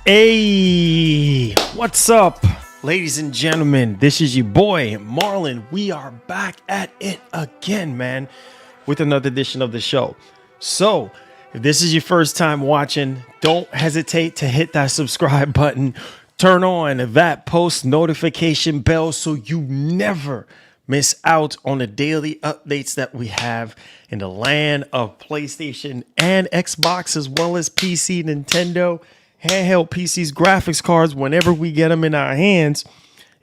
Hey, what's up, ladies and gentlemen? This is your boy Marlon. We are back at it again, man, with another edition of the show. So, if this is your first time watching, don't hesitate to hit that subscribe button. Turn on that post notification bell so you never miss out on the daily updates that we have in the land of PlayStation and Xbox, as well as PC, Nintendo, handheld PCs, graphics cards, whenever we get them in our hands.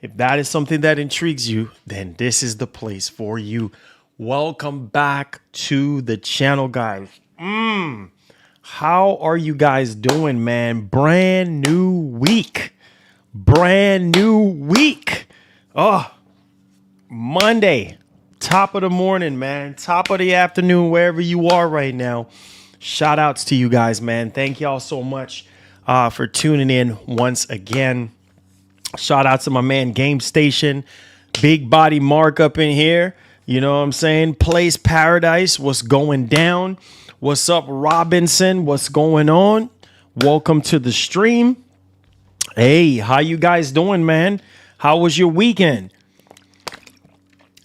If that is something that intrigues you, then this is the place for you. Welcome back to the channel, guys. How are you guys doing, man? Brand new week. Oh, Monday, top of the morning, man. Top of the afternoon, wherever you are right now. Shout outs to you guys, man. Thank y'all so much for tuning in once again. Shout out to my man Game Station, Big Body Mark up in here. You know what I'm saying? Place Paradise, what's going down? What's up, Robinson? What's going on? Welcome to the stream. Hey, how you guys doing, man? How was your weekend?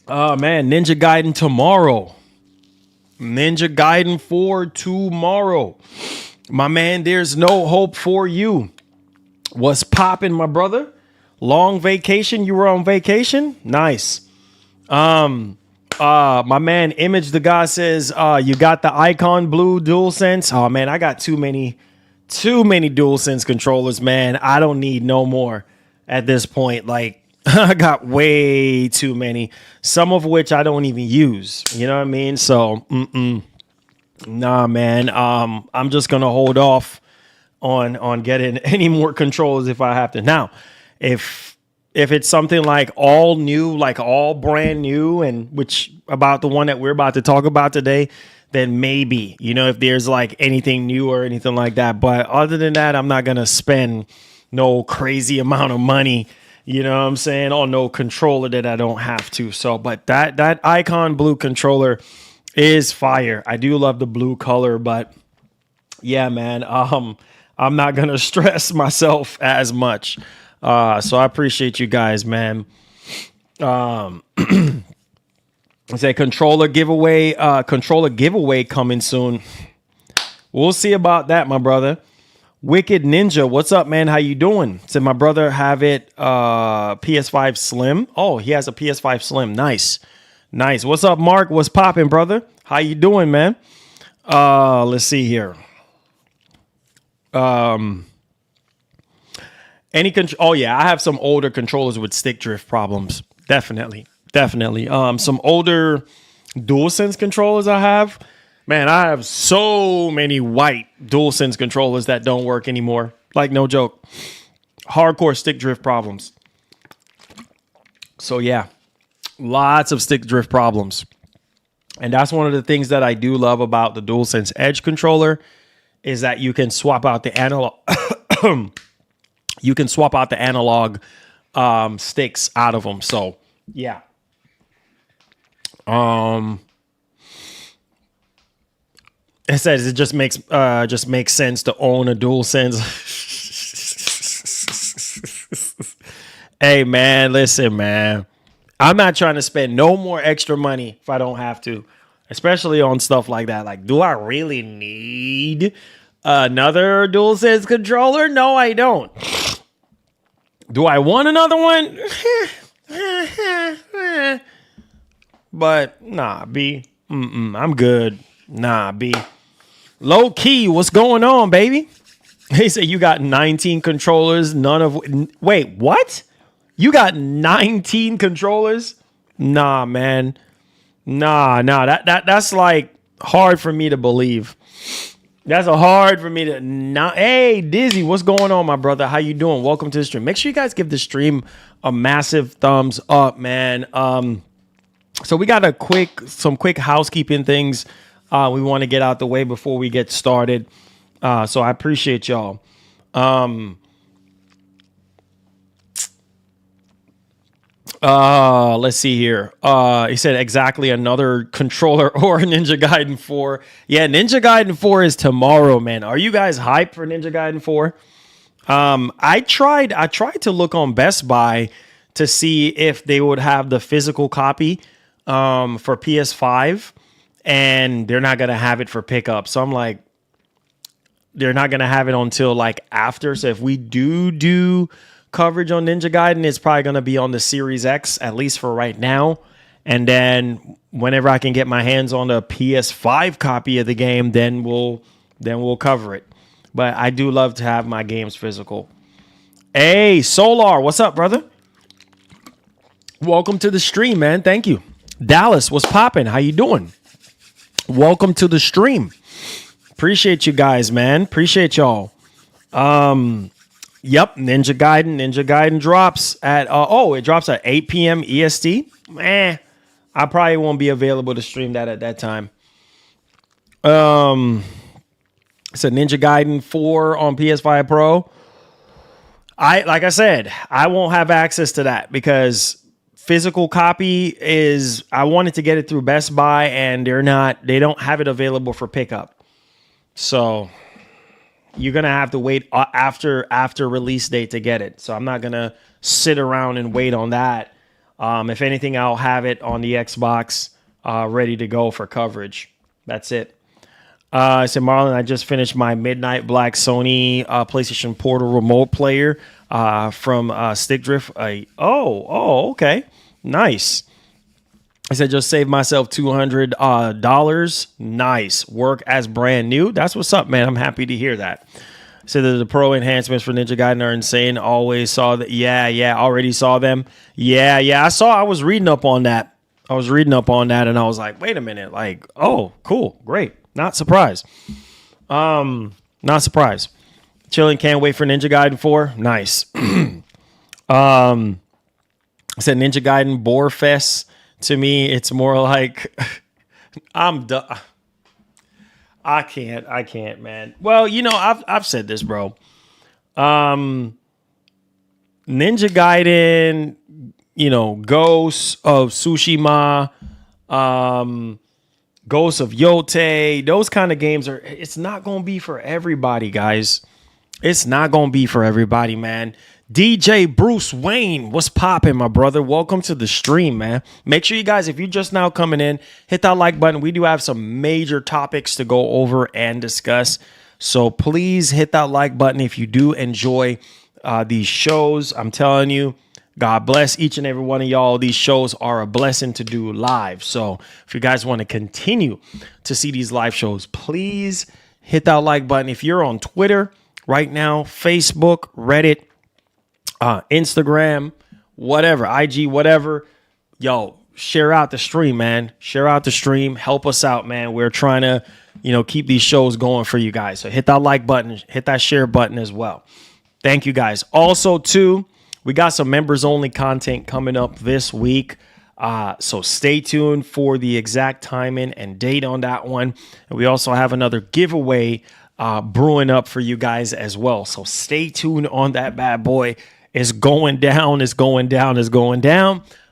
Man, Ninja Gaiden tomorrow. Ninja Gaiden 4 tomorrow. My man, there's no hope for you. What's popping, my brother? Long vacation? You were on vacation? Nice. My man Image the God says, you got the Icon Blue Dualsense. Oh man, I got too many Dualsense controllers, man. I don't need no more at this point. Like, I got way too many, some of which I don't even use. You know what I mean? So, nah, man. I'm just gonna hold off on getting any more controllers if I have to. Now, if it's something like all new, like all brand new, and which about the one that we're about to talk about today, then maybe, you know, if there's like anything new or anything like that. But other than that, I'm not gonna spend no crazy amount of money, you know what I'm saying, on no controller that I don't have to. So, but that Icon Blue controller is fire. I do love the blue color, but yeah, man, I'm not gonna stress myself as much. So I appreciate you guys, man. I say controller giveaway coming soon. We'll see about that, my brother. Wicked Ninja, what's up, man? How you doing? Said my brother have it PS5 Slim. Oh, he has a PS5 Slim. Nice. What's up, Mark? What's popping, brother? How you doing, man? Let's see here. Oh yeah, I have some older controllers with stick drift problems. Definitely. Some older DualSense controllers I have. Man, I have so many white DualSense controllers that don't work anymore. Like, no joke. Hardcore stick drift problems. So yeah, lots of stick drift problems. And that's one of the things that I do love about the DualSense Edge controller is that you can swap out the analog. You can swap out the analog sticks out of them. So yeah. It says it just makes sense to own a DualSense. Hey man, listen, man. I'm not trying to spend no more extra money if I don't have to, especially on stuff like that. Like, do I really need another DualSense controller? No, I don't. Do I want another one? But nah, B. I'm good. Nah, B. Low key, what's going on, baby? They say you got 19 controllers, none of... Wait, what? You got 19 controllers? Nah, man. Nah. That's like hard for me to believe. That's hard for me to not. Hey, Dizzy, what's going on, my brother? How you doing? Welcome to the stream. Make sure you guys give the stream a massive thumbs up, man. So we got some quick housekeeping things we want to get out the way before we get started. So I appreciate y'all. Let's see here. He said exactly another controller or Ninja Gaiden 4. Yeah, Ninja Gaiden 4 is tomorrow, man. Are you guys hyped for Ninja Gaiden 4? I tried to look on Best Buy to see if they would have the physical copy for PS5, and they're not gonna have it for pickup. So I'm like, they're not gonna have it until like after. So if we do coverage on Ninja Gaiden, it's probably gonna be on the Series X, at least for right now. And then whenever I can get my hands on a PS5 copy of the game, then we'll cover it. But I do love to have my games physical. Hey, Solar, what's up, brother? Welcome to the stream, man. Thank you. Dallas, what's popping? How you doing? Welcome to the stream. Appreciate you guys, man. Appreciate y'all. Yep, Ninja Gaiden drops at it drops at 8 p.m. EST. I probably won't be available to stream that at that time. It's a Ninja Gaiden 4 on PS5 Pro. Like I said, I won't have access to that because physical copy is, I wanted to get it through Best Buy and they don't have it available for pickup. So you're going to have to wait after release date to get it. So I'm not going to sit around and wait on that. If anything, I'll have it on the Xbox ready to go for coverage. That's it. I said, Marlon, I just finished my Midnight Black Sony PlayStation Portal remote player from Stick Drift. Okay. Nice. I said, just saved myself $200. Nice. Work as brand new. That's what's up, man. I'm happy to hear that. Said that the pro enhancements for Ninja Gaiden are insane. Always saw that. Yeah. Already saw them. Yeah. I was reading up on that. And I was like, wait a minute. Like, oh, cool. Great. Not surprised. Not surprised. Chilling. Can't wait for Ninja Gaiden 4. Nice. I said Ninja Gaiden Bore Fest. To me, it's more like I'm done. I can't, man. Well, I've said this, bro. Ninja Gaiden, Ghosts of Tsushima, Ghosts of Yotei, those kind of games it's not going to be for everybody, guys. It's not going to be for everybody, man. DJ Bruce Wayne, what's poppin', my brother? Welcome to the stream, man. Make sure you guys, if you're just now coming in, hit that like button. We do have some major topics to go over and discuss. So please hit that like button if you do enjoy these shows. I'm telling you, God bless each and every one of y'all. These shows are a blessing to do live. So if you guys want to continue to see these live shows, please hit that like button. If you're on Twitter right now, Facebook, Reddit, Instagram, whatever, IG, whatever, yo, share out the stream, man. Share out the stream. Help us out, man. We're trying to, keep these shows going for you guys. So hit that like button, hit that share button as well. Thank you, guys. Also, too, we got some members only content coming up this week. So stay tuned for the exact timing and date on that one. And we also have another giveaway brewing up for you guys as well. So stay tuned on that bad boy. It's going down.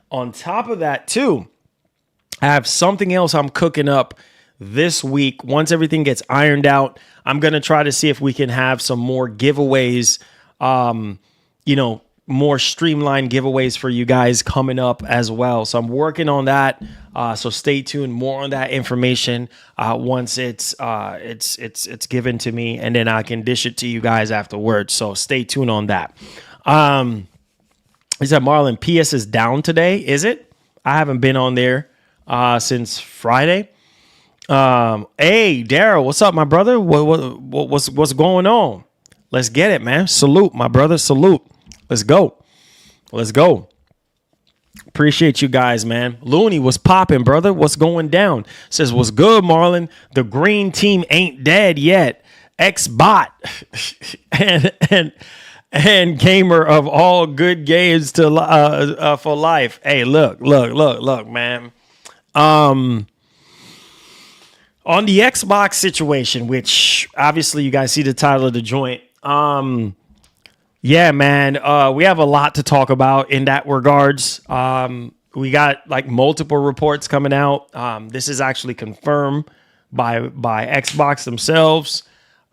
On top of that, too, I have something else I'm cooking up this week. Once everything gets ironed out, I'm going to try to see if we can have some more giveaways, more streamlined giveaways for you guys coming up as well. So I'm working on that. So stay tuned. More on that information once it's given to me, and then I can dish it to you guys afterwards. So stay tuned on that. Is that Marlon? PS is down today. Is it? I haven't been on there since Friday. Hey, Daryl, what's up, my brother? What's going on? Let's get it, man. Salute, my brother. Salute. Let's go. Appreciate you guys, man. Looney, what's popping, brother? What's going down? Says, what's good, Marlon? The green team ain't dead yet. X-Bot and gamer of all good games to for life. Hey, look, man. On the Xbox situation, which obviously you guys see the title of the joint. Yeah, man. We have a lot to talk about in that regards. We got like multiple reports coming out. This is actually confirmed by Xbox themselves.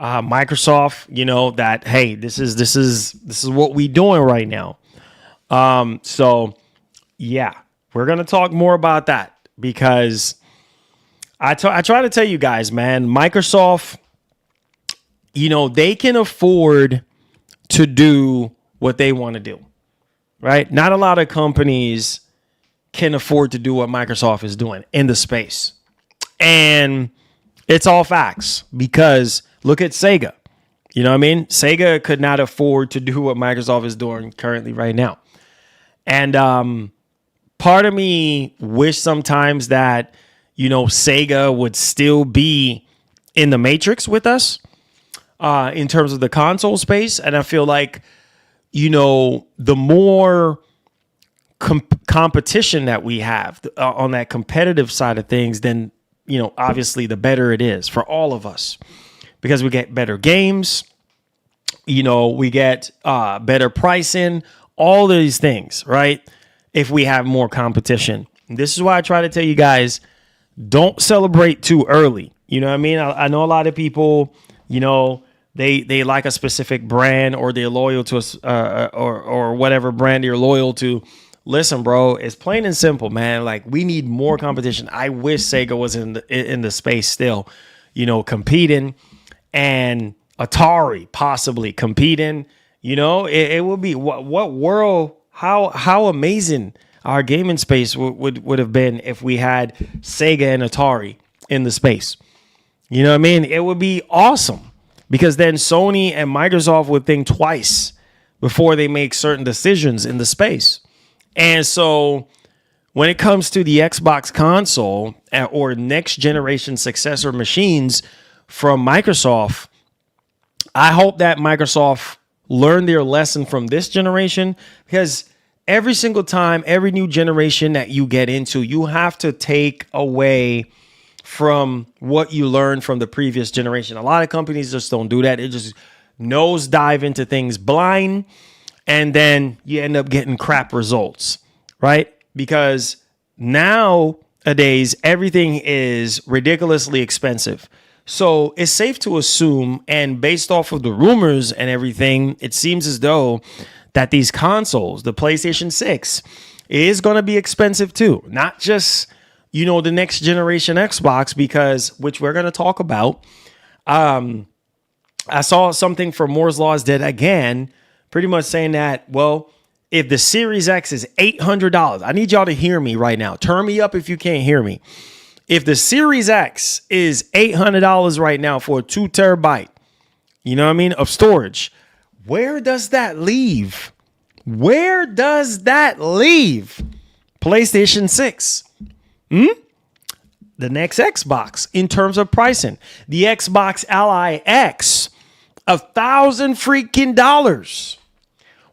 Microsoft, that, hey, this is what we doing right now. So yeah, we're gonna talk more about that because I try to tell you guys, man, Microsoft, they can afford to do what they want to do, right? Not a lot of companies can afford to do what Microsoft is doing in the space. And it's all facts because look at Sega. You know what I mean? Sega could not afford to do what Microsoft is doing currently right now. And part of me wish sometimes that, Sega would still be in the matrix with us in terms of the console space. And I feel like, the more competition that we have on that competitive side of things, then, obviously the better it is for all of us because we get better games, we get better pricing, all these things, right? If we have more competition. This is why I try to tell you guys, don't celebrate too early. You know what I mean? I know a lot of people, they like a specific brand or they're loyal to us or whatever brand you're loyal to. Listen, bro, it's plain and simple, man. Like, we need more competition. I wish Sega was in the space still, competing, and Atari possibly competing. It would be what world, how amazing our gaming space would have been if we had Sega and Atari in the space. You know what I mean? It would be awesome because then Sony and Microsoft would think twice before they make certain decisions in the space. And so when it comes to the Xbox console or next generation successor machines from Microsoft, I hope that Microsoft learned their lesson from this generation because every single time, every new generation that you get into, you have to take away from what you learned from the previous generation. A lot of companies just don't do that. It just nosedive into things blind. And then you end up getting crap results, right? Because nowadays, everything is ridiculously expensive. So it's safe to assume, and based off of the rumors and everything, it seems as though that these consoles, the PlayStation 6, is going to be expensive too. Not just, the next generation Xbox, which we're going to talk about. I saw something from Moore's Law is Dead again, pretty much saying that, well, if the Series X is $800, I need y'all to hear me right now. Turn me up if you can't hear me. If the Series X is $800 right now for a 2 terabyte, of storage, where does that leave? Where does that leave PlayStation 6? The next Xbox in terms of pricing. The Xbox Ally X, $1,000 freaking dollars.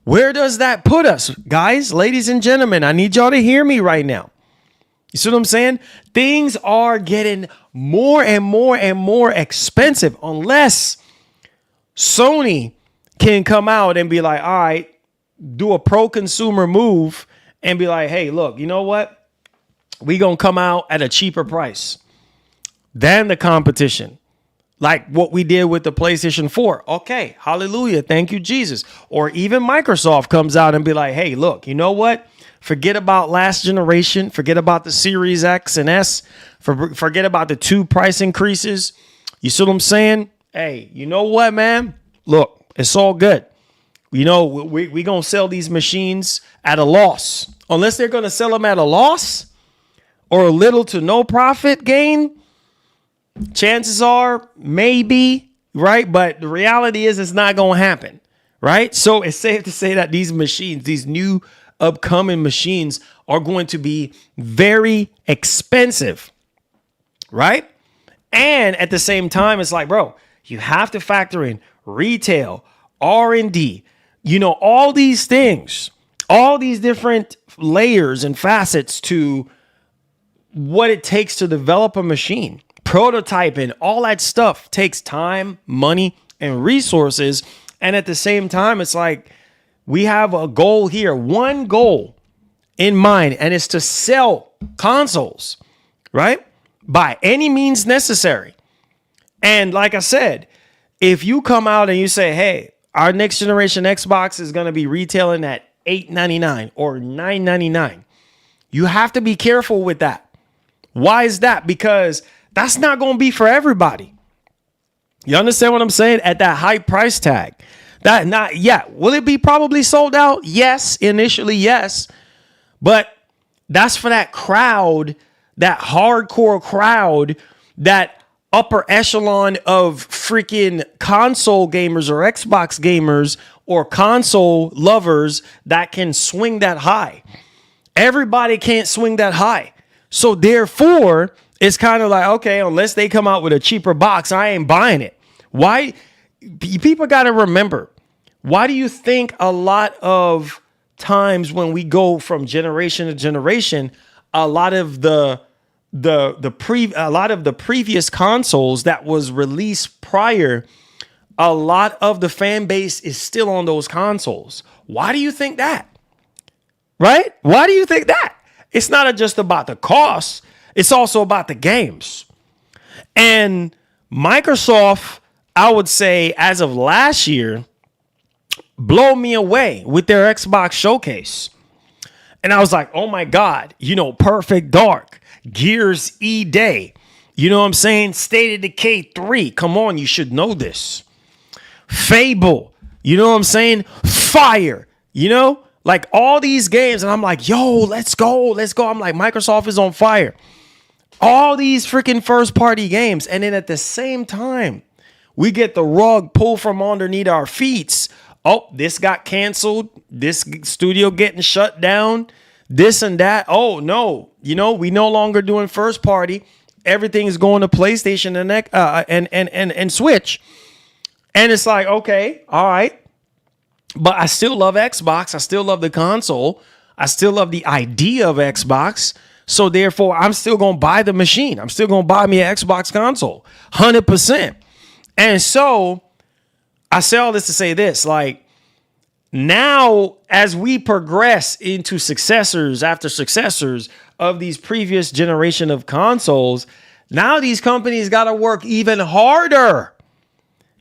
Where does that put us, guys, ladies and gentlemen? I need y'all to hear me right now. You see what I'm saying? Things are getting more and more and more expensive unless Sony can come out and be like, all right, do a pro-consumer move and be like, hey, look, you know what? We going to come out at a cheaper price than the competition. Like what we did with the PlayStation 4. Okay, hallelujah. Thank you, Jesus. Or even Microsoft comes out and be like, hey, look, you know what? Forget about last generation. Forget about the Series X and S. Forget about the 2 price increases. You see what I'm saying? Hey, you know what, man? Look, it's all good. We going to sell these machines at a loss. Unless they're going to sell them at a loss or a little to no profit gain. Chances are maybe, right? But the reality is it's not going to happen, right? So it's safe to say that these machines, these new upcoming machines are going to be very expensive, right? And at the same time, it's like, bro, you have to factor in retail, R&D, all these things, all these different layers and facets to what it takes to develop a machine. Prototyping, all that stuff takes time, money, and resources. And at the same time, it's like we have a goal here, one goal in mind, and it's to sell consoles, right? By any means necessary. And like I said, if you come out and you say, hey, our next generation Xbox is going to be retailing at $8.99 or $9.99, you have to be careful with that. Why is that? Because that's not going to be for everybody. You understand what I'm saying? At that high price tag. That not yet. Will it be probably sold out? Yes. Initially, yes. But that's for that crowd, that hardcore crowd, that upper echelon of freaking console gamers or Xbox gamers or console lovers that can swing that high. Everybody can't swing that high. So therefore, it's kind of like, okay, unless they come out with a cheaper box, I ain't buying it. Why? People got to remember, why do you think a lot of times when we go from generation to generation, a lot of the previous consoles that was released prior, a lot of the fan base is still on those consoles? Why do you think that? Right? Why do you think that? It's not just about the cost. It's also about the games. And Microsoft, I would say, as of last year, blow me away with their Xbox showcase. And I was like, oh my God, Perfect Dark, Gears E-Day, you know what I'm saying? State of Decay 3. Come on, you should know this. Fable, you know what I'm saying? Fire, like all these games. And I'm like, yo, let's go. I'm like, Microsoft is on fire. All these freaking first party games. And then at the same time, we get the rug pulled from underneath our feet. Oh, this got canceled. This studio getting shut down. This and that. Oh, no. We no longer doing first party. Everything is going to PlayStation and Switch. And it's like, okay, all right. But I still love Xbox. I still love the console. I still love the idea of Xbox. So therefore, I'm still going to buy the machine. I'm still going to buy me an Xbox console. 100%. And so I say all this to say this, like, now as we progress into successors after successors of these previous generation of consoles, now these companies got to work even harder.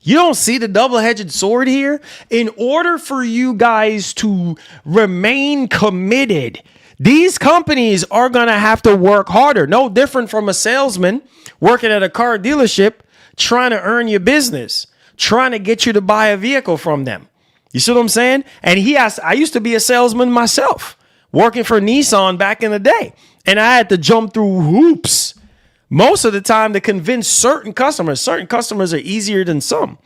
You don't see the double-edged sword here? In order for you guys to remain committed, these companies are going to have to work harder. No different from a salesman working at a car dealership trying to earn your business, trying to get you to buy a vehicle from them. You see what I'm saying? And I used to be a salesman myself, working for Nissan back in the day. And I had to jump through hoops most of the time to convince certain customers. Certain customers are easier than some.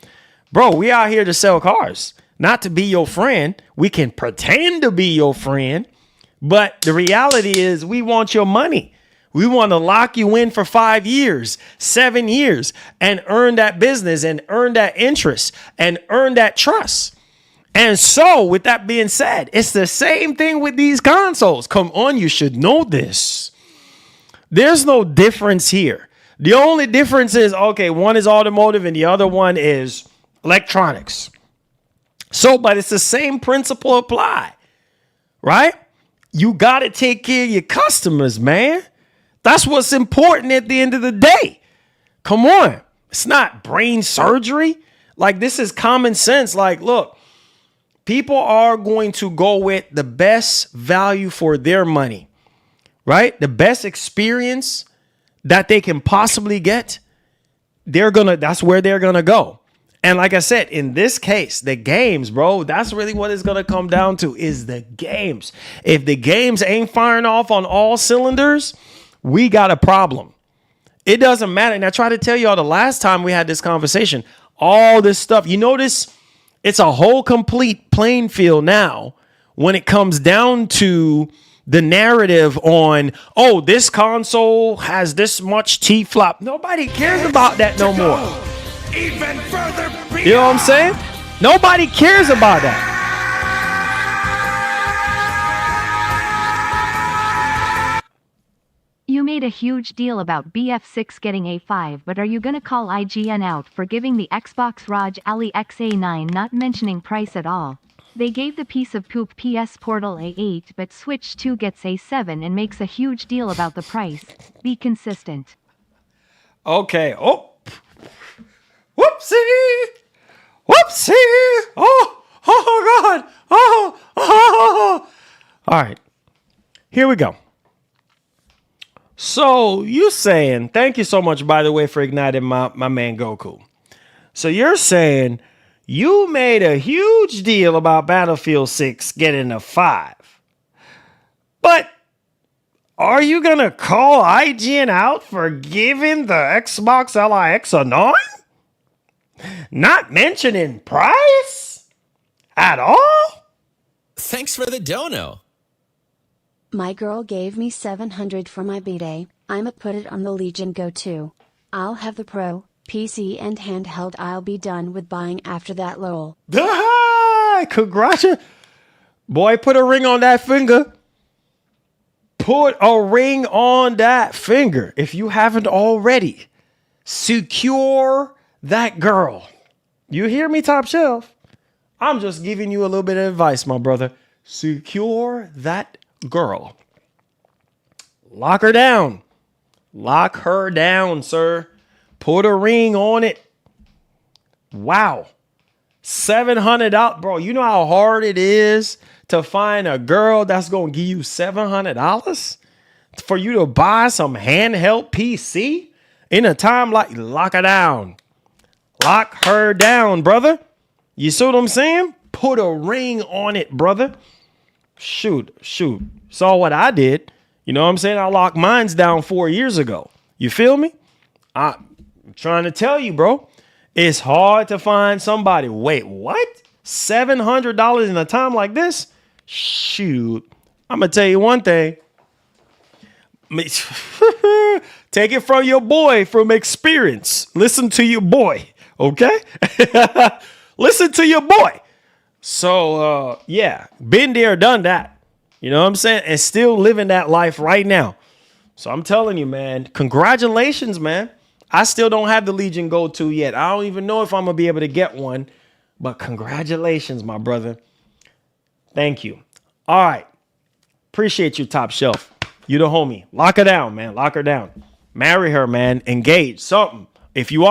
Bro, we out here to sell cars, not to be your friend. We can pretend to be your friend, but the reality is we want your money. We want to lock you in for 5 years, 7 years, and earn that business and earn that interest and earn that trust. And so, with that being said, it's the same thing with these consoles. Come on, you should know this. There's no difference here. The only difference is, okay, one is automotive and the other one is electronics. So, but it's the same principle apply, right? You got to take care of your customers, man. That's what's important at the end of the day. Come on. It's not brain surgery. Like, this is common sense. Like, look, people are going to go with the best value for their money, right? The best experience that they can possibly get. That's where they're going to go. And like I said, in this case, the games, bro, that's really what it's going to come down to is the games. If the games ain't firing off on all cylinders, we got a problem. It doesn't matter. And I tried to tell y'all the last time we had this conversation, all this stuff, you notice it's a whole complete playing field now when it comes down to the narrative on, oh, this console has this much T-flop. Nobody cares about that no more. Even further beyond. You know what I'm saying? Nobody cares about that. You made a huge deal about BF6 getting A5, but are you gonna call IGN out for giving the Xbox Raj Ali XA9 not mentioning price at all? They gave the piece of poop PS Portal A8, but Switch 2 gets A7 and makes a huge deal about the price. Be consistent. Okay. Oh. Whoopsie. Whoopsie! Oh God! Oh. All right, here we go. So you saying, thank you so much, by the way, for igniting my man Goku. So you're saying you made a huge deal about Battlefield 6 getting a 5. But are you going to call IGN out for giving the Xbox LIX a 9? Not mentioning price at all? Thanks for the dono. My girl gave me 700 for my B-Day, I'ma put it on the Legion Go 2. I'll have the Pro, PC and handheld I'll be done with buying after that lol. Congratulations. Boy, put a ring on that finger. Put a ring on that finger if you haven't already. Secure that girl. You hear me, Top Shelf? I'm just giving you a little bit of advice, my brother. Secure that girl. Lock her down. Lock her down, sir. Put a ring on it. Wow. $700, bro. You know how hard it is to find a girl that's going to give you $700 for you to buy some handheld PC in a time like lock her down. Lock her down, brother. You see what I'm saying? Put a ring on it, brother. Shoot. Saw what I did. You know what I'm saying? I locked mines down 4 years ago. You feel me? I'm trying to tell you, bro. It's hard to find somebody. Wait, what? $700 in a time like this? Shoot. I'm going to tell you one thing. Take it from your boy from experience. Listen to your boy, okay? Listen to your boy. So, yeah, been there, done that. You know what I'm saying? And still living that life right now. So I'm telling you, man, congratulations, man. I still don't have the Legion Go 2 yet. I don't even know if I'm going to be able to get one. But congratulations, my brother. Thank you. All right. Appreciate you, Top Shelf. You the homie. Lock her down, man. Lock her down. Marry her, man. Engage. Something. If you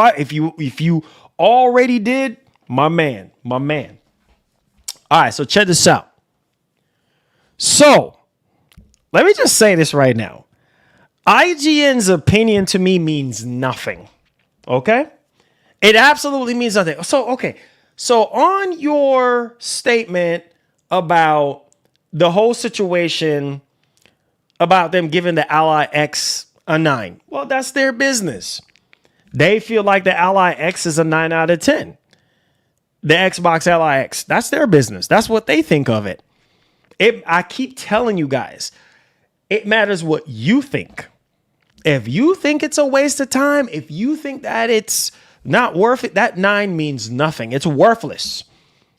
already did, my man. All right, so check this out. So, let me just say this right now. IGN's opinion to me means nothing. Okay? It absolutely means nothing. So, okay. So, on your statement about the whole situation about them giving the Ally X a 9, well, that's their business. They feel like the Ally X is a 9 out of 10. The Xbox Ally X, that's their business. That's what they think of it. I keep telling you guys, it matters what you think. If you think it's a waste of time, if you think that it's not worth it, that 9 means nothing. It's worthless.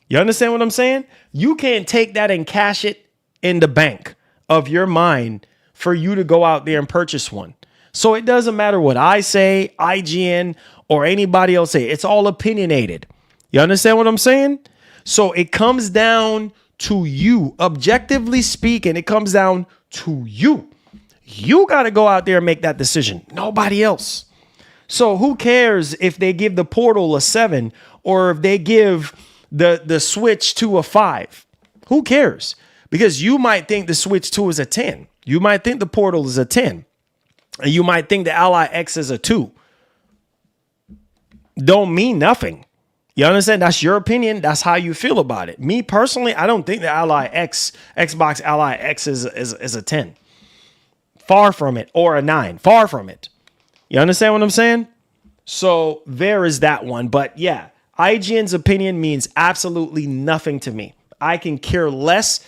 You understand what I'm saying? You can't take that and cash it in the bank of your mind for you to go out there and purchase one. So it doesn't matter what I say, IGN, or anybody else say. It's all opinionated. You understand what I'm saying? So it comes down to you. Objectively speaking, it comes down to you. You got to go out there and make that decision. Nobody else. So who cares if they give the Portal a 7 or if they give the Switch 2 a 5? Who cares? Because you might think the Switch 2 is a 10. You might think the Portal is a 10. And you might think the Ally X is a 2. Don't mean nothing. You understand? That's your opinion. That's how you feel about it. Me personally, I don't think the Xbox Ally X is a 10. Far from it. Or a 9. Far from it. You understand what I'm saying? So there is that one. But yeah, IGN's opinion means absolutely nothing to me. I can care less.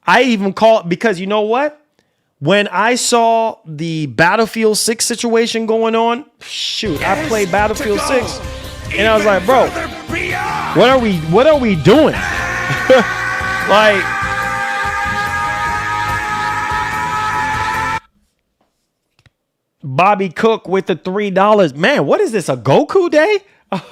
I even call it because you know what? When I saw the Battlefield 6 situation going on, shoot, I played Battlefield 6 and I was like, bro, what are we doing? Like, Bobby Cook with the $3. Man, what is this? A Goku day?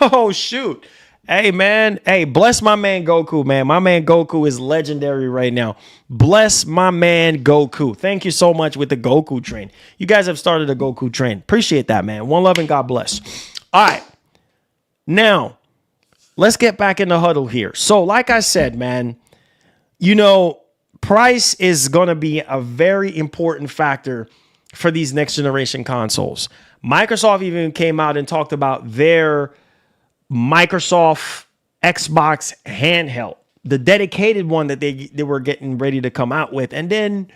Oh, shoot. Hey, man. Hey, bless my man Goku, man. My man Goku is legendary right now. Bless my man Goku. Thank you so much with the Goku train. You guys have started a Goku train. Appreciate that, man. One love and God bless. All right. Now, let's get back in the huddle here. So, like I said, man, you know, price is going to be a very important factor for these next generation consoles. Microsoft even came out and talked about their Microsoft Xbox handheld, the dedicated one that they were getting ready to come out with, and then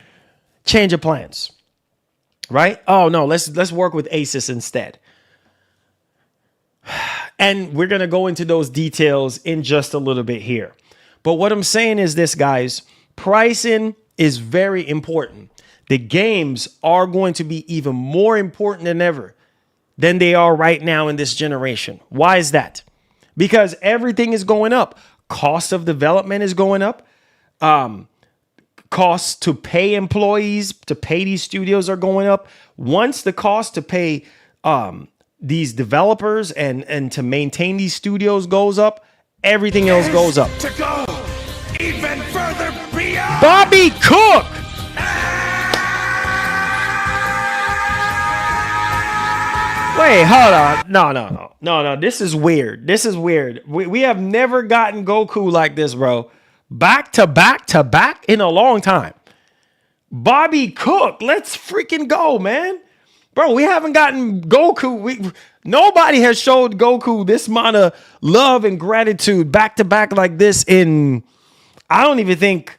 change of plans. Right? Oh no, let's work with Asus instead. And we're going to go into those details in just a little bit here. But what I'm saying is this, guys, pricing is very important. The games are going to be even more important than ever than they are right now in this generation. Why is that? Because everything is going up. Cost of development is going up. Costs to pay employees, to pay these studios are going up. Once the cost to pay these developers and to maintain these studios goes up, everything else goes up. To go even further beyond. Bobby Cook! Wait, hold on. No. This is weird. We have never gotten Goku like this, bro. Back to back in a long time. Bobby Cook, let's freaking go, man. Bro, we haven't gotten Goku. Nobody has showed Goku this amount of love and gratitude back to back like this in, I don't even think,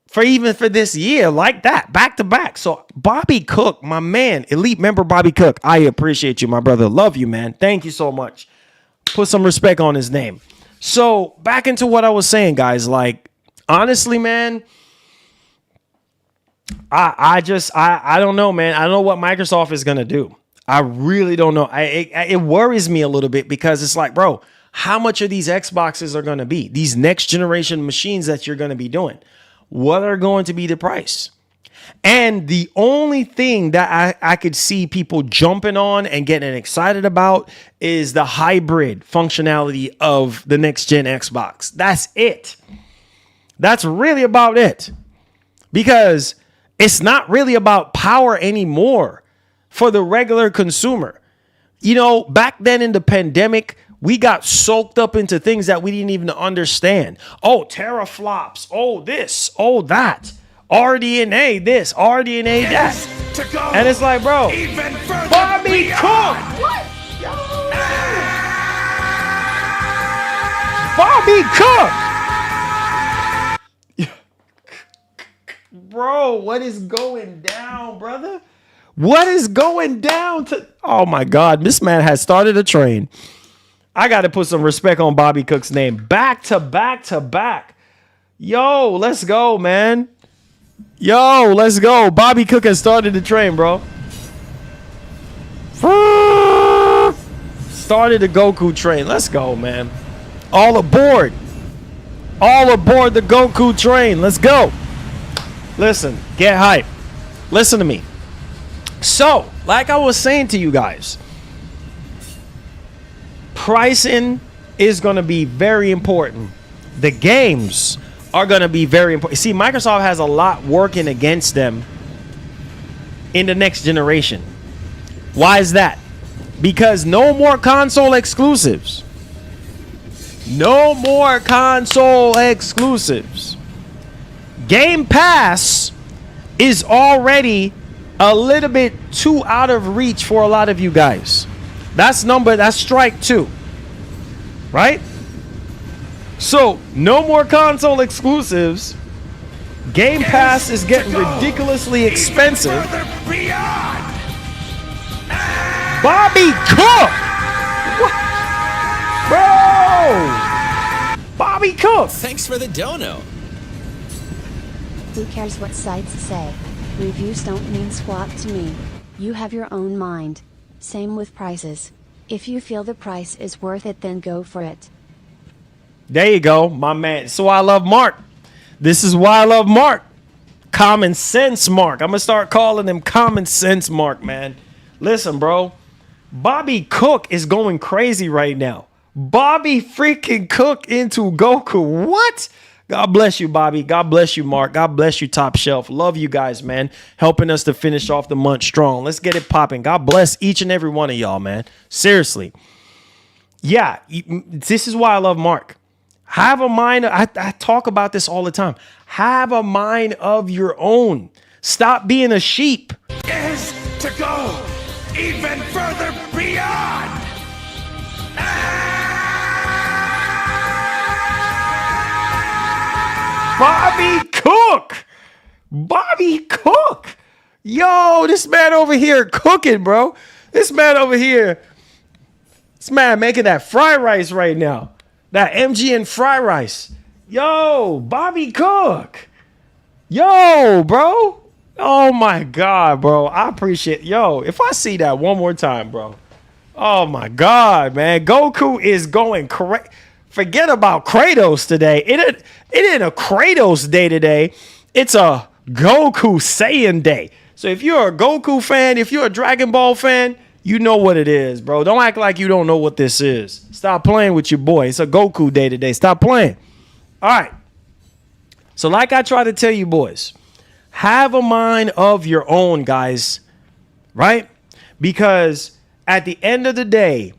for this year like that, back to back. So Bobby Cook, my man, elite member Bobby Cook, I appreciate you, my brother. Love you, man. Thank you so much. Put some respect on his name. So back into what I was saying, guys, like, honestly, man, I don't know, man. I don't know what Microsoft is going to do. I really don't know. It worries me a little bit because it's like, bro, how much of these Xboxes are going to be? These next generation machines that you're going to be doing. What are going to be the price? And the only thing that I could see people jumping on and getting excited about is the hybrid functionality of the next gen Xbox. That's it. That's really about it. Because it's not really about power anymore for the regular consumer. You know, back then in the pandemic, we got soaked up into things that we didn't even understand. Oh, teraflops. Oh, this. Oh, that. RDNA this. RDNA that. And it's like, bro, Bobby Cook. What? Bobby Cook. Bro, what is going down, brother? What is going down oh my God, this man has started a train. I got to put some respect on Bobby Cook's name. Back to back to back. Yo, let's go, man. Yo, let's go. Bobby Cook has started the train, bro. Started the Goku train. Let's go, man. All aboard. All aboard the Goku train. Let's go. Listen, get hype. Listen to me. So, like I was saying to you guys, pricing is going to be very important. The games are going to be very important. See, Microsoft has a lot working against them in the next generation. Why is that? Because no more console exclusives. No more console exclusives. Game Pass is already a little bit too out of reach for a lot of you guys. That's strike 2. Right? So, no more console exclusives. Game Pass is getting ridiculously expensive. Bobby Cook! What? Bro! Bobby Cook! Thanks for the dono. Who cares what sites say? Reviews don't mean squat to me. You have your own mind. Same with prices. If you feel the price is worth it, then go for it. There you go, my man. So I love Mark. This is why I love Mark. Common sense Mark. I'm going to start calling him common sense Mark, man. Listen, bro. Bobby Cook is going crazy right now. Bobby freaking Cook into Goku. What? God bless you, Bobby. God bless you, Mark. God bless you, Top Shelf. Love you guys, man. Helping us to finish off the month strong. Let's get it popping. God bless each and every one of y'all, man. Seriously. Yeah, this is why I love Mark. Have a mind. I talk about this all the time. Have a mind of your own. Stop being a sheep. Is to go even further beyond. Bobby Cook. Bobby Cook. Yo, this man over here cooking, bro. This man over here. This man making that fried rice right now. That MGN fried rice. Yo, Bobby Cook. Yo, bro. Oh my God, bro. I appreciate. Yo, if I see that one more time, bro. Oh my God, man. Goku is going correct. Forget about Kratos today. It ain't a Kratos day today. It's a Goku Saiyan day. So if you're a Goku fan, if you're a Dragon Ball fan, you know what it is, bro. Don't act like you don't know what this is. Stop playing with your boy. It's a Goku day today. Stop playing. All right. So like I try to tell you boys, have a mind of your own, guys. Right? Because at the end of the day,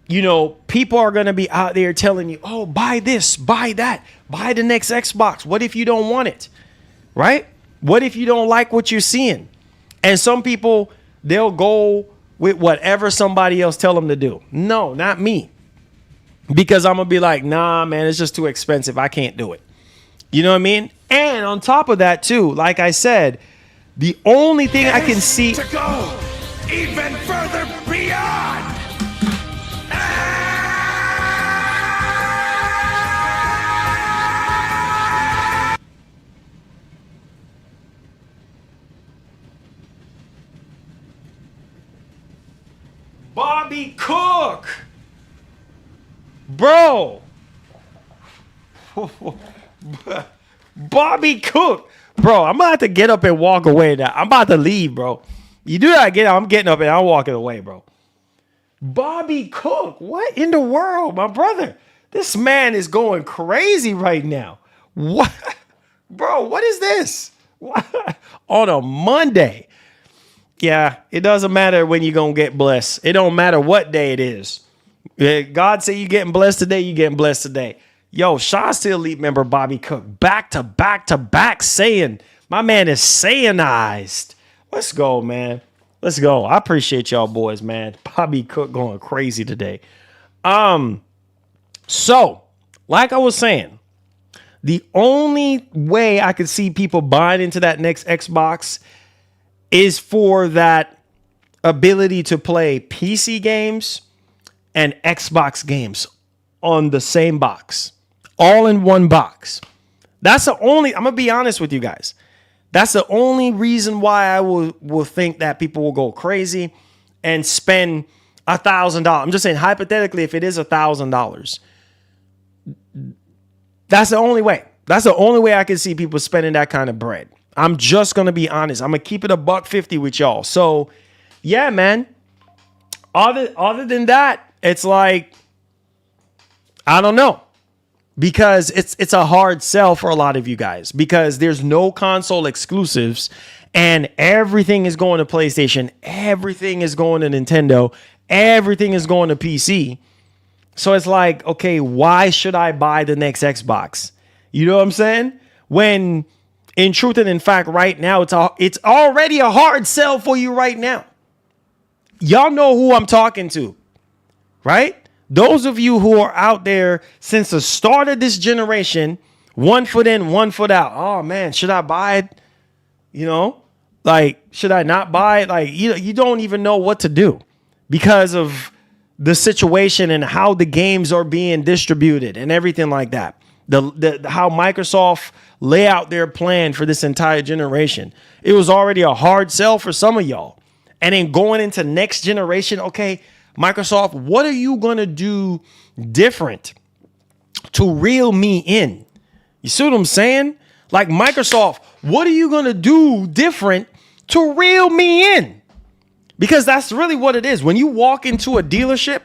you know, people are going to be out there telling you, oh, buy this, buy that, buy the next Xbox. What if you don't want it? Right? What if you don't like what you're seeing? And some people, they'll go with whatever somebody else tell them to do. No, not me. Because I'm going to be like, nah, man, it's just too expensive. I can't do it. You know what I mean? And on top of that, too, like I said, the only thing I can see to go even further beyond. Bobby Cook, bro. Bobby Cook, bro. I'm gonna have to get up and walk away now. I'm about to leave, bro. You do that, I'm getting up and I'm walking away, bro. Bobby Cook, what in the world, my brother? This man is going crazy right now. What, bro? What is this? What? On a Monday? Yeah, it doesn't matter when you're going to get blessed. It don't matter what day it is. God say you're getting blessed today, you're getting blessed today. Yo, shouts to Elite member Bobby Cook. Back to back saying. My man is Saiyanized. Let's go, man. Let's go. I appreciate y'all boys, man. Bobby Cook going crazy today. So, like I was saying, the only way I could see people buying into that next Xbox is for that ability to play PC games and Xbox games on the same box, all in one box. That's the only, I'm going to be honest with you guys. That's the only reason why I will think that people will go crazy and spend $1,000. I'm just saying, hypothetically, if it is $1,000, that's the only way. That's the only way I can see people spending that kind of bread. I'm just going to be honest. I'm going to keep it $150 with y'all. So, yeah, man. Other than that, it's like, I don't know. Because it's a hard sell for a lot of you guys. Because there's no console exclusives. And everything is going to PlayStation. Everything is going to Nintendo. Everything is going to PC. So it's like, okay, why should I buy the next Xbox? You know what I'm saying? When in truth and in fact, right now, it's already a hard sell for you right now. Y'all know who I'm talking to, right? Those of you who are out there since the start of this generation, 1 foot in, 1 foot out. Oh man, should I buy it? You know, like, should I not buy it? Like, you don't even know what to do because of the situation and how the games are being distributed and everything like that. The how Microsoft lay out their plan for this entire generation. It was already a hard sell for some of y'all. And then going into next generation, okay, Microsoft, what are you going to do different to reel me in? You see what I'm saying? Like, Microsoft, what are you going to do different to reel me in? Because that's really what it is. When you walk into a dealership,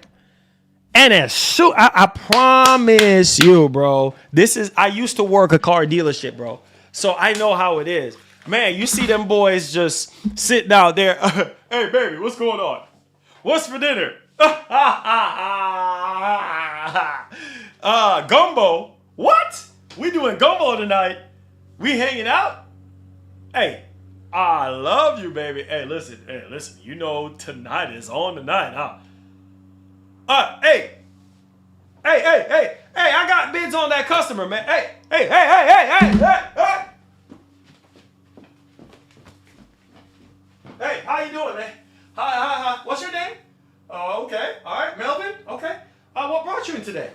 and I promise you, bro, I used to work a car dealership, bro. So I know how it is. Man, you see them boys just sitting out there. Hey, baby, what's going on? What's for dinner? Gumbo. What? We doing gumbo tonight. We hanging out. Hey, I love you, baby. Hey, listen. You know tonight is on tonight, huh? Hey, I got bids on that customer, man. Hey. Hey, how you doing, man? Hi. What's your name? Oh, okay. All right, Melvin. Okay. What brought you in today?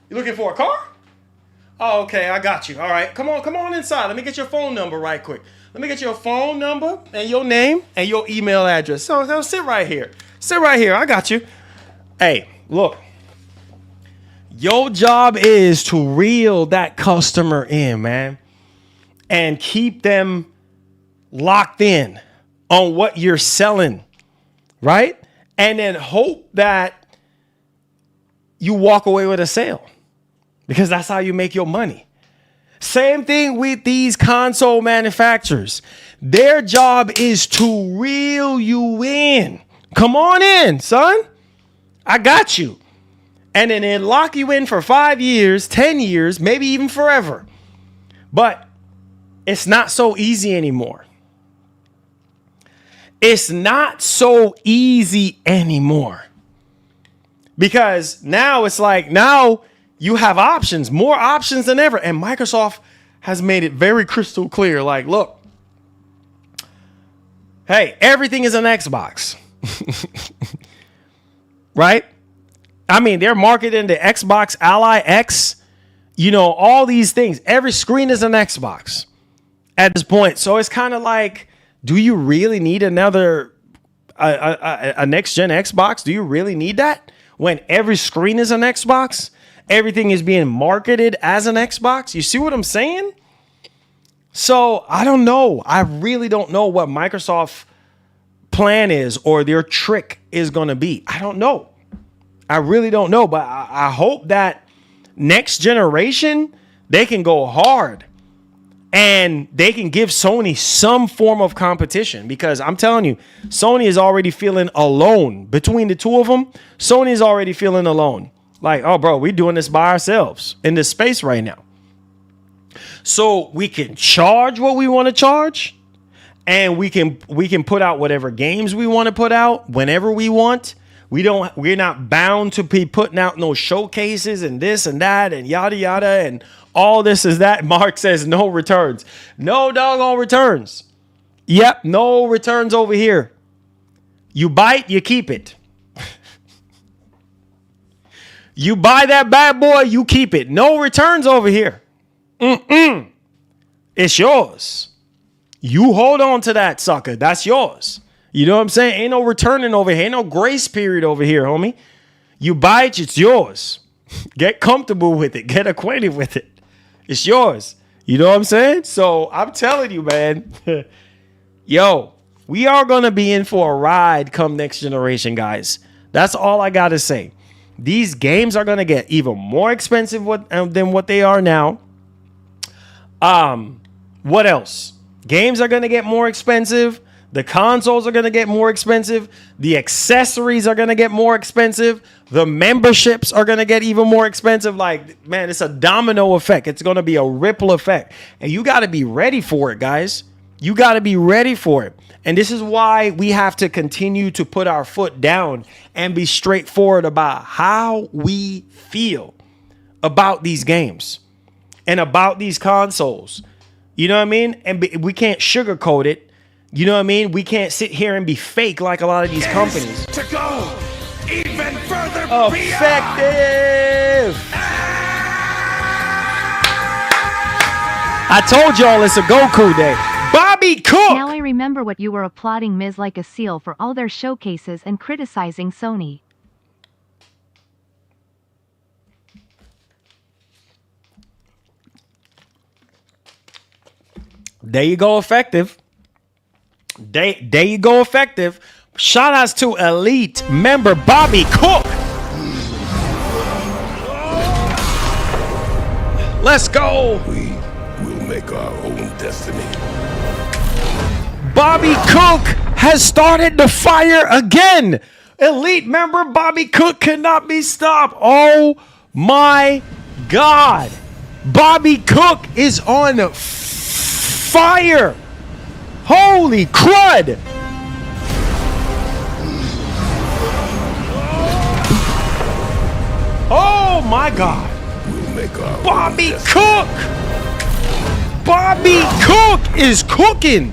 You looking for a car? Oh, okay, I got you. All right, come on inside. Let me get your phone number right quick. Let me get your phone number and your name and your email address. So sit right here. I got you. Hey, look. Your job is to reel that customer in, man, and keep them locked in on what you're selling, right? And then hope that you walk away with a sale, because that's how you make your money. Same thing with these console manufacturers. Their job is to reel you in. Come on in, son. I got you. And then they lock you in for 5 years, 10 years, maybe even forever. But it's not so easy anymore. It's not so easy anymore. Because now it's like, now you have options, more options than ever. And Microsoft has made it very crystal clear. Like, look, hey, everything is an Xbox. Right? I mean, they're marketing the Xbox Ally X, all these things. Every screen is an Xbox at this point. So it's kind of like, do you really need another, a next-gen Xbox? Do you really need that? When every screen is an Xbox, everything is being marketed as an Xbox. You see what I'm saying? So I don't know. I really don't know what Microsoft's plan is or their trick is going to be. I don't know. I really don't know. But I hope that next generation, they can go hard and they can give Sony some form of competition, because I'm telling you, Sony is already feeling alone. Between the two of them, Sony is already feeling alone. Like, oh, bro, we're doing this by ourselves in this space right now. So we can charge what we want to charge, and we can put out whatever games we want to put out whenever we want. We're not bound to be putting out no showcases and this and that and yada yada and all this is that. Mark says no returns. No doggone returns. Yep, no returns over here. You bite, you keep it. You buy that bad boy, you keep it. No returns over here. It's yours. You hold on to that sucker. That's yours. You know what I'm saying? Ain't no returning over here. Ain't no grace period over here, homie. You buy it, it's yours. Get comfortable with it. Get acquainted with it. It's yours. You know what I'm saying? So I'm telling you, man. Yo, we are going to be in for a ride come next generation, guys. That's all I got to say. These games are going to get even more expensive than what they are now. What else? Games are going to get more expensive. The consoles are going to get more expensive. The accessories are going to get more expensive. The memberships are going to get even more expensive. Like, man, it's a domino effect. It's going to be a ripple effect. And you got to be ready for it, guys. You got to be ready for it. And this is why we have to continue to put our foot down and be straightforward about how we feel about these games and about these consoles. You know what I mean? And we can't sugarcoat it. You know what I mean? We can't sit here and be fake like a lot of these companies. To go even further effective. I told y'all it's a Goku day. Bobby Cook. Now I remember what you were applauding Ms. Like a Seal for all their showcases and criticizing Sony. There you go, effective. There you go, effective. Shout outs to Elite member Bobby Cook. Let's go. We will make our own destiny. Bobby Cook has started the fire again. Elite member Bobby Cook cannot be stopped. Oh my God. Bobby Cook is on fire. Holy crud. Oh my God. Bobby Cook. Bobby Cook is cooking.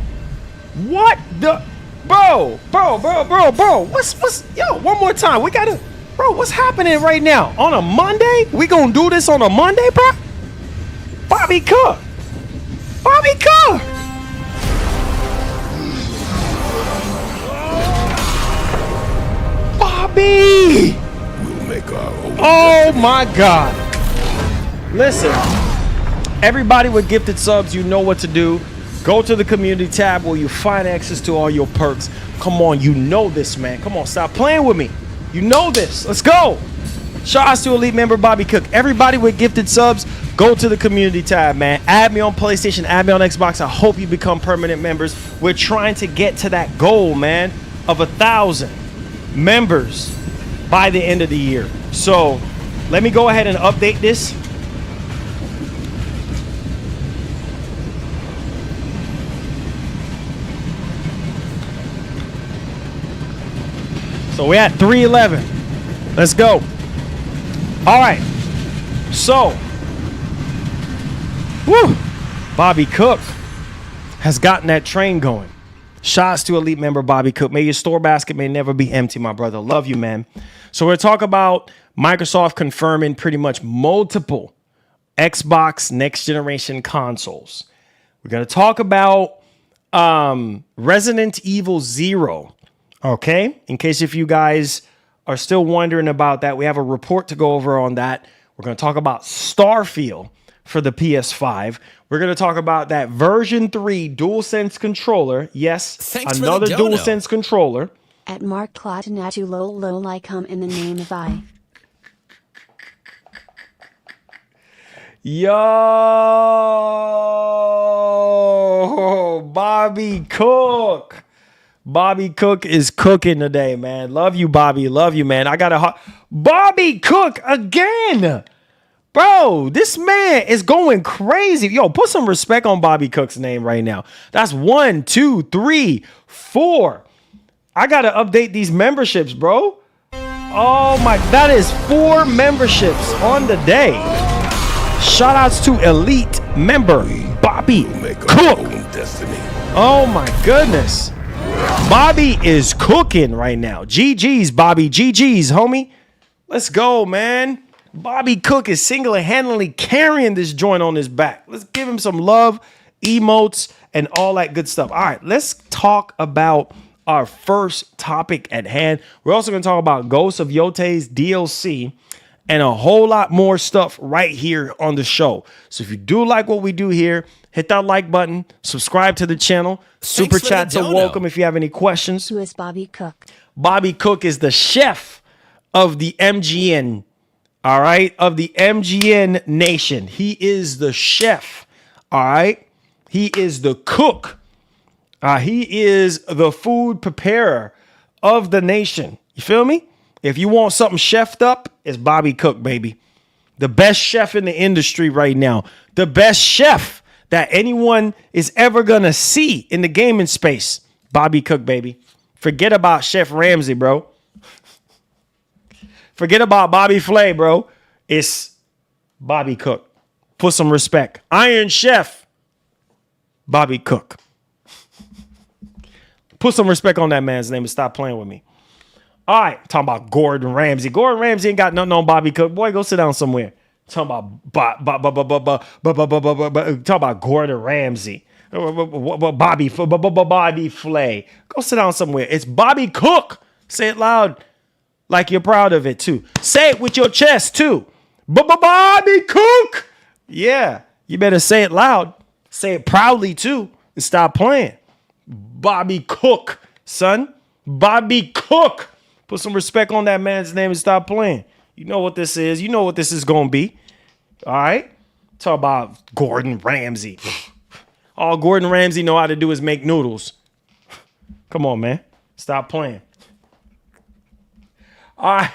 What the? Bro. What's, yo, one more time. We gotta, bro, what's happening right now? On a Monday? We gonna do this on a Monday, bro? Bobby Cook. Bobby Cook. Bobby. Oh my God. Listen, everybody with gifted subs, you know what to do. Go to the community tab where you find access to all your perks. Come on, you know this, man. Come on, stop playing with me. You know this. Let's go. Shout out to Elite member Bobby Cook. Everybody with gifted subs, go to the community tab, man. Add me on PlayStation, add me on Xbox. I hope you become permanent members. We're trying to get to that goal, man, of 1,000 members by the end of the year. So let me go ahead and update this. So we're at 311. Let's go. All right. So, woo, Bobby Cook has gotten that train going. Shouts to Elite member Bobby Cook. May your store basket may never be empty, my brother. Love you, man. So we're talking about Microsoft confirming pretty much multiple Xbox next generation consoles. We're going to talk about Resident Evil 0. Okay, in case if you guys are still wondering about that, we have a report to go over on that. We're going to talk about Starfield for the PS5. We're going to talk about that version 3 DualSense controller. Yes, Thanks another for the dono. DualSense controller. At Mark Clatinatu lol I come in the name of I. Yo, Bobby Cook. Bobby Cook is cooking today, man. Love you, Bobby. Love you, man. I got a Bobby Cook again. Bro, this man is going crazy. Yo, put some respect on Bobby Cook's name right now. That's 1, 2, 3, 4. I got to update these memberships, bro. Oh my, that is 4 memberships on the day. Shout outs to Elite member Bobby Cook. Oh my goodness. Bobby is cooking right now. GG's, Bobby. GG's, homie. Let's go, man. Bobby Cook is single-handedly carrying this joint on his back. Let's give him some love, emotes, and all that good stuff. All right, let's talk about our first topic at hand. We're also going to talk about Ghost of Yotay's DLC and a whole lot more stuff right here on the show. So if you do like what we do here, hit that like button, subscribe to the channel. Super for the chats are dono. welcome if you have any questions. Who is Bobby Cook? Bobby Cook is the chef of the MGN, all right, of the MGN nation. He is the chef, all right? He is the cook. He is the food preparer of the nation. You feel me? If you want something chefed up, it's Bobby Cook, baby. The best chef in the industry right now. The best chef that anyone is ever going to see in the gaming space. Bobby Cook, baby. Forget about Chef Ramsay, bro. Forget about Bobby Flay, bro. It's Bobby Cook. Put some respect. Iron Chef, Bobby Cook. Put some respect on that man's name and stop playing with me. All right, talking about Gordon Ramsay. Gordon Ramsay ain't got nothing on Bobby Cook. Boy, go sit down somewhere. Talking about Gordon Ramsay. Bobby Flay. Go sit down somewhere. It's Bobby Cook. Say it loud like you're proud of it too. Say it with your chest too. Bobby Cook. Yeah, you better say it loud. Say it proudly too and stop playing. Bobby Cook, son. Bobby Cook. Put some respect on that man's name and stop playing. You know what this is. You know what this is going to be. All right? Talk about Gordon Ramsay. All Gordon Ramsay know how to do is make noodles. Come on, man. Stop playing. All right.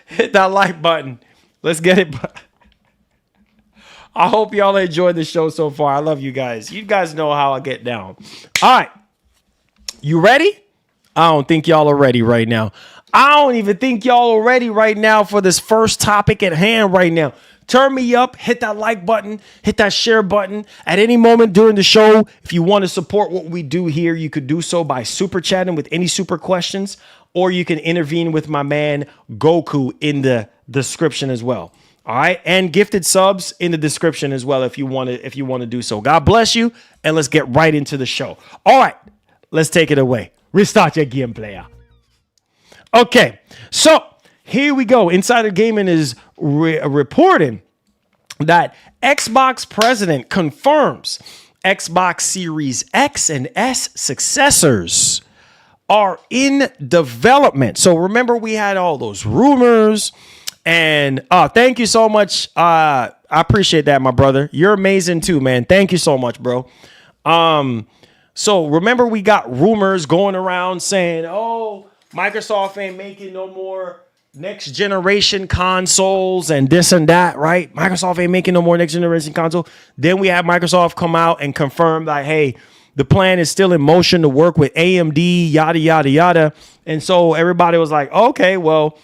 Hit that like button. Let's get it. I hope y'all enjoyed the show so far. I love you guys. You guys know how I get down. All right. You ready? I don't think y'all are ready right now. I don't even think y'all are ready right now for this first topic at hand right now. Turn me up, hit that like button, hit that share button. At any moment during the show, if you want to support what we do here, you could do so by super chatting with any super questions, or you can intervene with my man Goku in the description as well. All right, and gifted subs in the description as well if you want to do so. God bless you, and let's get right into the show. All right, let's take it away. Restart your game, player. Okay, so here we go. Insider Gaming is reporting that Xbox president confirms Xbox Series X and S successors are in development. So remember, we had all those rumors, and thank you so much. I appreciate that, my brother. You're amazing too, man. Thank you so much, bro. So remember, we got rumors going around saying, oh, Microsoft ain't making no more next generation consoles and this and that, right? Microsoft ain't making no more next generation console. Then we have Microsoft come out and confirm that, hey, the plan is still in motion to work with AMD, yada, yada, yada. And so everybody was like, okay, well,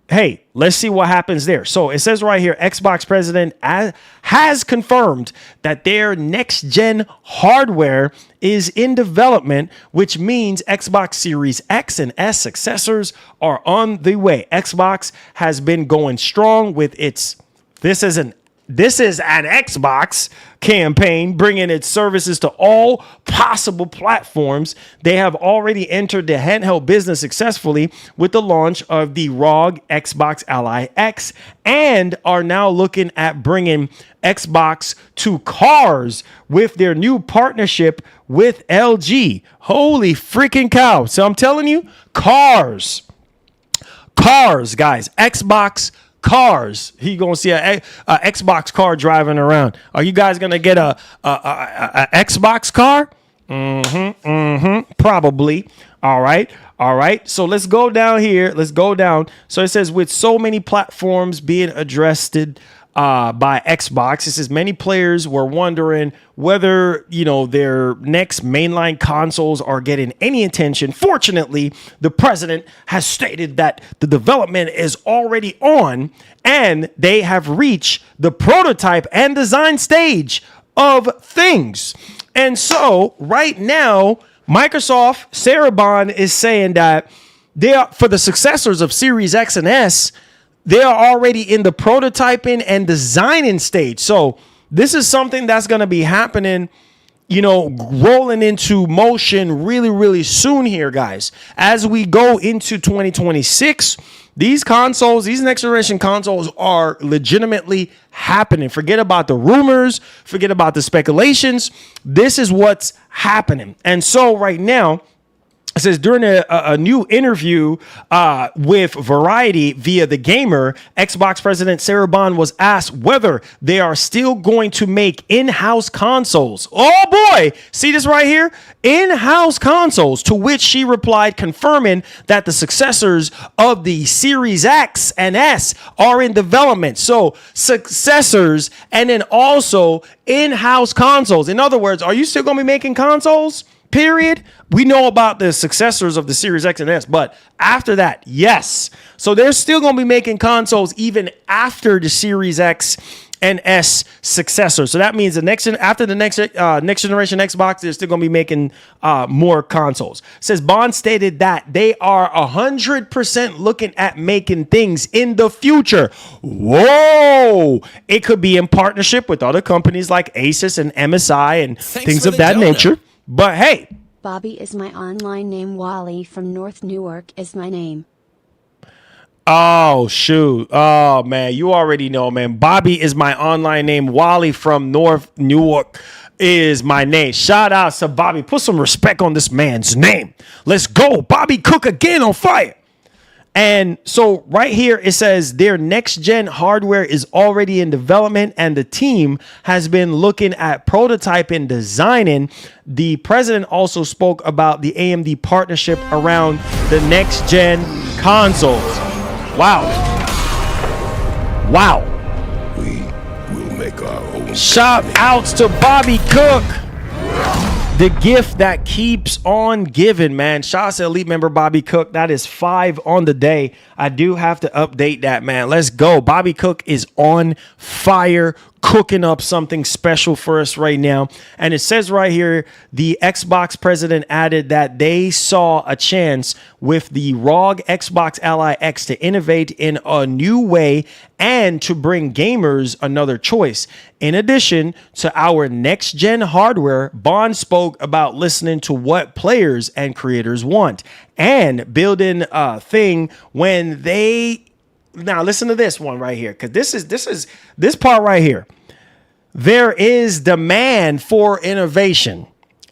hey, let's see what happens there. So it says right here, Xbox president has confirmed that their next gen hardware is in development, which means Xbox Series X and S successors are on the way. Xbox has been going strong with its This is an Xbox campaign, bringing its services to all possible platforms. They have already entered the handheld business successfully with the launch of the ROG Xbox Ally X, and are now looking at bringing Xbox to cars with their new partnership with LG. Holy freaking cow. So I'm telling you, cars, guys, Xbox cars. He gonna see a Xbox car driving around. Are you guys gonna get a Xbox car? Probably. All right. So let's go down here. So it says, with so many platforms being addressed by Xbox, it says many players were wondering whether, their next mainline consoles are getting any attention. Fortunately, the president has stated that the development is already on, and they have reached the prototype and design stage of things. And so right now, Microsoft, Sarabon is saying that for the successors of Series X and S, they are already in the prototyping and designing stage. So this is something that's going to be happening, rolling into motion really, really soon here, guys. As we go into 2026, these next generation consoles are legitimately happening. Forget about the rumors, forget about the speculations. This is what's happening. And so right now, it says, during a new interview with Variety via The Gamer, Xbox president Sarabon was asked whether they are still going to make in-house consoles. Oh boy, see this right here? In-house consoles, to which she replied, confirming that the successors of the Series X and S are in development. So successors, and then also in-house consoles. In other words, are you still going to be making consoles? Period. We know about the successors of the Series X and S, but after that, yes. So they're still going to be making consoles even after the Series X and S successor. So that means after the next generation Xbox, they're still going to be making more consoles. It says Bond stated that they are 100% looking at making things in the future. Whoa! It could be in partnership with other companies like Asus and MSI and things of that nature. But hey, Bobby is my online name. Wally from North Newark is my name. Oh, shoot. Oh, man, you already know, man. Bobby is my online name. Wally from North Newark is my name. Shout out to Bobby. Put some respect on this man's name. Let's go. Bobby Cook again on fire. And so right here, it says their next gen hardware is already in development, and the team has been looking at prototyping, designing. The president also spoke about the AMD partnership around the next gen consoles. Wow. Wow. We will make our own. Shout outs to Bobby Cook. The gift that keeps on giving, man. Shout out to Elite member Bobby Cook. That is 5 on the day. I do have to update that, man. Let's go. Bobby Cook is on fire, cooking up something special for us right now. And it says right here, the Xbox president added that they saw a chance with the ROG Xbox Ally X to innovate in a new way and to bring gamers another choice. In addition to our next-gen hardware, Bond spoke about listening to what players and creators want and building a thing when they... Now, listen to this one right here, because this part right here. There is demand for innovation.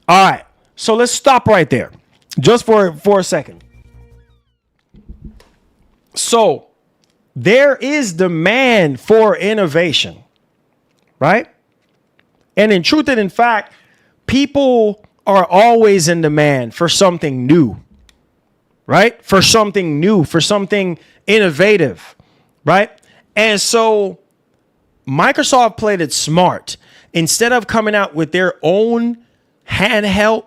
All right, so let's stop right there just for a second. So there is demand for innovation, right? And in truth and in fact, people are always in demand for something new, right? For something new, for something innovative, right? And so Microsoft played it smart. Instead of coming out with their own handheld,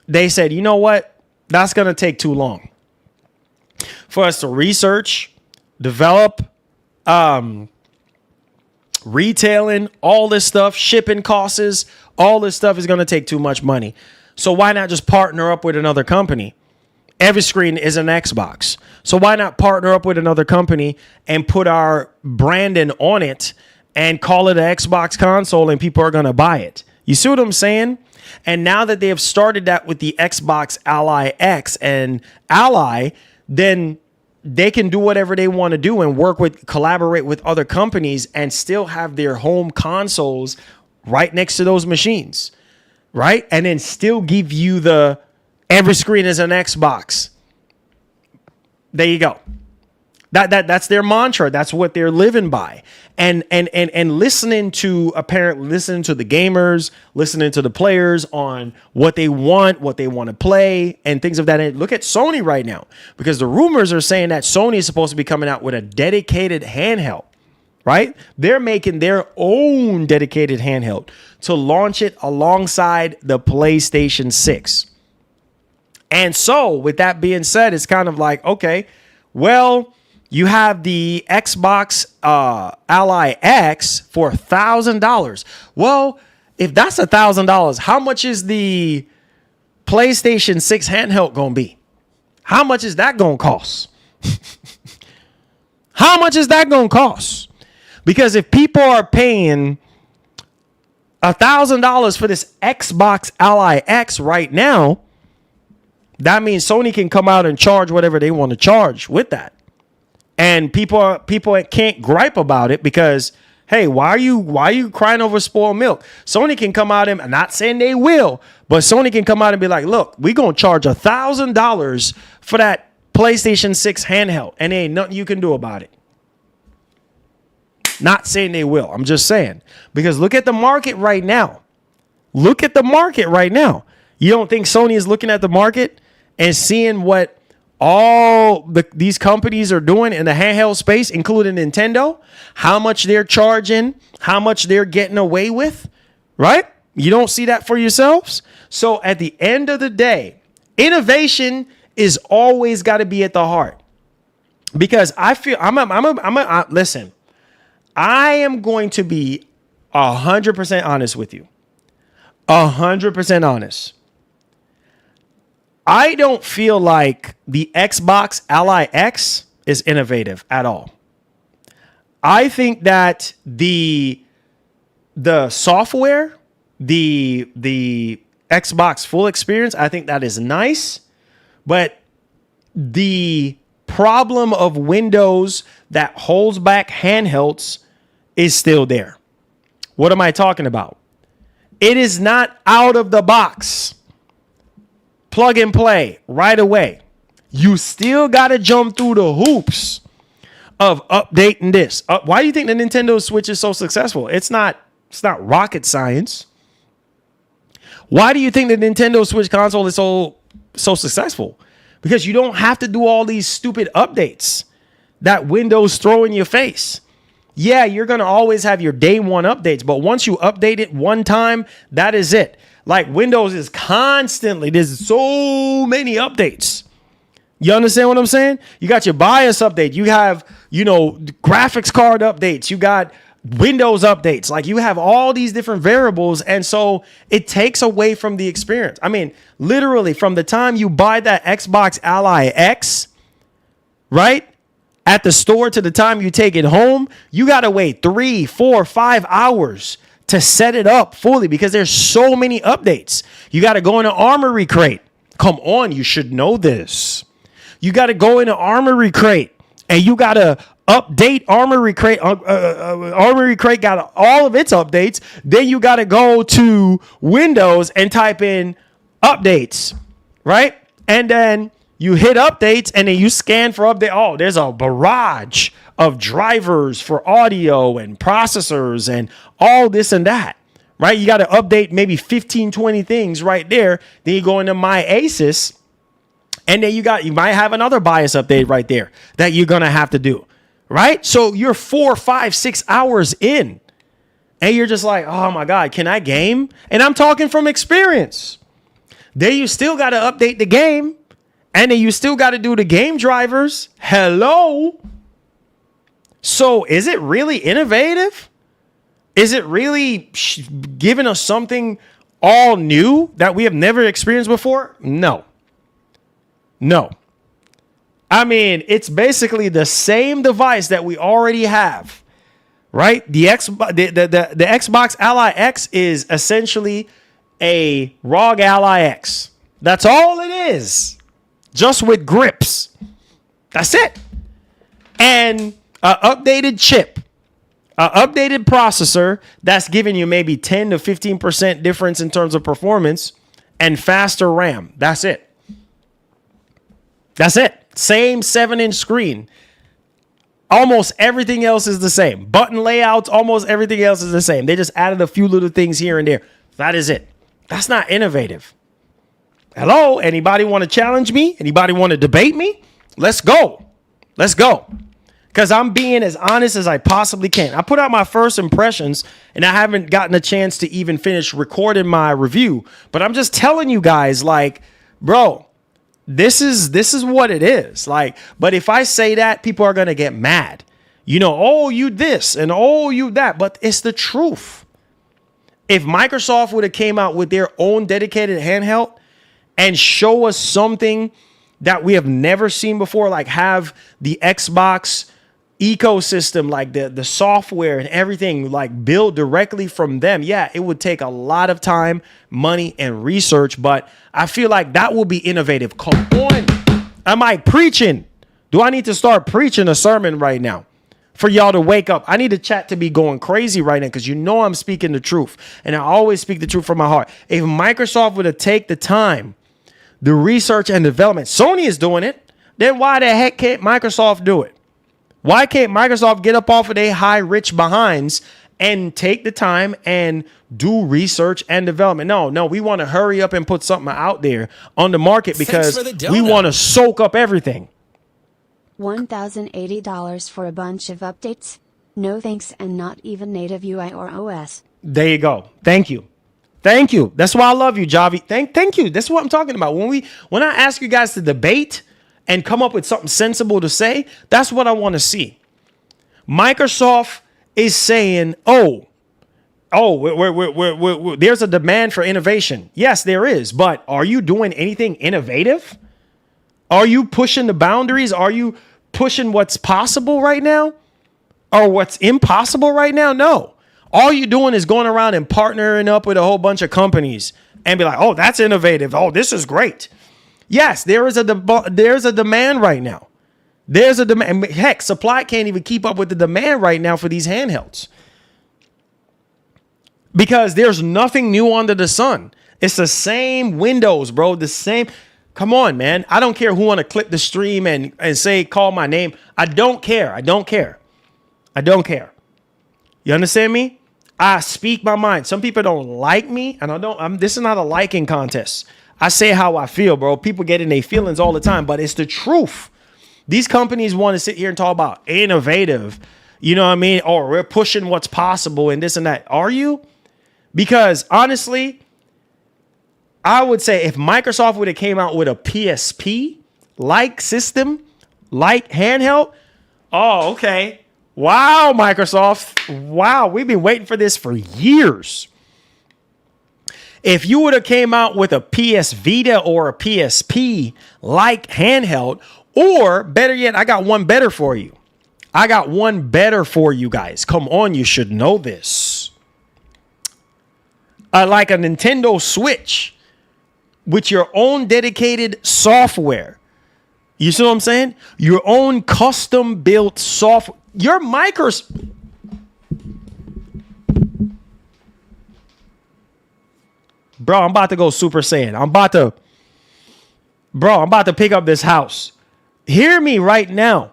they said, you know what? That's going to take too long for us to research, develop, retailing, all this stuff, shipping costs, all this stuff is going to take too much money. So why not just partner up with another company? Every screen is an Xbox. So why not partner up with another company and put our branding on it and call it an Xbox console and people are going to buy it? You see what I'm saying? And now that they have started that with the Xbox Ally X and Ally, then they can do whatever they want to do and collaborate with other companies and still have their home consoles right next to those machines, right? And then still give you the every screen is an Xbox. There you go. That's their mantra. That's what they're living by. And listening to the gamers, listening to the players on what they want to play, and things of that. And look at Sony right now, because the rumors are saying that Sony is supposed to be coming out with a dedicated handheld, right? They're making their own dedicated handheld to launch it alongside the PlayStation 6. And so with that being said, it's kind of like, okay, well, you have the Xbox Ally X for $1,000. Well, if that's $1,000, how much is the PlayStation 6 handheld going to be? How much is that going to cost? How much is that going to cost? Because if people are paying $1,000 for this Xbox Ally X right now, that means Sony can come out and charge whatever they want to charge with that. And people can't gripe about it because, hey, why are you crying over spoiled milk? Sony can come out and, I'm not saying they will, but Sony can come out and be like, look, we're going to charge $1,000 for that PlayStation 6 handheld, and there ain't nothing you can do about it. Not saying they will. I'm just saying, because look at the market right now. Look at the market right now. You don't think Sony is looking at the market and seeing what all these companies are doing in the handheld space, including Nintendo, how much they're charging, how much they're getting away with, right? You don't see that for yourselves. So at the end of the day, innovation is always got to be at the heart, because I feel listen, I am going to be 100% honest with you. 100% honest. I don't feel like the Xbox Ally X is innovative at all. I think that the software, the Xbox full experience, I think that is nice, but the problem of Windows that holds back handhelds is still there. What am I talking about? It is not out of the box. Plug and play right away. You still got to jump through the hoops of updating this. Why do you think the Nintendo Switch is so successful? It's not rocket science. Why do you think the Nintendo Switch console is so successful? because you don't have to do all these stupid updates that Windows throw in your face. Yeah, you're going to always have your day one updates, but once you update it one time, that is it. Like Windows is constantly, there's so many updates. You understand what I'm saying? You got your BIOS update. You have, graphics card updates. You got Windows updates. Like you have all these different variables. And so it takes away from the experience. I mean, literally from the time you buy that Xbox Ally X, right? At the store to the time you take it home, you got to wait 3, 4, 5 hours to set it up fully because there's so many updates. You got to go in an Armory Crate. Come on, you should know this. You got to go in an Armory Crate and you got to update Armory Crate. Armory Crate got all of its updates. Then you got to go to Windows and type in updates, right? And then you hit updates and then you scan for update. Oh, there's a barrage of drivers for audio and processors and all this and that, right? You got to update maybe 15, 20 things right there. Then you go into My Asus and then you might have another BIOS update right there that you're going to have to do, right? So you're 4, 5, 6 hours in and you're just like, oh my God, can I game? And I'm talking from experience. Then you still got to update the game. And then you still got to do the game drivers. Hello. So is it really innovative? Is it really giving us something all new that we have never experienced before? No. I mean, it's basically the same device that we already have, right? The Xbox Ally X is essentially a ROG Ally X. That's all it is. Just with grips. That's it. And an updated chip, an updated processor that's giving you maybe 10 to 15% difference in terms of performance and faster RAM. That's it. That's it. Same 7-inch screen. Almost everything else is the same. Button layouts, almost everything else is the same. They just added a few little things here and there. That is it. That's not innovative. Hello, anybody want to challenge me? Anybody want to debate me? Let's go. Because I'm being as honest as I possibly can. I put out my first impressions and I haven't gotten a chance to even finish recording my review. But I'm just telling you guys, like, bro, this is what it is. Like, but if I say that, people are going to get mad. Oh, you this and oh, you that. But it's the truth. If Microsoft would have came out with their own dedicated handheld, and show us something that we have never seen before, like have the Xbox ecosystem, like the software and everything, like build directly from them. Yeah, it would take a lot of time, money, and research, but I feel like that will be innovative. Come on. Am I preaching? Do I need to start preaching a sermon right now for y'all to wake up? I need the chat to be going crazy right now because I'm speaking the truth, and I always speak the truth from my heart. If Microsoft would have taken the time, the research and development, Sony is doing it, then why the heck can't Microsoft do it? Why can't Microsoft get up off of their high rich behinds and take the time and do research and development? No, we want to hurry up and put something out there on the market because we want to soak up everything. $1,080 for a bunch of updates? No thanks, and not even native UI or OS. There you go. Thank you. That's why I love you, Javi. Thank you. That's what I'm talking about. When I ask you guys to debate and come up with something sensible to say, that's what I want to see. Microsoft is saying, there's a demand for innovation. Yes, there is. But are you doing anything innovative? Are you pushing the boundaries? Are you pushing what's possible right now? Or what's impossible right now? No. All you're doing is going around and partnering up with a whole bunch of companies and be like, oh, that's innovative. Oh, this is great. Yes, there's a demand right now. There's a demand. Heck, supply can't even keep up with the demand right now for these handhelds because there's nothing new under the sun. It's the same Windows, bro. The same. Come on, man. I don't care who want to clip the stream and say, call my name. I don't care. You understand me? I speak my mind. Some people don't like me, and this is not a liking contest. I say how I feel, bro. People get in their feelings all the time, but it's the truth. These companies want to sit here and talk about innovative, you know what I mean? Or we're pushing what's possible and this and that. Are you? Because honestly, I would say if Microsoft would have came out with a PSP like system, like handheld, oh, okay. Wow, Microsoft. Wow, we've been waiting for this for years. If you would have came out with a PS Vita or a PSP like handheld, or better yet, I got one better for you. I got one better for you guys. Come on, you should know this. Like a Nintendo Switch with your own dedicated software. You see what I'm saying? Your own custom built software. Your Microsoft. Bro, I'm about to go Super Saiyan. I'm about to pick up this house. Hear me right now.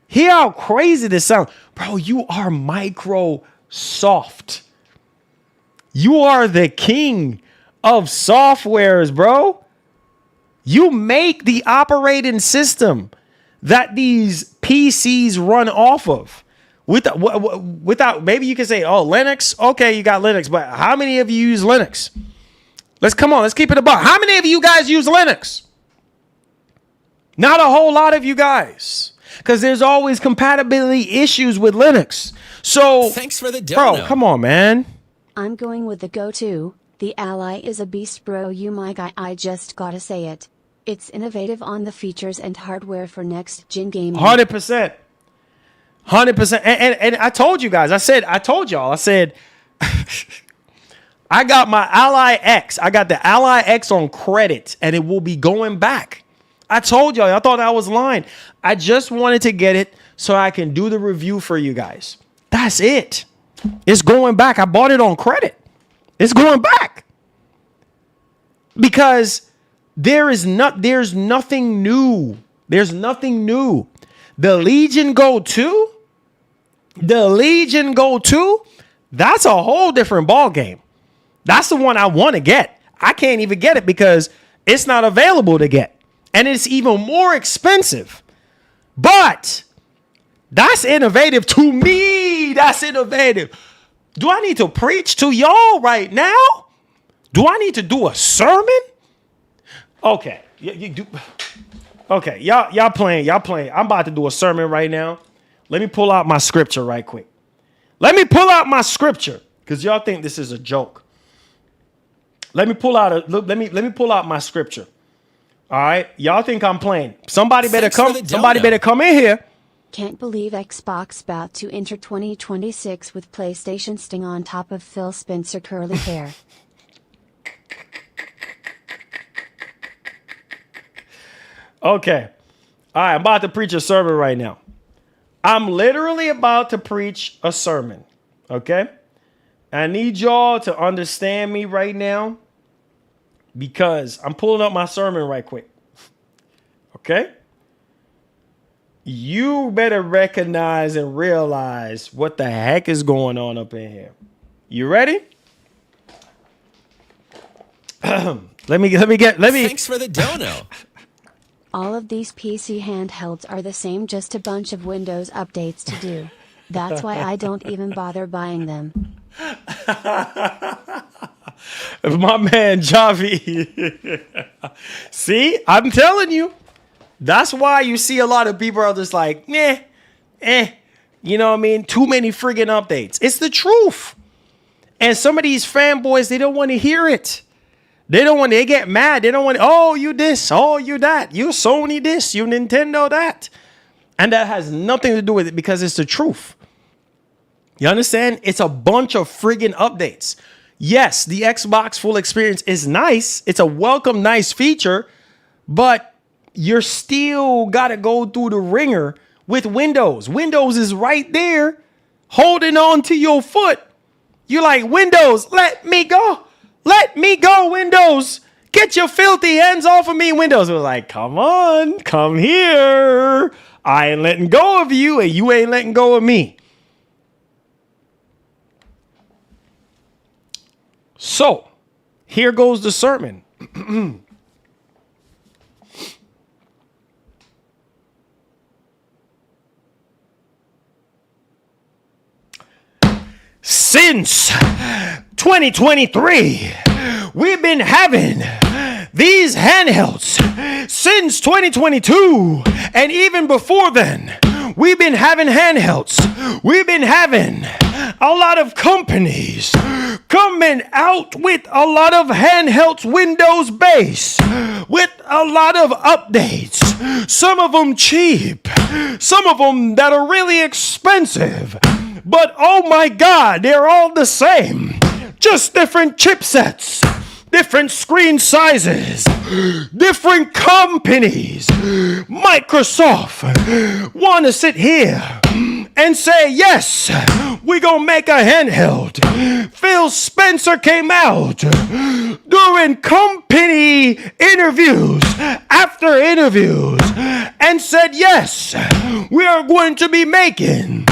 Hear how crazy this sounds. Bro, you are Microsoft. You are the king of softwares, bro. You make the operating system that these PCs run off of. Without maybe you can say, oh, Linux. Okay, you got Linux, but how many of you use Linux? Let's keep it a buck. How many of you guys use Linux? Not a whole lot of you guys, because there's always compatibility issues with Linux. So thanks for the dono. Bro, come on, man. I'm going with the go-to. The Ally is a beast, bro. You my guy. I just gotta say it. It's innovative on the features and hardware for next-gen gaming. 100%. 100%. And I told you guys. I said I got my Ally X. I got the Ally X on credit, and it will be going back. I told y'all. I thought I was lying. I just wanted to get it so I can do the review for you guys. That's it. It's going back. I bought it on credit. It's going back. Because there's nothing new. There's nothing new. The Legion Go 2? That's a whole different ball game. That's the one I want to get. I can't even get it because it's not available to get. And it's even more expensive. But that's innovative to me. That's innovative. Do I need to preach to y'all right now? Do I need to do a sermon? Okay. You do. Okay. Y'all playing. I'm about to do a sermon right now. Let me pull out my scripture right quick. Let me pull out my scripture because y'all think this is a joke. Let me pull out my scripture. All right, y'all think I'm playing? Somebody better come in here. Can't believe Xbox about to enter 2026 with PlayStation sting on top of Phil Spencer curly hair. Okay. All right, I'm about to preach a sermon right now. I'm literally about to preach a sermon. Okay? I need y'all to understand me right now because I'm pulling up my sermon right quick. Okay? You better recognize and realize what the heck is going on up in here. You ready? Let me. Thanks for the dono. All of these PC handhelds are the same, just a bunch of Windows updates to do. That's why I don't even bother buying them. My man Javi. See, I'm telling you. That's why you see a lot of people are just like, you know what I mean? Too many friggin' updates. It's the truth. And some of these fanboys, they don't want to hear it. They get mad. They don't want, oh, you this, oh, you that. You Sony this, you Nintendo that. And that has nothing to do with it because it's the truth. You understand? It's a bunch of friggin' updates. Yes, the Xbox full experience is nice. It's a welcome, nice feature, but you're still got to go through the ringer with Windows. Windows is right there holding on to your foot. You're like, Windows, let me go. Let me go, Windows. Get your filthy hands off of me. Windows was like, come on, come here. I ain't letting go of you and you ain't letting go of me. So, here goes the sermon. since 2023, we've been having these handhelds since 2022, and even before then, we've been having handhelds. We've been having a lot of companies coming out with a lot of handhelds, Windows based, with a lot of updates. Some of them cheap, some of them that are really expensive. But oh my God, they're all the same. Just different chipsets, different screen sizes, different companies. Microsoft want to sit here and say, yes, we're going to make a handheld. Phil Spencer came out during company interviews after interviews and said, yes, we are going to be making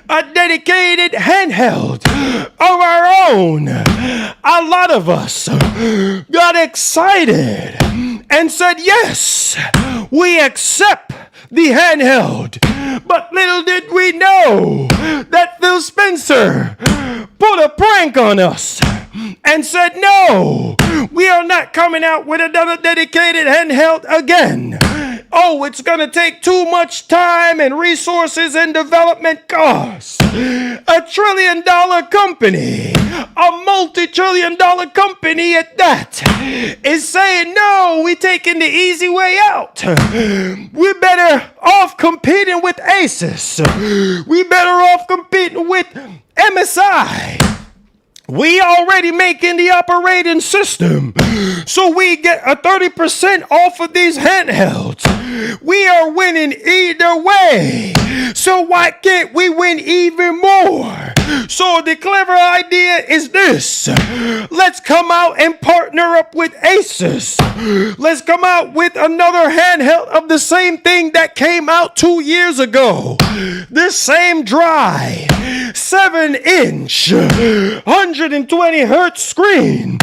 a dedicated handheld of our own. A lot of us got excited and said, yes, we accept the handheld. But little did we know that Phil Spencer put a prank on us and said, no, we are not coming out with another dedicated handheld again. Oh, it's going to take too much time and resources and development costs. $1 trillion company, a multi-trillion-dollar company at that, is saying, no, we're taking the easy way out. We're better off competing with Asus. We're better off competing with MSI. We already making the operating system, so we get a 30% off of these handhelds. We are winning either way, so why can't we win even more? So the clever idea is this: let's come out and partner up with Asus. Let's come out with another handheld of the same thing that came out 2 years ago. The same dry 7-inch 120 hertz screen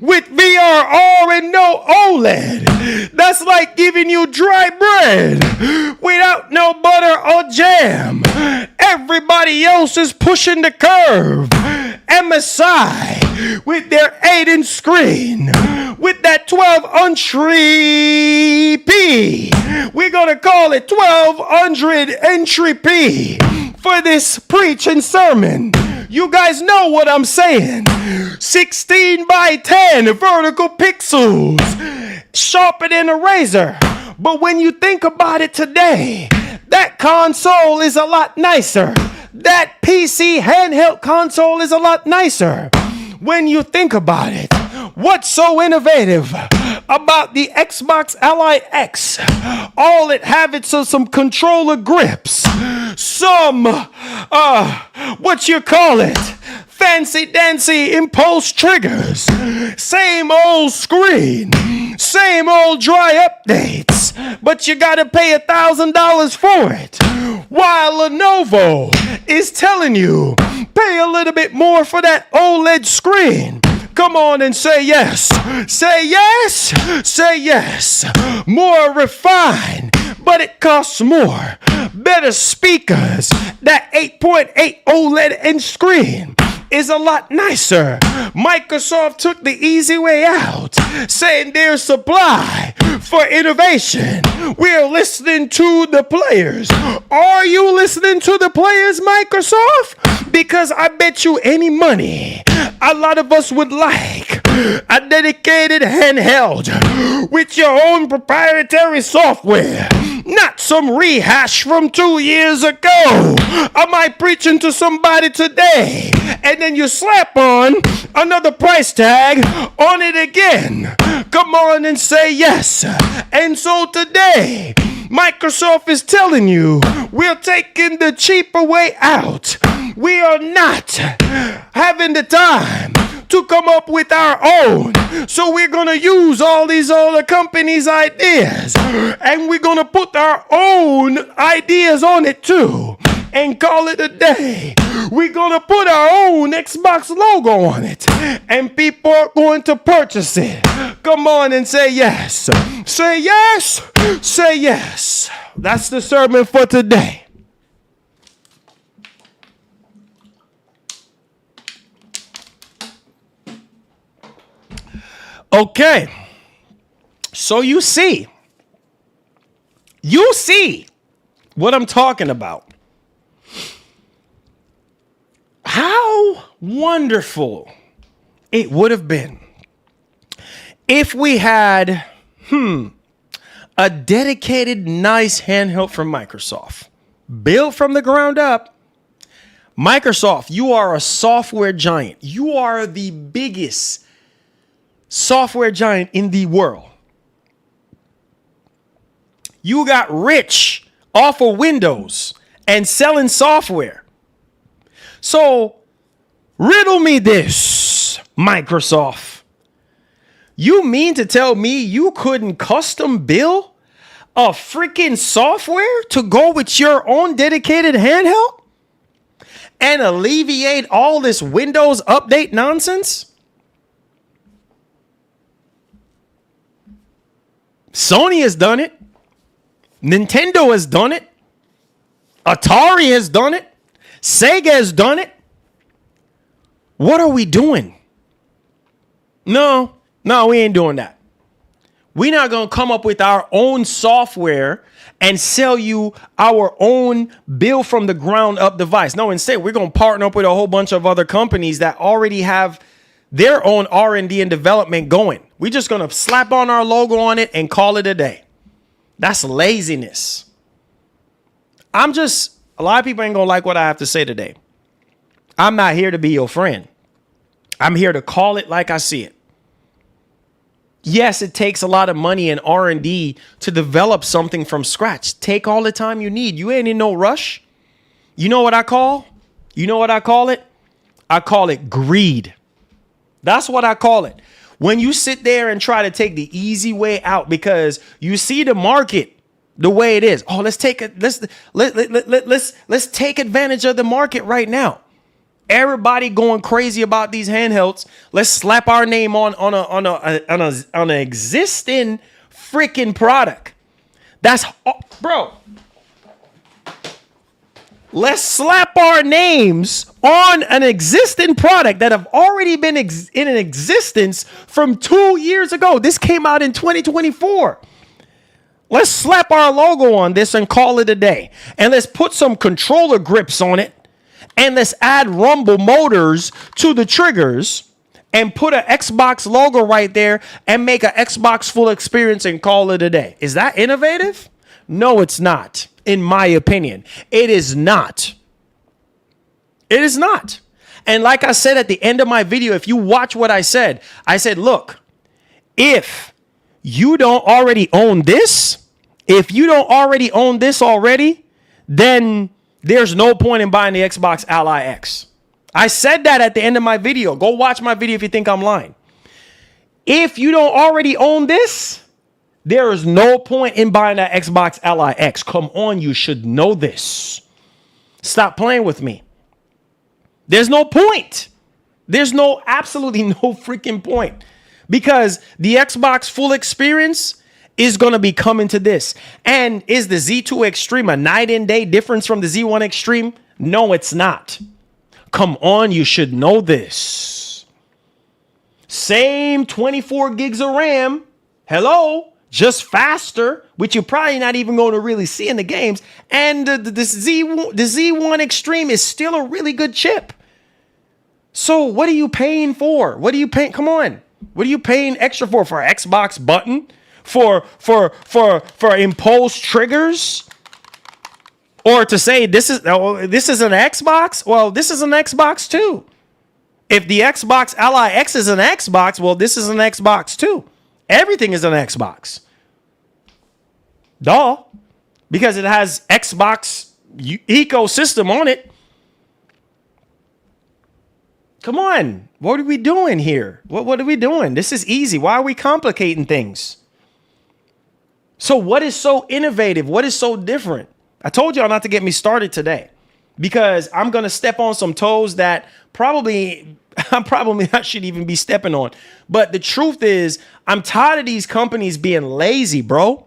with VRR and no OLED. That's like giving you dry bread without no butter or jam. Everybody else is pushing the curve. MSI with their 8-inch screen with that 1200p. We're gonna call it 1200 entry P for this preaching sermon. You guys know what I'm saying. 16 by 10 vertical pixels, sharper than a razor. But when you think about it today, that console is a lot nicer. That PC handheld console is a lot nicer. When you think about it, what's so innovative about the Xbox Ally X? All it have is some controller grips, some, what you call it, fancy dancy impulse triggers, same old screen, same old dry updates, but you gotta pay $1,000 for it. While Lenovo is telling you, pay a little bit more for that OLED screen. Come on and say yes. Say yes. Say yes. More refined, but it costs more. Better speakers. That 8.8 OLED and screen is a lot nicer. Microsoft took the easy way out, saying there's supply for innovation. We're listening to the players. Are you listening to the players, Microsoft? Because I bet you any money, a lot of us would like a dedicated handheld with your own proprietary software, not some rehash from 2 years ago. Am I preaching to somebody today? And then you slap on another price tag on it again. Come on and say yes. And so today, Microsoft is telling you we're taking the cheaper way out. We are not having the time to come up with our own. So we're going to use all these other companies' ideas, and we're going to put our own ideas on it too and call it a day. We're going to put our own Xbox logo on it, and people are going to purchase it. Come on and say yes. Say yes. Say yes. That's the sermon for today. Okay. So you see what I'm talking about. How wonderful it would have been if we had, a dedicated, nice handheld from Microsoft, built from the ground up. Microsoft, you are a software giant. You are the biggest software giant in the world. You got rich off of Windows and selling software. So, riddle me this, Microsoft. You mean to tell me you couldn't custom build a freaking software to go with your own dedicated handheld and alleviate all this Windows update nonsense? Sony has done it. Nintendo has done it. Atari has done it. Sega has done it. What are we doing? No, we ain't doing that. We're not going to come up with our own software and sell you our own build from the ground up device. No, instead, we're going to partner up with a whole bunch of other companies that already have their own R&D and development going. We're just going to slap on our logo on it and call it a day. That's laziness. A lot of people ain't going to like what I have to say today. I'm not here to be your friend. I'm here to call it like I see it. Yes, it takes a lot of money and R&D to develop something from scratch. Take all the time you need. You ain't in no rush. You know what I call? You know what I call it? I call it greed. That's what I call it. When you sit there and try to take the easy way out because you see the market the way it is. Oh, let's take advantage of the market right now. Everybody going crazy about these handhelds. Let's slap our name on an existing freaking product. Bro. Let's slap our names on an existing product that have already been in existence from 2 years ago. This came out in 2024. Let's slap our logo on this and call it a day. And let's put some controller grips on it. And let's add rumble motors to the triggers and put an Xbox logo right there and make an Xbox full experience and call it a day. Is that innovative? No, it's not. In my opinion, it is not. It is not. And like I said at the end of my video, if you watch what I said, look, if you don't already own this, then there's no point in buying the Xbox Ally X. I said that at the end of my video. Go watch my video if you think I'm lying. If you don't already own this, there is no point in buying that Xbox Ally X. Come on, you should know this. Stop playing with me. There's no point. There's absolutely no freaking point. Because the Xbox full experience is going to be coming to this. And is the Z2 Extreme a night and day difference from the Z1 Extreme? No, it's not. Come on, you should know this. Same 24 gigs of RAM. Hello. Just faster, which you're probably not even going to really see in the games. And the Z1 Extreme is still a really good chip. So what are you paying for? Come on. What are you paying extra for? For an Xbox button? For imposed triggers? Or to say this is an Xbox? Well, this is an Xbox too. If the Xbox Ally X is an Xbox, well, this is an Xbox too. Everything is an Xbox. Duh. Because it has Xbox ecosystem on it. Come on. What are we doing here? What are we doing? This is easy. Why are we complicating things? So what is so innovative? What is so different? I told y'all not to get me started today because I'm going to step on some toes that I shouldn't even be stepping on. But the truth is, I'm tired of these companies being lazy, bro.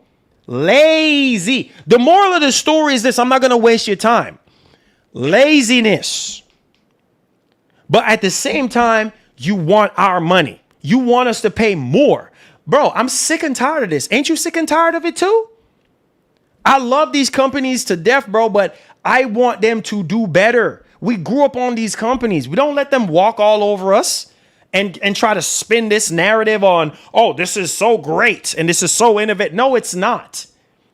Lazy. The moral of the story is this. I'm not going to waste your time. Laziness. But at the same time, you want our money. You want us to pay more. Bro, I'm sick and tired of this. Ain't you sick and tired of it too? I love these companies to death, bro, but I want them to do better. We grew up on these companies. We don't let them walk all over us and try to spin this narrative on, oh, this is so great and this is so innovative. No, it's not.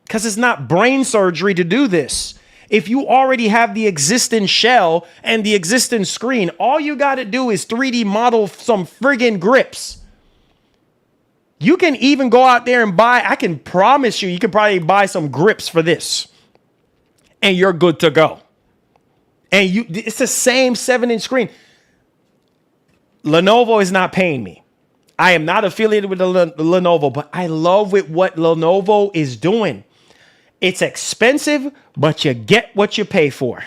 Because it's not brain surgery to do this. If you already have the existing shell and the existing screen, all you got to do is 3D model some friggin' grips. You can even go out there and buy, I can promise you, you can probably buy some grips for this. And you're good to go. And it's the same 7-inch screen. Lenovo is not paying me. I am not affiliated with the Lenovo, but I love what Lenovo is doing. It's expensive, but you get what you pay for.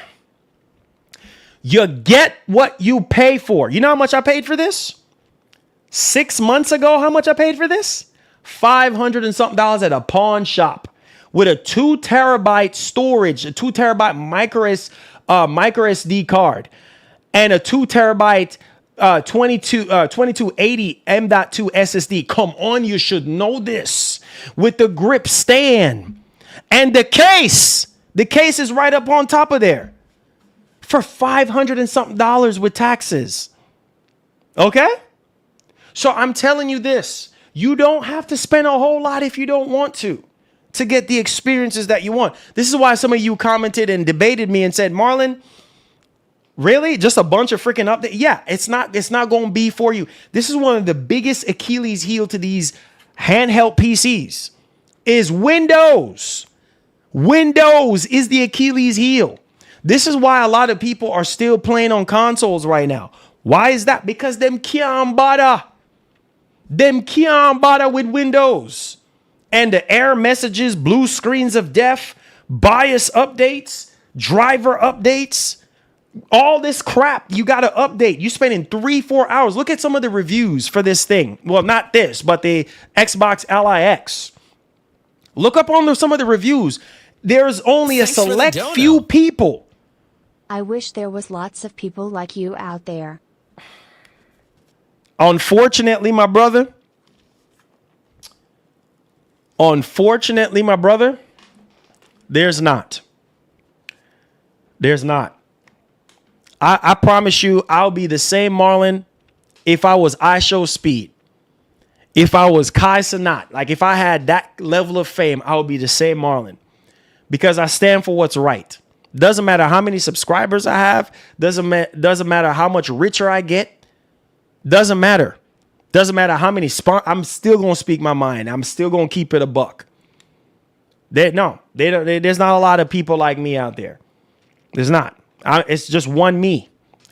You get what you pay for. You know how much I paid for this? 6 months ago, how much I paid for this? $500 and something at a pawn shop with a 2 terabyte storage, a 2 terabyte micro SD card, and a 2 terabyte 2280 M.2 SSD. Come on, you should know this. With the grip stand and the case. The case is right up on top of there for $500 and something with taxes. Okay? So I'm telling you this. You don't have to spend a whole lot if you don't want to get the experiences that you want. This is why some of you commented and debated me and said, Marlon, really? Just a bunch of freaking updates? Yeah, it's not going to be for you. This is one of the biggest Achilles heel to these handheld PCs is Windows. Windows is the Achilles heel. This is why a lot of people are still playing on consoles right now. Why is that? Because them can't bother. Them can't bother with Windows. And the error messages, blue screens of death, BIOS updates, driver updates, all this crap you got to update. You spending 3-4 hours. Look at some of the reviews for this thing. Well, not this, but the Xbox Ally X. Look up on some of the reviews. There's only a select few people. I wish there was lots of people like you out there. Unfortunately, my brother, there's not. There's not. I promise you, I'll be the same Marlon if I was iShow Speed. If I was Kai Cenat, like if I had that level of fame, I would be the same Marlon. Because I stand for what's right. Doesn't matter how many subscribers I have. Doesn't matter how much richer I get. Doesn't matter. Doesn't matter how many I'm still going to speak my mind. I'm still going to keep it a buck. There's not a lot of people like me out there. There's not. It's just one me.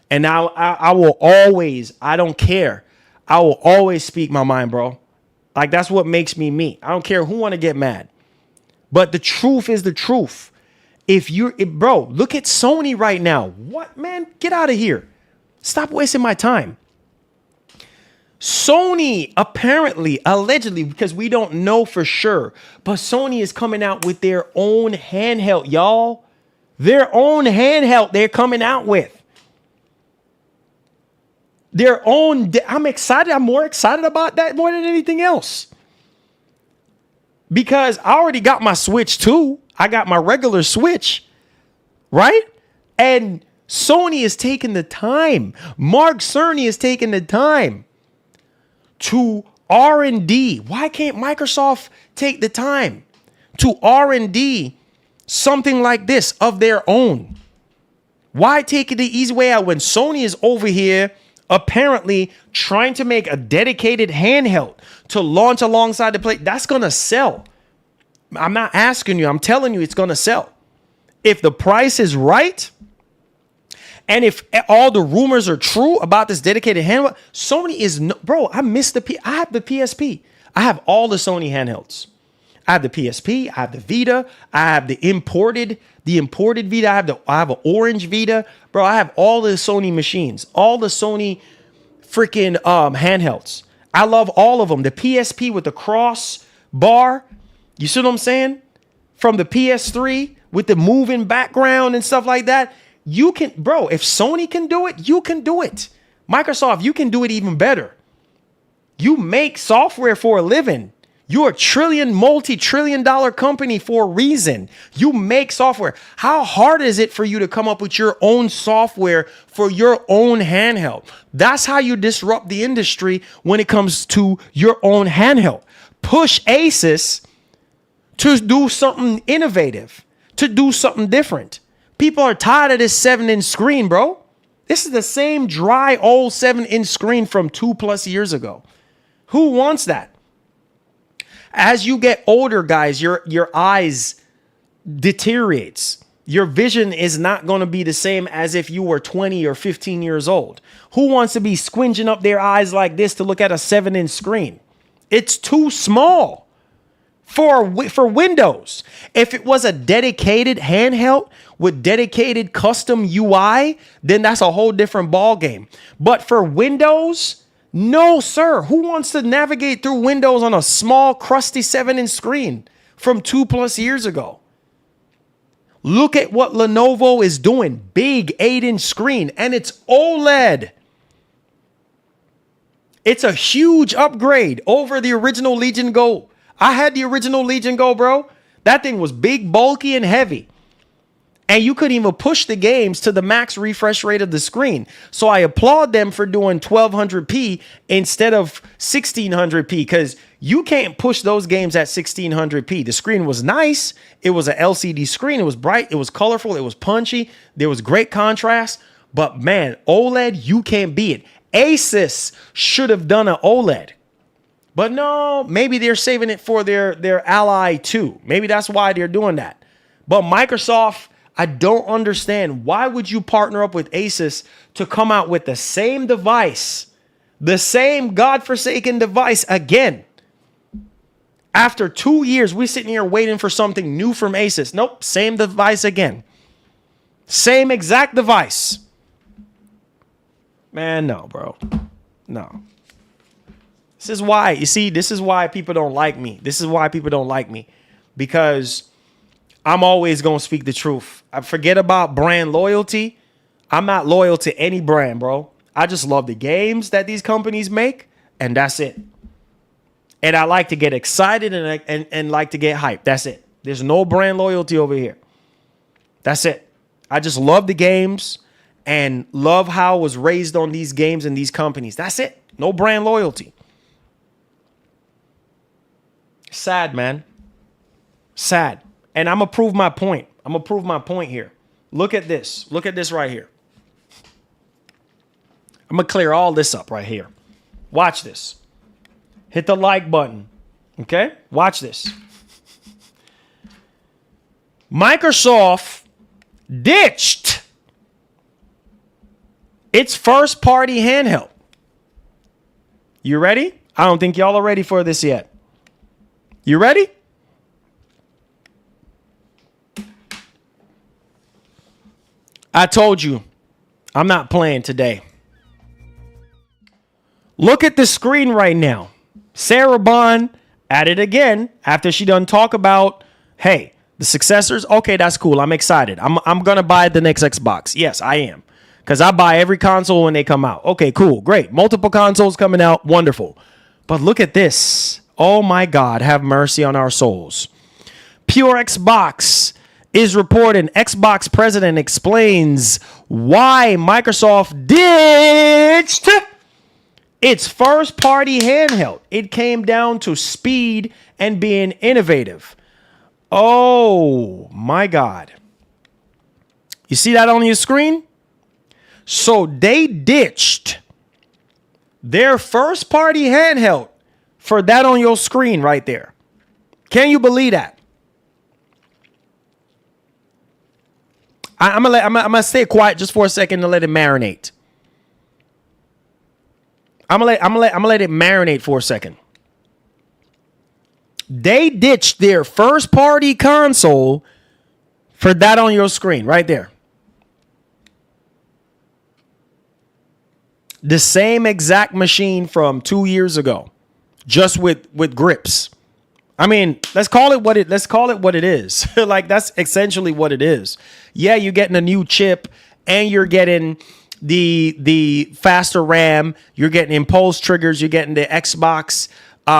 And now I will always, I don't care. I will always speak my mind, bro. Like that's what makes me me. I don't care who want to get mad. But the truth is the truth. Bro, look at Sony right now. What, man? Get out of here. Stop wasting my time. Sony apparently, allegedly, because we don't know for sure, but Sony is coming out with their own handheld, y'all. Their own handheld they're coming out with. Their own. I'm excited. I'm more excited about that more than anything else. Because I already got my Switch too. I got my regular Switch, right? And Sony is taking the time. Mark Cerny is taking the time to R&D. Why can't Microsoft take the time to R&D something like this of their own? Why take it the easy way out when Sony is over here apparently trying to make a dedicated handheld to launch alongside the play? That's going to sell. I'm not asking you. I'm telling you it's going to sell. If the price is right, and if all the rumors are true about this dedicated handheld, Sony is bro. I have the PSP. I have all the Sony handhelds. I have the PSP. I have the Vita. I have the imported Vita. I have an orange Vita, bro. I have all the Sony machines, all the Sony freaking handhelds. I love all of them. The PSP with the cross bar. You see what I'm saying? From the PS3 with the moving background and stuff like that. You can, bro, if Sony can do it, you can do it. Microsoft, you can do it even better. You make software for a living. You're a multi-trillion dollar company for a reason. You make software. How hard is it for you to come up with your own software for your own handheld? That's how you disrupt the industry when it comes to your own handheld. Push Asus to do something innovative, to do something different. People are tired of this 7-inch screen, bro. This is the same dry old 7-inch screen from 2+ years ago. Who wants that? As you get older, guys, your eyes deteriorates. Your vision is not going to be the same as if you were 20 or 15 years old. Who wants to be squinching up their eyes like this to look at a 7-inch screen? It's too small for Windows. If it was a dedicated handheld with dedicated custom UI, then that's a whole different ball game. But for Windows, no, sir. Who wants to navigate through Windows on a small, crusty 7-inch screen from 2+ years ago? Look at what Lenovo is doing. Big 8-inch screen, and it's OLED. It's a huge upgrade over the original Legion Go. I had the original Legion Go, bro. That thing was big, bulky, and heavy. And you couldn't even push the games to the max refresh rate of the screen. So I applaud them for doing 1200p instead of 1600p, because you can't push those games at 1600p. The screen was nice. It was an LCD screen. It was bright. It was colorful. It was punchy. There was great contrast. But man, OLED, you can't beat it. Asus should have done an OLED. But no, maybe they're saving it for their Ally 2. Maybe that's why they're doing that. But Microsoft, I don't understand. Why would you partner up with Asus to come out with the same device, the same godforsaken device again? After 2 years, we're sitting here waiting for something new from Asus. Nope, same device again. Same exact device. Man, no, bro. No. This is why, you see, this is why people don't like me. This is why people don't like me. Because I'm always going to speak the truth. I forget about brand loyalty. I'm not loyal to any brand, bro. I just love the games that these companies make, and that's it. And I like to get excited and like to get hyped. That's it. There's no brand loyalty over here. That's it. I just love the games and love how I was raised on these games and these companies. That's it. No brand loyalty. Sad, man. Sad. And I'm going to prove my point. I'm going to prove my point here. Look at this. Look at this right here. I'm going to clear all this up right here. Watch this. Hit the like button. Okay? Watch this. Microsoft ditched its first-party handheld. You ready? I don't think y'all are ready for this yet. You ready? I told you, I'm not playing today. Look at the screen right now. Sarah Bond at it again after she done talk about, hey, the successors. Okay, that's cool. I'm excited. I'm going to buy the next Xbox. Yes, I am. Because I buy every console when they come out. Okay, cool. Great. Multiple consoles coming out. Wonderful. But look at this. Oh my God, have mercy on our souls. Pure Xbox is reporting Xbox president explains why Microsoft ditched its first-party handheld. It came down to speed and being innovative. Oh my God. You see that on your screen? So they ditched their first-party handheld for that on your screen right there. Can you believe that? I'm gonna stay quiet just for a second to let it marinate. I'm gonna let it marinate for a second. They ditched their first party console for that on your screen right there. The same exact machine from 2 years ago, just with grips. I mean, let's call it what it is. Like, that's essentially what it is. Yeah, you're getting a new chip and you're getting the faster RAM, you're getting impulse triggers, you're getting the Xbox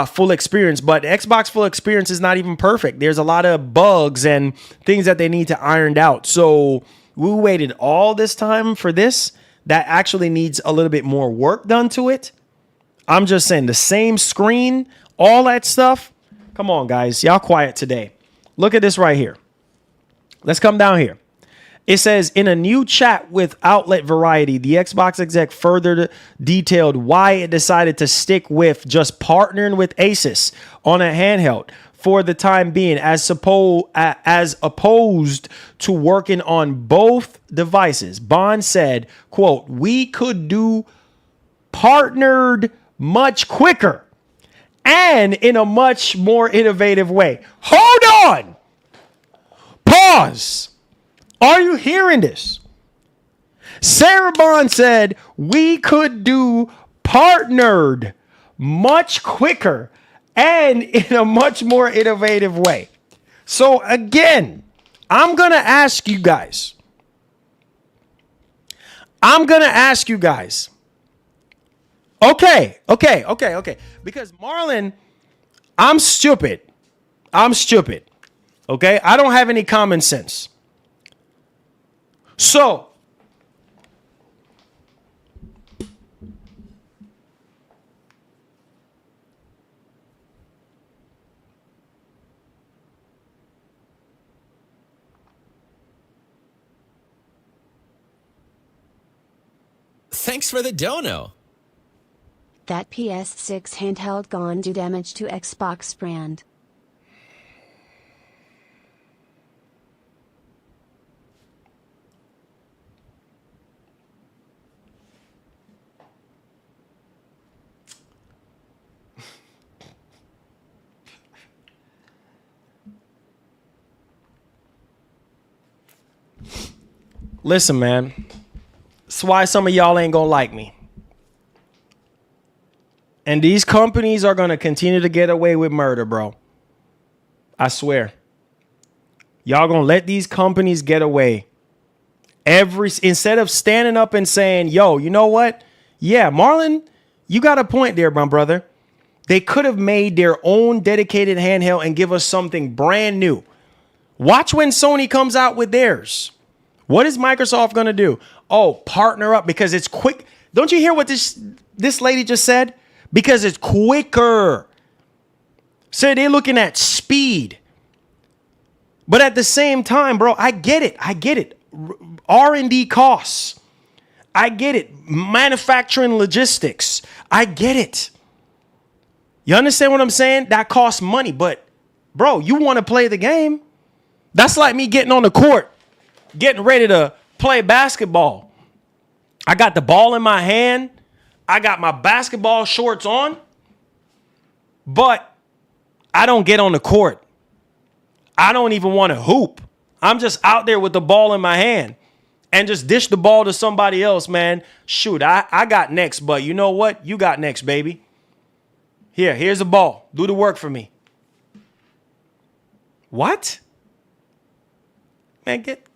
full experience, but Xbox full experience is not even perfect. There's a lot of bugs and things that they need to iron out. So we waited all this time for this that actually needs a little bit more work done to it. I'm just saying, the same screen, all that stuff. Come on, guys. Y'all quiet today. Look at this right here. Let's come down here. It says, in a new chat with Outlet Variety, the Xbox exec further detailed why it decided to stick with just partnering with Asus on a handheld for the time being, as opposed to working on both devices. Bond said, quote, "We could do partnered much quicker and in a much more innovative way." Hold on. Pause. Are you hearing this? Sarah Bond said we could do partnered much quicker and in a much more innovative way. So again, I'm going to ask you guys. Okay. Because Marlon, I'm stupid. Okay? I don't have any common sense. So, Thanks for the dono. That PS6 handheld gone do damage to Xbox brand. listen, man. That's why some of y'all ain't gonna like me. And these companies are gonna continue to get away with murder, bro. I swear. Y'all gonna let these companies get away. Instead of standing up and saying, yo, you know what? Yeah, Marlon, you got a point there, my brother. They could have made their own dedicated handheld and give us something brand new. Watch when Sony comes out with theirs. What is Microsoft going to do? Oh, partner up because it's quick. Don't you hear what this lady just said? Because it's quicker. So they're looking at speed. But at the same time, bro, I get it. R&D costs. I get it. Manufacturing logistics. I get it. You understand what I'm saying? That costs money. But, bro, you want to play the game. That's like me getting on the court, getting ready to play basketball. I got the ball in my hand. I got my basketball shorts on. But I don't get on the court. I don't even want to hoop. I'm just out there with the ball in my hand and just dish the ball to somebody else, man. Shoot, I got next, but you know what? You got next, baby. Here's the ball. Do the work for me. What? Man, get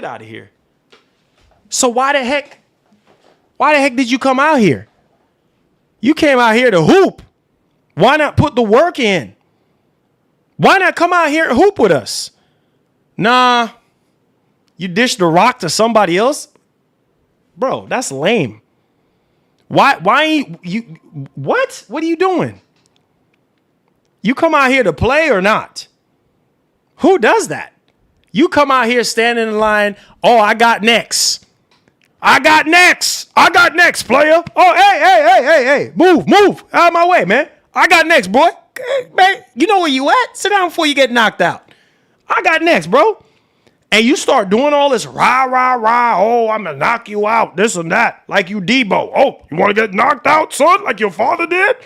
out of here. So why the heck did you come out here? You came out here to hoop. Why not put the work in? Why not come out here and hoop with us? Nah, you dish the rock to somebody else? Bro, that's lame. Why you what? What are you doing? You come out here to play or not? Who does that? You come out here standing in line. Oh, I got next. I got next, player. Oh, hey. Move out of my way, man. I got next, boy. Man, you know where you at? Sit down before you get knocked out. I got next, bro. And you start doing all this rah. Oh, I'm gonna knock you out. This and that. Like you Debo. Oh, you want to get knocked out, son? Like your father did?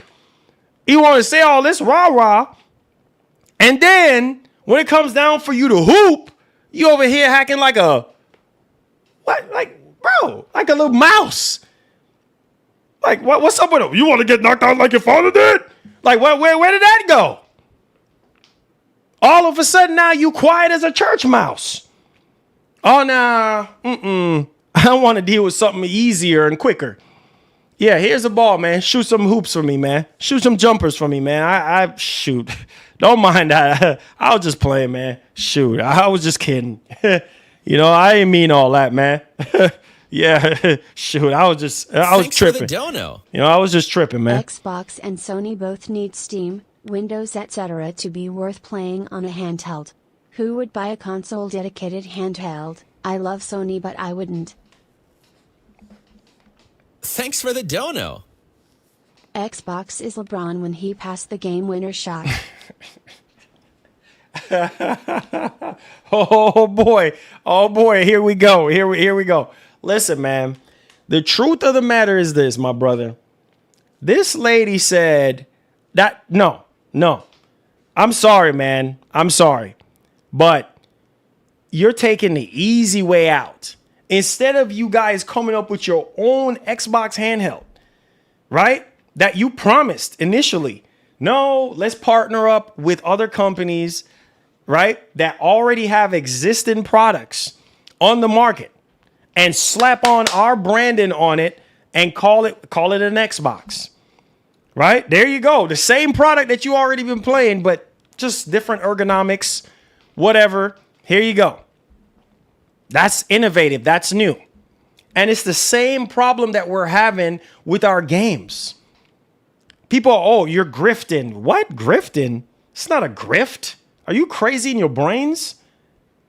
You want to say all this rah. And then when it comes down for you to hoop, you over here hacking like a, what? Like, bro, like a little mouse. Like, what's up with him? You want to get knocked out like your father did? Like, where did that go? All of a sudden now you quiet as a church mouse. Oh, nah, I want to deal with something easier and quicker. Yeah, here's the ball, man. Shoot some hoops for me, man. Shoot some jumpers for me, man. I shoot. Don't mind that. I was just playing, man. Shoot, I was just kidding. I didn't mean all that, man. Yeah, shoot, I was Thanks for the tripping. dono. I was just tripping, man. Xbox and Sony both need Steam, Windows, etc. to be worth playing on a handheld. Who would buy a console dedicated handheld? I love Sony, but I wouldn't. Thanks for the dono. Xbox is LeBron when he passed the game winner shot. Oh boy, here we go. Here we go. Listen, man. The truth of the matter is this, my brother. This lady said that no. I'm sorry, man. I'm sorry. But you're taking the easy way out. Instead of you guys coming up with your own Xbox handheld, right? That you promised initially. No, let's partner up with other companies, right? That already have existing products on the market and slap on our branding on it and call it an Xbox, right? There you go. The same product that you already been playing, but just different ergonomics, whatever. Here you go. That's innovative. That's new. And it's the same problem that we're having with our games. People, oh, you're grifting. What? Grifting? It's not a grift. Are you crazy in your brains?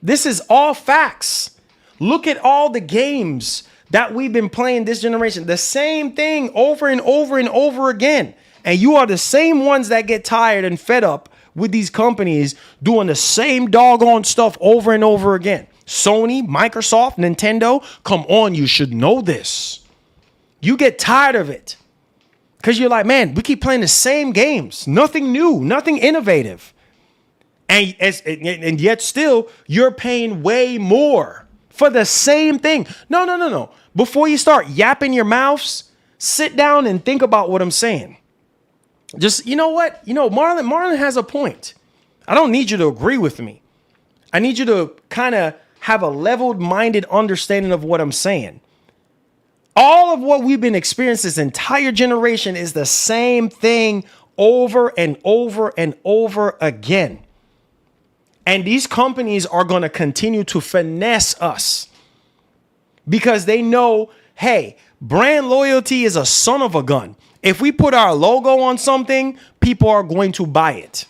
This is all facts. Look at all the games that we've been playing this generation. The same thing over and over and over again. And you are the same ones that get tired and fed up with these companies doing the same doggone stuff over and over again. Sony, Microsoft, Nintendo, come on, you should know this. You get tired of it because you're like, man, we keep playing the same games. Nothing new, nothing innovative. And yet still, you're paying way more for the same thing. No. Before you start yapping your mouths, sit down and think about what I'm saying. Just, you know what? Marlon has a point. I don't need you to agree with me. I need you to kind of have a leveled-minded understanding of what I'm saying. All of what we've been experiencing this entire generation is the same thing over and over and over again. And these companies are going to continue to finesse us because they know, hey, brand loyalty is a son of a gun. If we put our logo on something, people are going to buy it.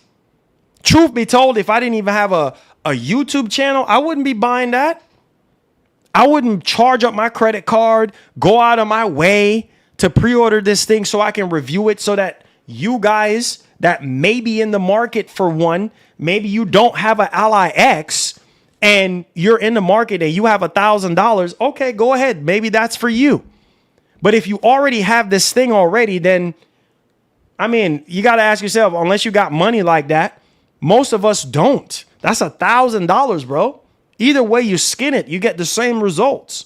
Truth be told, if I didn't even have a YouTube channel, I wouldn't be buying that. I wouldn't charge up my credit card, go out of my way to pre-order this thing so I can review it so that you guys that may be in the market for one, maybe you don't have an Ally X and you're in the market and you have $1,000. Okay, go ahead. Maybe that's for you. But if you already have this thing already, then, I mean, you got to ask yourself, unless you got money like that, most of us don't. That's $1,000, bro. Either way you skin it, you get the same results.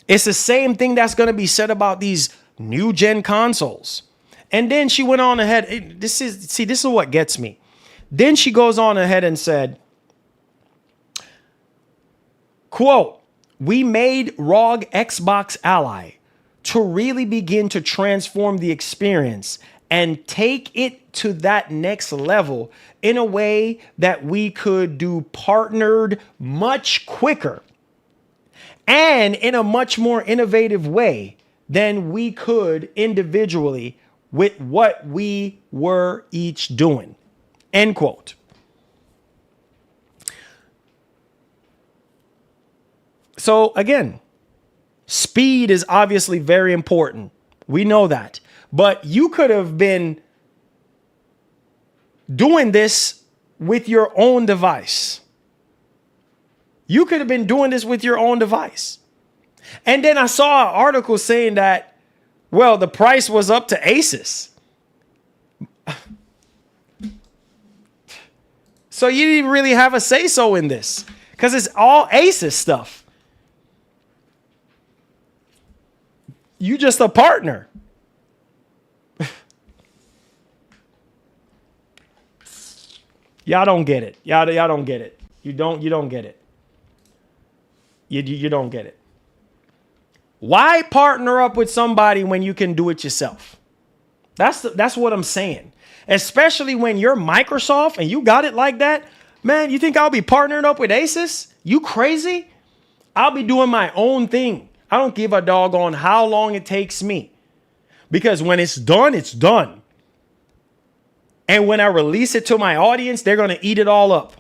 It's the same thing that's going to be said about these new gen consoles. And then she went on ahead. This is what gets me. Then she goes on ahead and said, quote, "We made ROG Xbox Ally to really begin to transform the experience and take it to that next level in a way that we could do partnered much quicker and in a much more innovative way than we could individually with what we were each doing." End quote. So again, speed is obviously very important. We know that. But you could have been doing this with your own device. You could have been doing this with your own device. And then I saw an article saying that, well, the price was up to Asus. So you didn't really have a say-so in this because it's all Asus stuff. You just a partner. Y'all don't get it. Y'all don't get it. You don't get it. You don't get it. Why partner up with somebody when you can do it yourself? That's what I'm saying. Especially when you're Microsoft and you got it like that. Man, you think I'll be partnering up with Asus? You crazy? I'll be doing my own thing. I don't give a doggone how long it takes me. Because when it's done, it's done. And when I release it to my audience, they're going to eat it all up.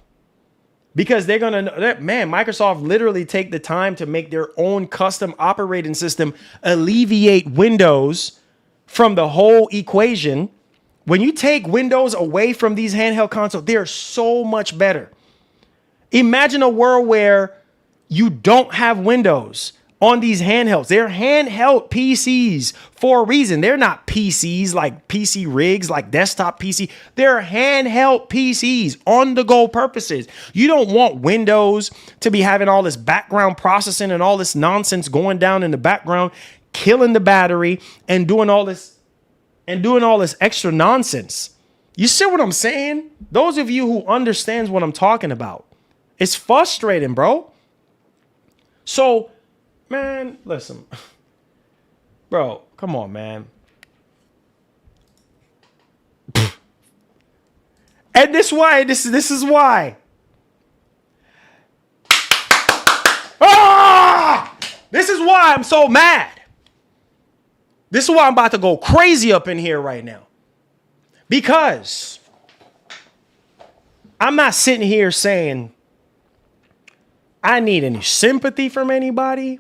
Because they're going to, man, Microsoft literally take the time to make their own custom operating system alleviate Windows from the whole equation. When you take Windows away from these handheld consoles, they're so much better. Imagine a world where you don't have Windows on these handhelds. They're handheld PCs for a reason. They're not PCs like PC rigs, like desktop PC. They're handheld PCs on the go purposes. You don't want Windows to be having all this background processing and all this nonsense going down in the background, killing the battery and doing all this extra nonsense. You see what I'm saying? Those of you who understands what I'm talking about. It's frustrating, bro. So, man, listen. Bro, come on, man. And this is why. This is why I'm so mad. This is why I'm about to go crazy up in here right now. Because I'm not sitting here saying I need any sympathy from anybody.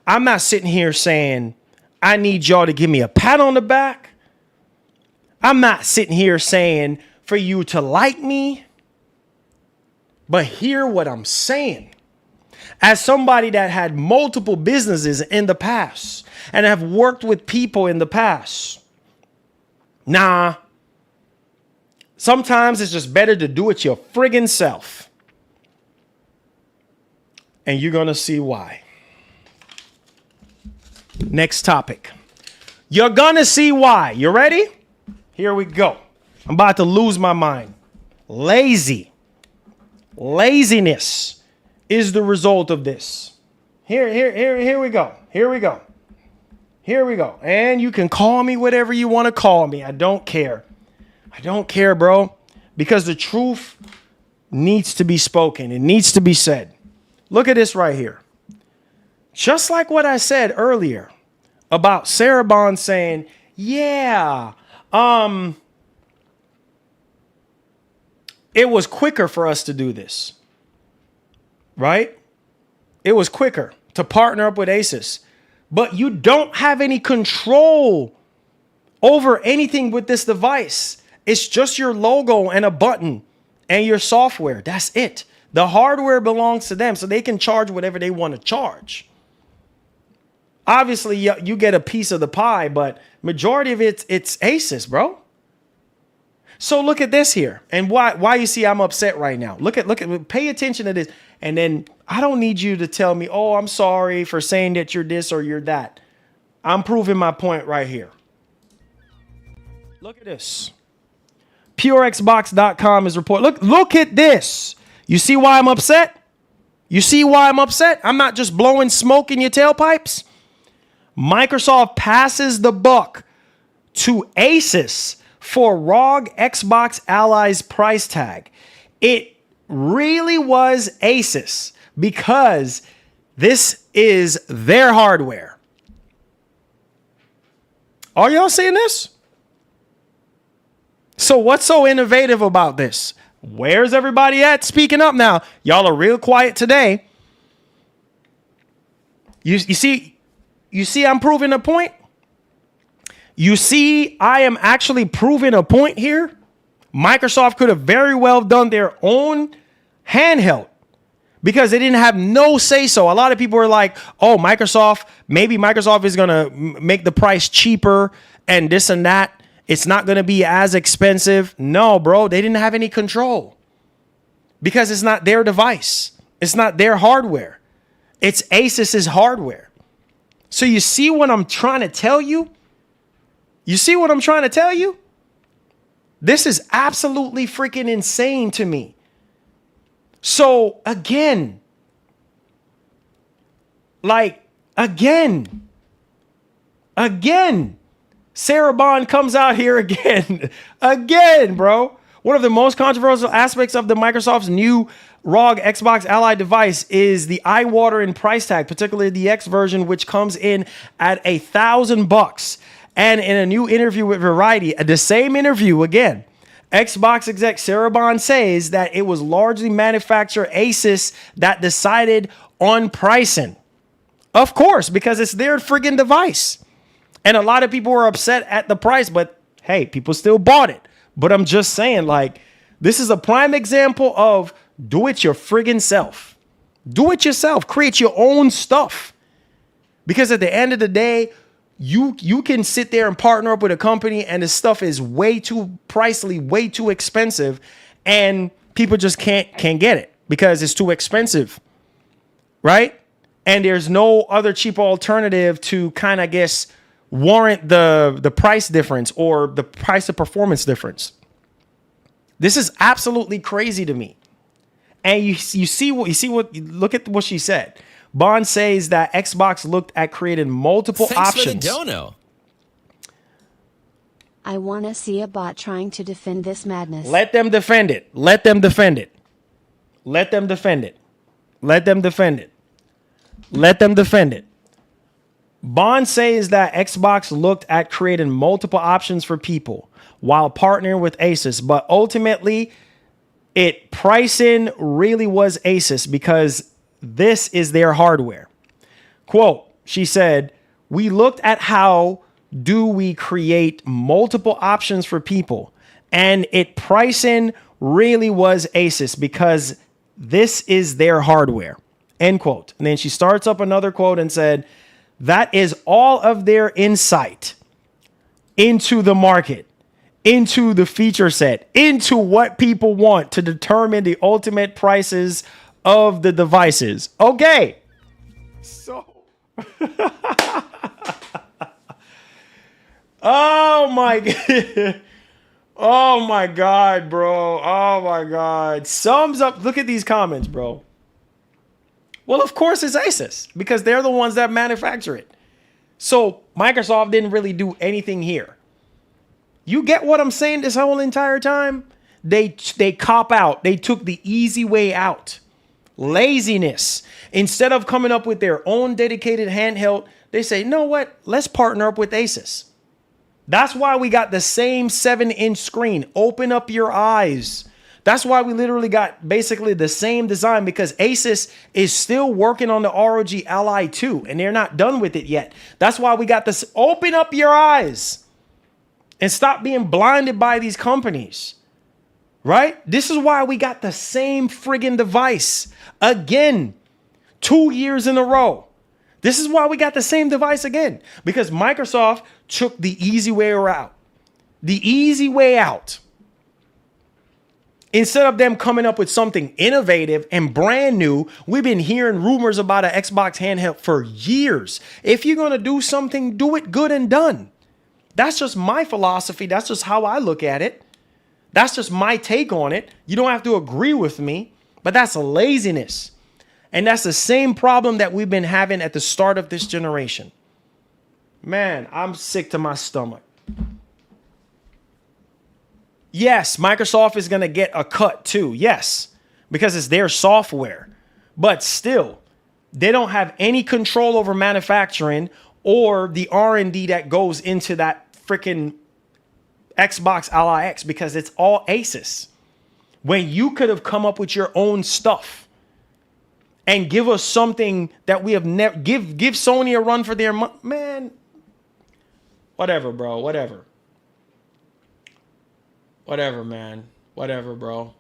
I'm not sitting here saying I need y'all to give me a pat on the back. I'm not sitting here saying for you to like me. But hear what I'm saying. As somebody that had multiple businesses in the past and have worked with people in the past. Nah. Sometimes it's just better to do it your friggin' self. And you're going to see why. Next topic. You're going to see why. You ready? Here we go. I'm about to lose my mind. Laziness is the result of this. Here we go. Here we go. And you can call me whatever you want to call me. I don't care. Bro. Because the truth needs to be spoken. It needs to be said. Look at this right here. Just like what I said earlier about Sarah Bond saying, yeah, it was quicker for us to do this. Right? It was quicker to partner up with Asus. But you don't have any control over anything with this device. It's just your logo and a button and your software. That's it. The hardware belongs to them, so they can charge whatever they want to charge. Obviously, you get a piece of the pie, but majority of it's Asus, bro. So look at this here, and why you see I'm upset right now. Look at, pay attention to this, and then I don't need you to tell me, oh, I'm sorry for saying that you're this or you're that. I'm proving my point right here. Look at this. PureXbox.com is reporting. Look at this. You see why I'm upset? I'm not just blowing smoke in your tailpipes. Microsoft passes the buck to Asus for ROG Xbox Allies price tag. It really was Asus because this is their hardware. Are y'all seeing this? So what's so innovative about this? Where's everybody at? Speaking up now. Y'all are real quiet today. You see I'm proving a point? You see I am actually proving a point here? Microsoft could have very well done their own handheld because they didn't have no say so. A lot of people are like, oh, maybe Microsoft is going to make the price cheaper and this and that. It's not going to be as expensive. No, bro, they didn't have any control because it's not their device. It's not their hardware. It's Asus's hardware. So you see what I'm trying to tell you? This is absolutely freaking insane to me. So again, Like, again, Sarah Bond comes out here again, bro. One of the most controversial aspects of the Microsoft's new ROG Xbox Ally device is the eye-watering price tag, particularly the X version, which comes in at $1,000. And in a new interview with Variety, the same interview again, Xbox exec Sarah Bond says that it was largely manufacturer Asus that decided on pricing. Of course, because it's their friggin' device. And a lot of people were upset at the price, but hey, people still bought it. But I'm just saying, like, this is a prime example of do it your friggin' self. Do it yourself. Create your own stuff. Because at the end of the day, you can sit there and partner up with a company and the stuff is way too pricey, way too expensive, and people just can't get it because it's too expensive, right? And there's no other cheaper alternative to kind of, I guess, warrant the price difference or the price of performance difference. This is absolutely crazy to me. And look at what she said. Bond says that Xbox looked at creating multiple options. Thanks for the dono. I want to see a bot trying to defend this madness. Let them defend it. Let them defend it. Let them defend it. Let them defend it. Let them defend it. Bond says that Xbox looked at creating multiple options for people while partnering with Asus, but ultimately pricing really was Asus because this is their hardware. Quote, she said, we looked at how do we create multiple options for people, and pricing really was Asus because this is their hardware, end quote. And then she starts up another quote and said, that is all of their insight into the market, into the feature set, into what people want to determine the ultimate prices of the devices. Okay. So, oh my God. Oh my God, bro. Oh my God. Sums up. Look at these comments, bro. Well, of course it's Asus because they're the ones that manufacture it. So Microsoft didn't really do anything here. You get what I'm saying this whole entire time? They cop out. They took the easy way out. Laziness. Instead of coming up with their own dedicated handheld, they say, you know what? Let's partner up with Asus. That's why we got the same 7-inch screen. Open up your eyes. That's why we literally got basically the same design because Asus is still working on the ROG Ally 2 and they're not done with it yet. That's why we got this. Open up your eyes and stop being blinded by these companies, right? This is why we got the same friggin' device again, 2 years in a row. This is why we got the same device again, because Microsoft took the easy way out. The easy way out. Instead of them coming up with something innovative and brand new, we've been hearing rumors about an Xbox handheld for years. If you're going to do something, do it good and done. That's just my philosophy. That's just how I look at it. That's just my take on it. You don't have to agree with me, but that's laziness. And that's the same problem that we've been having at the start of this generation. Man, I'm sick to my stomach. Yes, Microsoft is going to get a cut too. Yes, because it's their software. But still, they don't have any control over manufacturing or the R&D that goes into that freaking Xbox Ally X because it's all Asus. When you could have come up with your own stuff and give us something that we have never give Sony a run for their money. Man, whatever, bro, whatever. Whatever, man. Whatever, bro.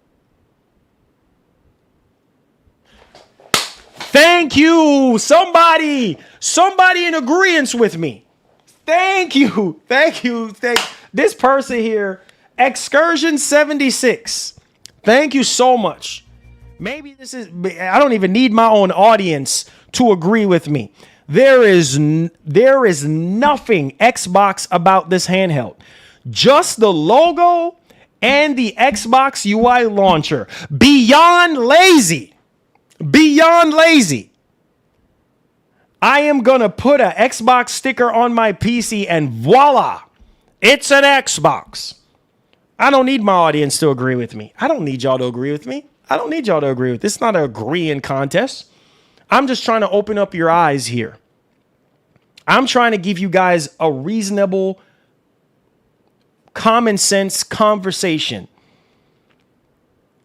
Thank you. Somebody in agreement with me. Thank you. This person here, Excursion 76. Thank you so much. Maybe I don't even need my own audience to agree with me. There is nothing Xbox about this handheld. Just the logo and the Xbox UI launcher. Beyond lazy. I am going to put an Xbox sticker on my PC and voila, it's an Xbox. I don't need my audience to agree with me. I don't need y'all to agree with me. I don't need y'all to agree with this. It's not an agreeing contest. I'm just trying to open up your eyes here. I'm trying to give you guys a reasonable, common sense conversation.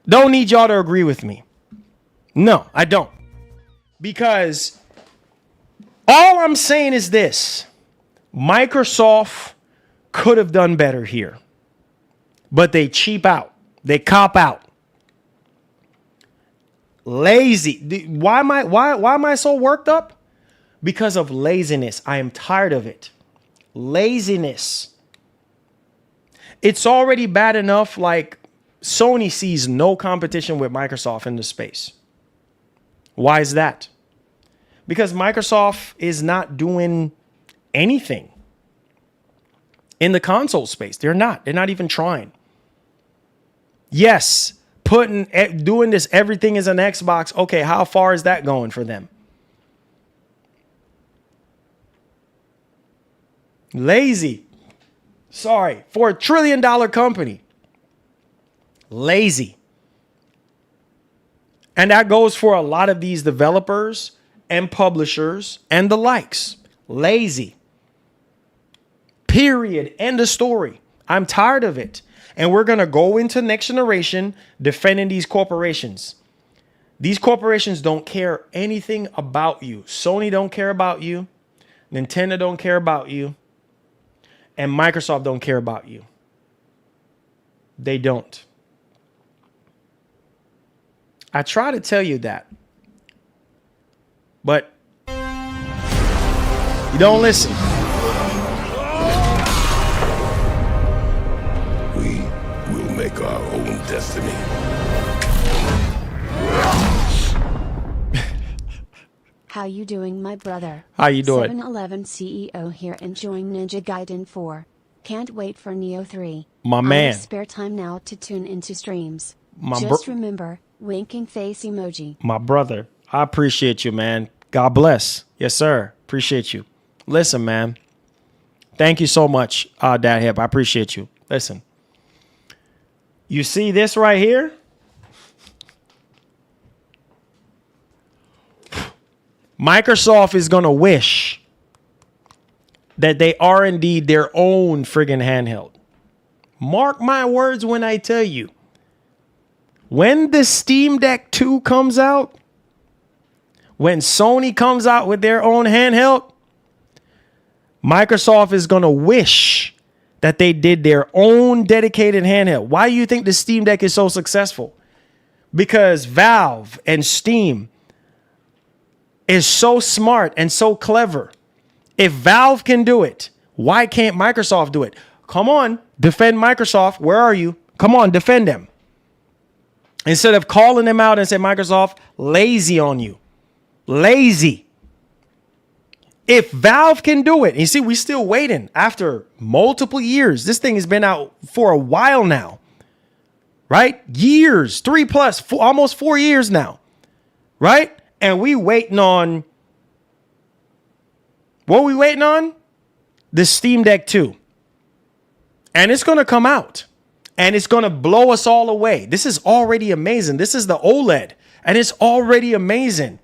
Don't need y'all to agree with me. No, I don't. Because all I'm saying is this. Microsoft could have done better here. But they cheap out. They cop out. Lazy. Why am I so worked up? Because of laziness. I am tired of it. Laziness. It's already bad enough like Sony sees no competition with Microsoft in the space. Why is that? Because Microsoft is not doing anything in the console space. They're not even trying. Yes, doing this everything is an Xbox. Okay, how far is that going for them? Lazy. Sorry, for a $1 trillion company. Lazy. And that goes for a lot of these developers and publishers and the likes. Lazy. Period. End of story. I'm tired of it. And we're going to go into next generation defending these corporations. These corporations don't care anything about you. Sony don't care about you. Nintendo don't care about you. And Microsoft don't care about you. They don't. I try to tell you that. But you don't listen. We will make our own destiny. How you doing, my brother? How you doing? 7-Eleven CEO here, enjoying Ninja Gaiden 4. Can't wait for Neo 3. My I man. have spare time now to tune into streams. My Just remember, winking face emoji. My brother, I appreciate you, man. God bless. Yes, sir. Appreciate you. Listen, man. Thank you so much, Dad Hip. I appreciate you. Listen. You see this right here? Microsoft is going to wish that they are indeed their own friggin' handheld. Mark my words when I tell you. When the Steam Deck 2 comes out, when Sony comes out with their own handheld, Microsoft is going to wish that they did their own dedicated handheld. Why do you think the Steam Deck is so successful? Because Valve and Steam is so smart and so clever. If Valve can do it, why can't Microsoft do it? Come on, defend Microsoft. Where are you? Come on, defend them. Instead of calling them out and say, Microsoft, lazy on you. Lazy. If Valve can do it, you see, we still waiting after multiple years. This thing has been out for a while now, right? Years, 3+, almost 4 years now, right? And we waiting on, what are we waiting on? The Steam Deck 2. And it's going to come out. And it's going to blow us all away. This is already amazing. This is the OLED. And it's already amazing.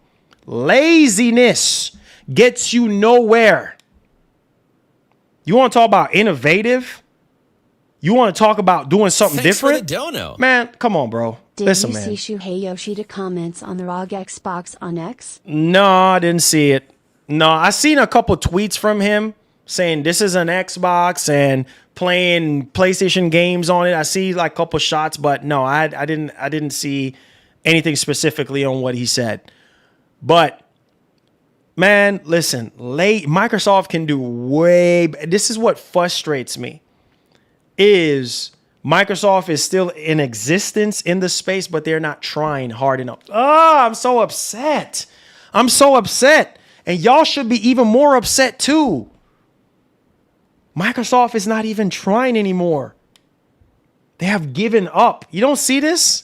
Laziness gets you nowhere. You want to talk about innovative? You want to talk about doing something Thanks different? For the dono. Man, come on, bro. Did Listen, you man. see Shuhei Yoshida comments on the ROG Xbox on X? No, I didn't see it. No, I seen a couple tweets from him saying this is an Xbox and playing PlayStation games on it. I see like a couple shots, but no, I didn't see anything specifically on what he said. But man, listen, Microsoft can do way. This is what frustrates me. Is Microsoft is still in existence in the space, but they're not trying hard enough. Oh, I'm so upset. I'm so upset. And y'all should be even more upset too. Microsoft is not even trying anymore. They have given up. You don't see this?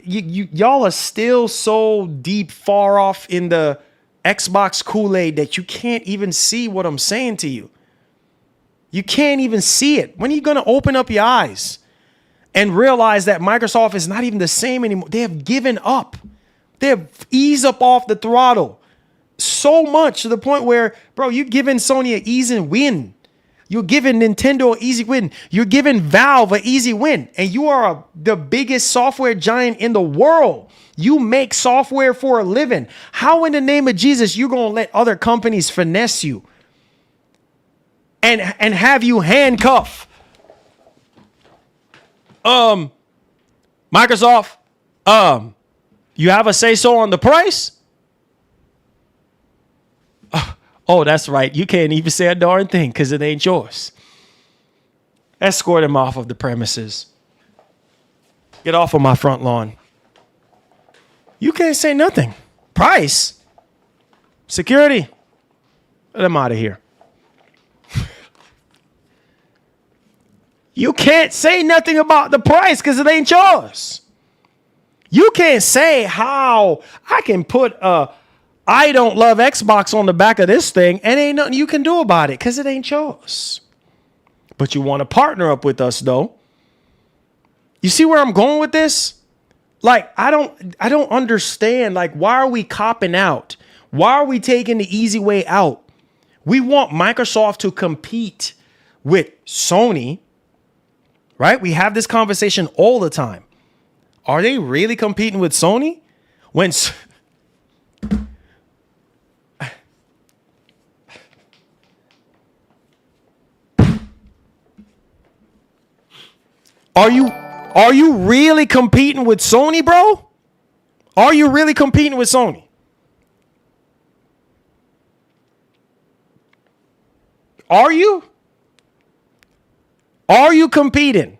Y'all are still so deep, far off in the Xbox Kool-Aid that you can't even see what I'm saying to you. You can't even see it. When are you going to open up your eyes and realize that Microsoft is not even the same anymore? They have given up. They have eased up off the throttle so much to the point where, bro, you're giving Sony an easy win. You're giving Nintendo an easy win. You're giving Valve an easy win. And you are the biggest software giant in the world. You make software for a living. How in the name of Jesus you going to let other companies finesse you and have you handcuff Microsoft? You have a say-so on the price? Oh, that's right. You can't even say a darn thing because it ain't yours. Escort him off of the premises. Get off of my front lawn. You can't say nothing. Price? Security? Let him out of here. You can't say nothing about the price because it ain't yours. You can't say how I can put I don't love Xbox on the back of this thing and ain't nothing you can do about it because it ain't yours. But you want to partner up with us though. You see where I'm going with this? Like, I don't understand. Like, why are we copping out? Why are we taking the easy way out? We want Microsoft to compete with Sony, right? We have this conversation all the time. Are they really competing with Sony? When Are you really competing with Sony, bro? Are you really competing with Sony? Are you? Are you competing?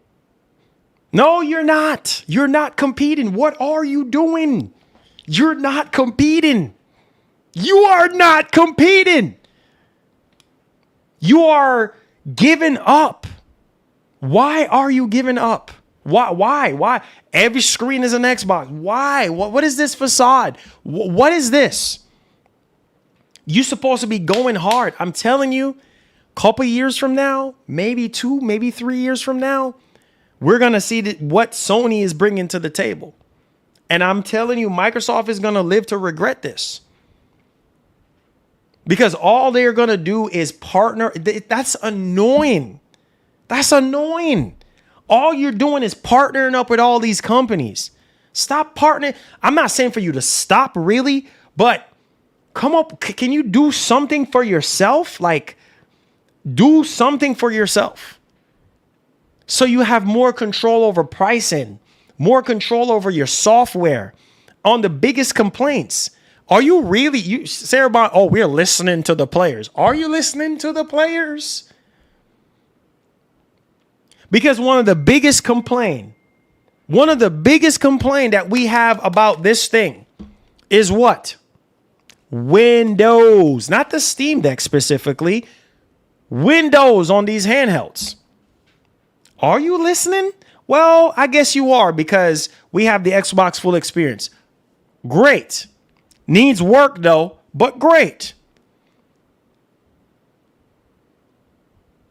No, you're not. You're not competing. What are you doing? You're not competing. You are not competing. You are giving up. Why are you giving up? Why? Every screen is an Xbox. Why? What is this facade? What is this? You're supposed to be going hard. I'm telling you, couple years from now, maybe 2, maybe 3 years from now, we're going to see what Sony is bringing to the table. And I'm telling you, Microsoft is going to live to regret this. Because all they're going to do is partner. That's annoying. That's annoying. All you're doing is partnering up with all these companies. Stop partnering. I'm not saying for you to stop really, but come up. Can you do something for yourself? Like, do something for yourself. So you have more control over pricing, more control over your software on the biggest complaints. Are you really, you say about, oh, we're listening to the players. Are you listening to the players? Because one of the biggest complaint that we have about this thing is what? Windows, not the Steam Deck specifically, Windows on these handhelds. Are you listening? Well, I guess you are because we have the Xbox full experience. Great. Needs work though, but great.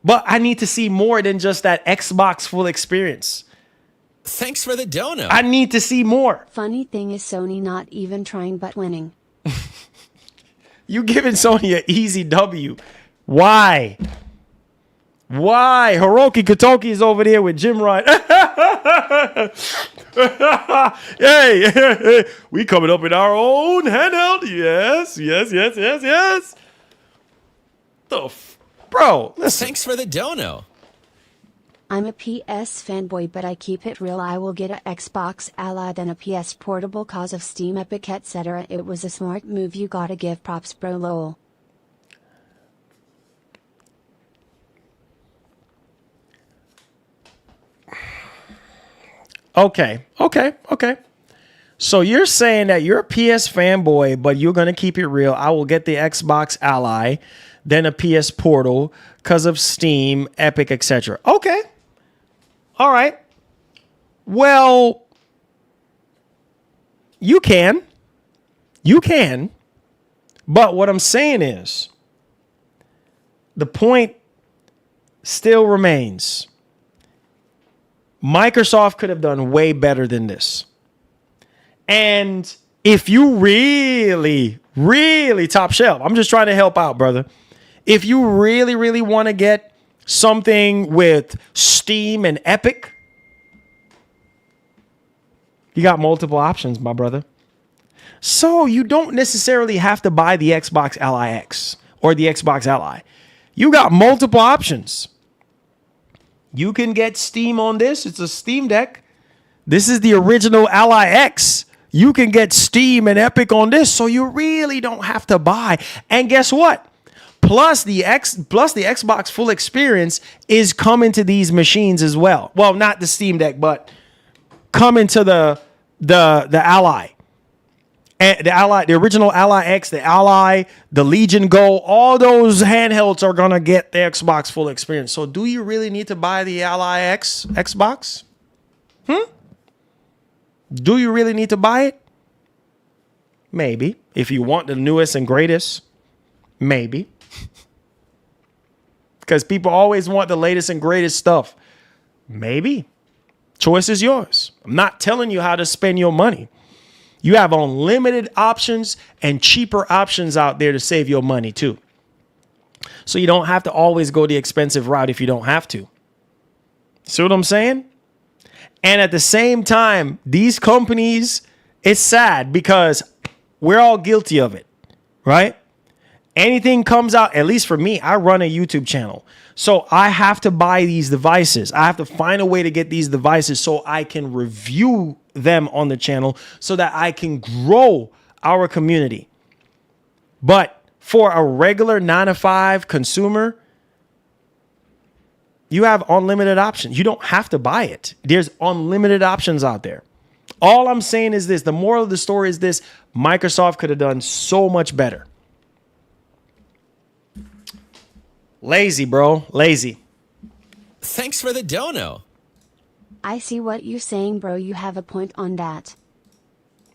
But I need to see more than just that Xbox full experience. Thanks for the dono. I need to see more. Funny thing is Sony not even trying but winning. You giving Sony an easy W. Why? Why? Hiroki Katoki is over there with Jim Ryan. Hey, we coming up in our own handheld. Yes. Bro, listen. Thanks for the dono. I'm a PS fanboy but I keep it real. I will get a Xbox Ally then a PS Portable cause of Steam Epic etc. It was a smart move, you gotta give props bro lol. Okay. So you're saying that you're a PS fanboy, but you're going to keep it real. I will get the Xbox Ally, then a PS Portal because of Steam, Epic, etc. Okay. All right. Well, you can. But what I'm saying is, the point still remains. Microsoft could have done way better than this. And if you really, really top shelf, I'm just trying to help out, brother. If you really, really want to get something with Steam and Epic, you got multiple options, my brother. So you don't necessarily have to buy the Xbox Ally X or the Xbox Ally. You got multiple options. You can get Steam on this. It's a Steam Deck. This is the original Ally X. You can get Steam and Epic on this, so you really don't have to buy. And guess what? Plus the Xbox full experience is coming to these machines as well. Well, not the Steam Deck, but coming to the Ally. And the original Ally X, the Ally, the Legion Go, all those handhelds are gonna get the Xbox full experience. So do you really need to buy the Ally X Xbox? Do you really need to buy it? Maybe. If you want the newest and greatest, maybe. Because people always want the latest and greatest stuff. Maybe. Choice is yours. I'm not telling you how to spend your money. You have unlimited options and cheaper options out there to save your money too. So you don't have to always go the expensive route if you don't have to. See what I'm saying? And at the same time, these companies, it's sad because we're all guilty of it, right? Anything comes out, at least for me, I run a YouTube channel. So I have to buy these devices. I have to find a way to get these devices so I can review them on the channel so that I can grow our community. But for a regular 9-to-5 consumer, you have unlimited options. You don't have to buy it. There's unlimited options out there. All I'm saying is this. The moral of the story is this. Microsoft could have done so much better. Lazy, bro. Lazy. Thanks for the dono. I see what you're saying, bro. You have a point on that.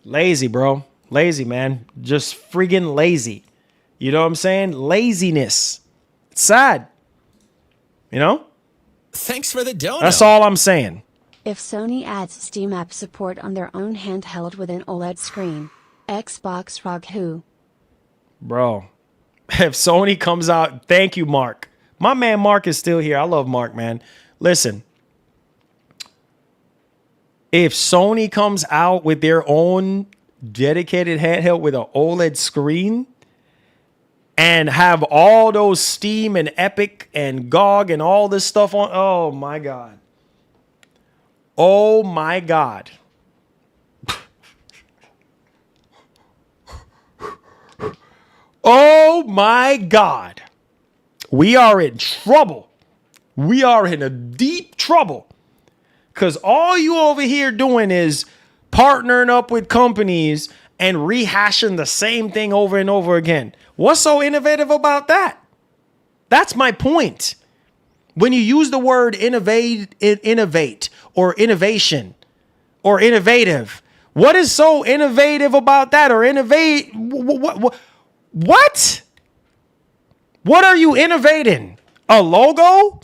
Lazy, bro. Lazy, man. Just friggin' lazy. You know what I'm saying? Laziness. It's sad. You know? Thanks for the dono. That's all I'm saying. If Sony adds Steam app support on their own handheld with an OLED screen, Xbox ROG who? Bro. If Sony comes out, thank you, Mark. My man Mark is still here. I love Mark, man. Listen. If Sony comes out with their own dedicated handheld with an OLED screen and have all those Steam and Epic and GOG and all this stuff on, oh my God. Oh my God. Oh my God. We are in trouble. We are in a deep trouble. Because all you over here doing is partnering up with companies and rehashing the same thing over and over again. What's so innovative about that? That's my point. When you use the word innovate or innovation or innovative, what is so innovative about that? Or innovate? What? What are you innovating? A logo?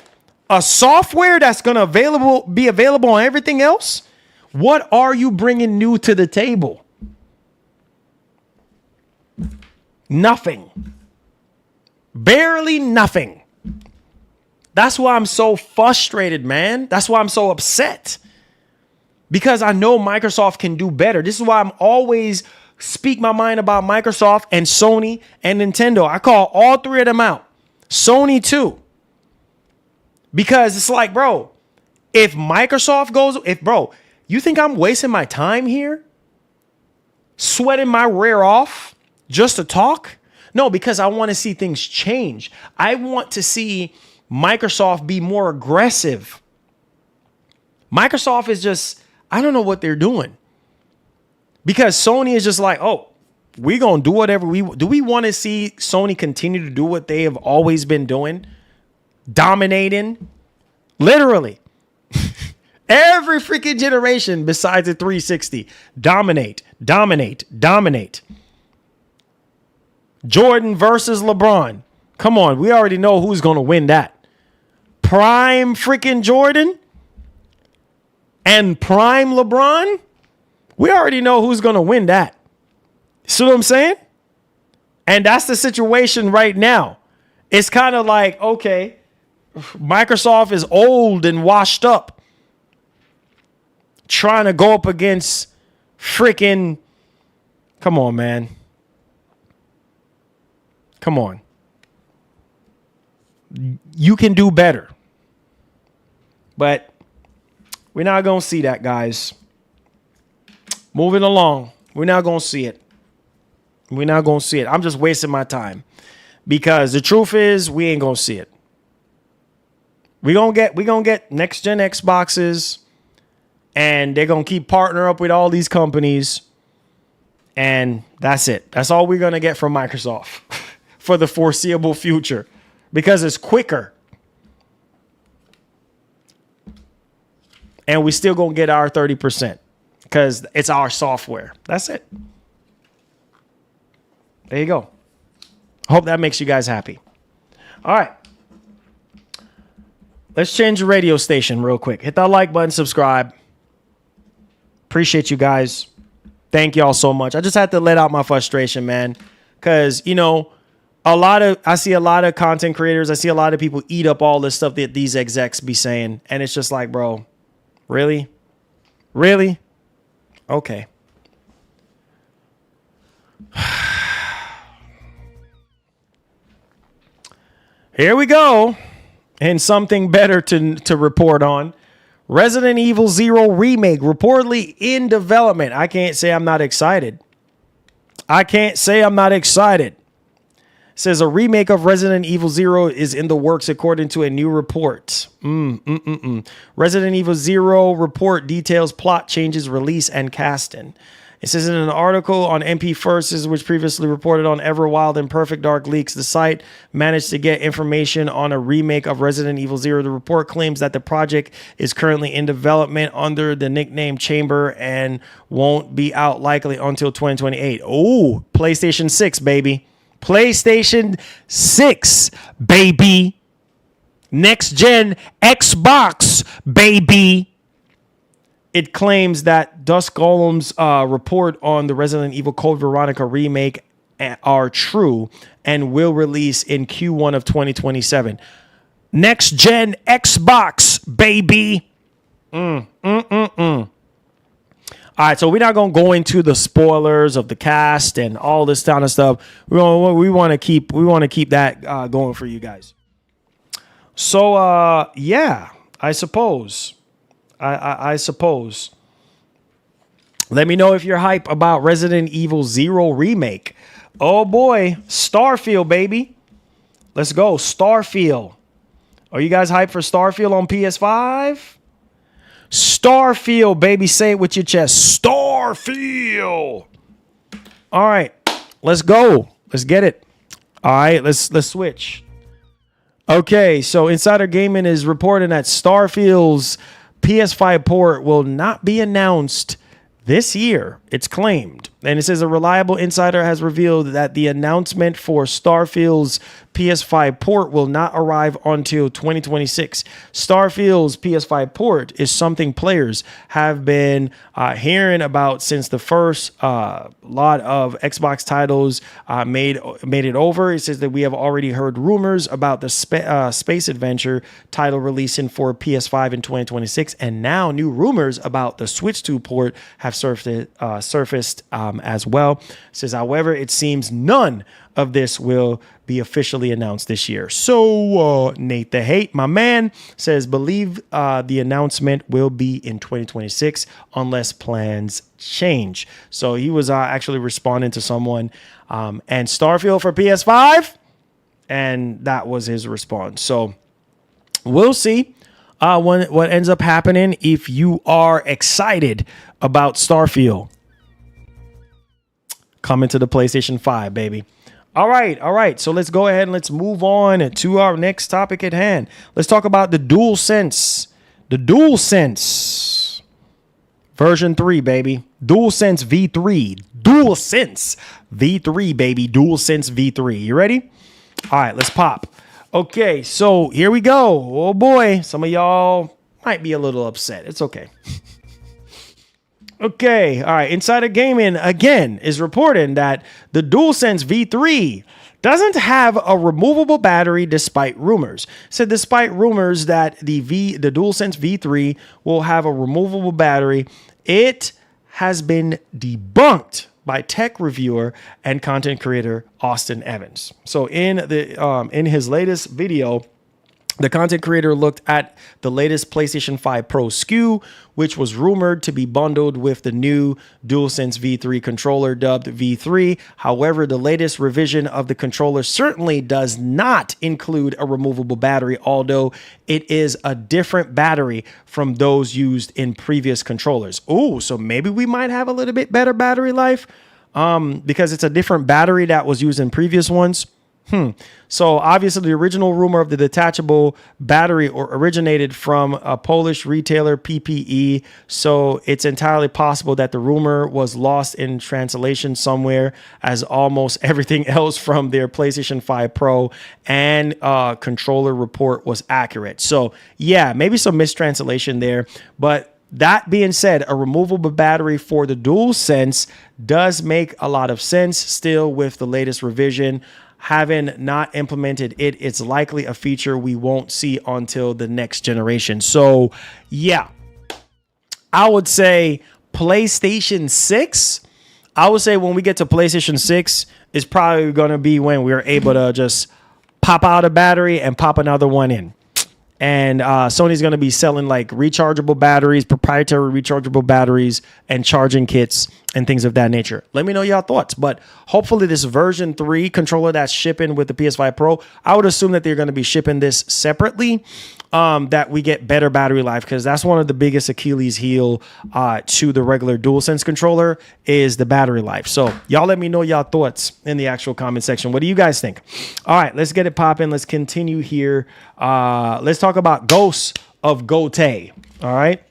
A software that's going to be available on everything else? What are you bringing new to the table? Nothing. Barely nothing. That's why I'm so frustrated, man. That's why I'm so upset. Because I know Microsoft can do better. This is why I'm always speak my mind about Microsoft and Sony and Nintendo. I call all three of them out. Sony too. Because it's like, bro, if Microsoft goes, you think I'm wasting my time here? Sweating my rear off just to talk? No, because I want to see things change. I want to see Microsoft be more aggressive. Microsoft is just, I don't know what they're doing. Because Sony is just like, oh, we're going to do whatever do. We want to see Sony continue to do what they have always been doing? Dominating? Literally. Every freaking generation besides the 360. Dominate. Jordan versus LeBron. Come on, we already know who's going to win that. Prime freaking Jordan and prime LeBron. We already know who's going to win that. See what I'm saying? And that's the situation right now. It's kind of like, okay, Microsoft is old and washed up, trying to go up against freaking, come on, man. Come on. You can do better. But we're not going to see that, guys. Moving along. We're not going to see it. We're not going to see it. I'm just wasting my time. Because the truth is, we ain't going to see it. We're going to get next gen Xboxes. And they're going to keep partnering up with all these companies. And that's it. That's all we're going to get from Microsoft for the foreseeable future. Because it's quicker. And we still going to get our 30%. Because it's our software. That's it. There you go. Hope that makes you guys happy. All right. Let's change the radio station real quick. Hit that like button, subscribe. Appreciate you guys. Thank y'all so much. I just had to let out my frustration, man. Because, you know, I see a lot of content creators. I see a lot of people eat up all this stuff that these execs be saying. And it's just like, bro, really? Really? Okay. Here we go. And something better to report on. Resident Evil Zero remake reportedly in development. I can't say I'm not excited. It says a remake of Resident Evil Zero is in the works according to a new report. Resident Evil Zero report details plot changes, release, and casting. It says in an article on MP First, which previously reported on Everwild and Perfect Dark Leaks, the site managed to get information on a remake of Resident Evil Zero. The report claims that the project is currently in development under the nickname Chamber and won't be out likely until 2028. Oh, PlayStation 6, baby. PlayStation 6, baby. Next gen Xbox, baby. It claims that Dusk Golem's report on the Resident Evil Code Veronica remake are true and will release in Q1 of 2027. Next gen Xbox, baby. All right, so we're not gonna go into the spoilers of the cast and all this kind of stuff. We want to keep that going for you guys. So yeah, I suppose. I suppose. Let me know if you're hype about Resident Evil Zero remake. Oh boy, Starfield, baby. Let's go, Starfield. Are you guys hyped for Starfield on PS5? Starfield, baby. Say it with your chest. Starfield. All right, let's go. Let's get it. All right, let's switch. Okay, so Insider Gaming is reporting that Starfield's PS5 port will not be announced this year, it's claimed. And it says a reliable insider has revealed that the announcement for Starfield's PS5 port will not arrive until 2026. Starfield's PS5 port is something players have been hearing about since the first lot of Xbox titles made it over. It says that we have already heard rumors about the Space Adventure title releasing for PS5 in 2026, and now new rumors about the Switch 2 port have surfaced as well. It says, however, it seems none of this will be officially announced this year. So Nate the Hate, my man, says, believe the announcement will be in 2026 unless plans change. So he was actually responding to someone and Starfield for PS5, and that was his response. So we'll see what ends up happening if you are excited about Starfield coming to the PlayStation 5, baby. All right. So let's go ahead and let's move on to our next topic at hand. Let's talk about the Dualsense. The Dualsense. Version 3, baby. DualSense V3. DualSense V3, baby. DualSense V3. You ready? All right, let's pop. Okay, so here we go. Oh boy, some of y'all might be a little upset. It's okay. Okay, all right. Insider Gaming again is reporting that the DualSense V3 doesn't have a removable battery despite rumors. So despite rumors that the DualSense V3 will have a removable battery, it has been debunked by tech reviewer and content creator Austin Evans. So in his latest video, the content creator looked at the latest PlayStation 5 Pro SKU, which was rumored to be bundled with the new DualSense V3 controller dubbed V3. However, the latest revision of the controller certainly does not include a removable battery, although it is a different battery from those used in previous controllers. Oh, so maybe we might have a little bit better battery life because it's a different battery that was used in previous ones. So obviously the original rumor of the detachable battery originated from a Polish retailer PPE. So it's entirely possible that the rumor was lost in translation somewhere, as almost everything else from their PlayStation 5 Pro and controller report was accurate. So yeah, maybe some mistranslation there, but that being said, a removable battery for the DualSense does make a lot of sense still with the latest revision. Having not implemented it, it's likely a feature we won't see until the next generation. So yeah, I would say PlayStation 6. I would say when we get to PlayStation 6 is probably going to be when we're able to just pop out a battery and pop another one in. And Sony's going to be selling like rechargeable batteries, proprietary rechargeable batteries, and charging kits and things of that nature. Let me know your thoughts. But hopefully this version 3 controller that's shipping with the PS5 Pro, I would assume that they're going to be shipping this separately, that we get better battery life, because that's one of the biggest Achilles heel to the regular DualSense controller is the battery life. So y'all let me know your thoughts in the actual comment section. What do you guys think? All right, let's get it popping. Let's continue here. Let's talk about Ghosts of Yotei. All right.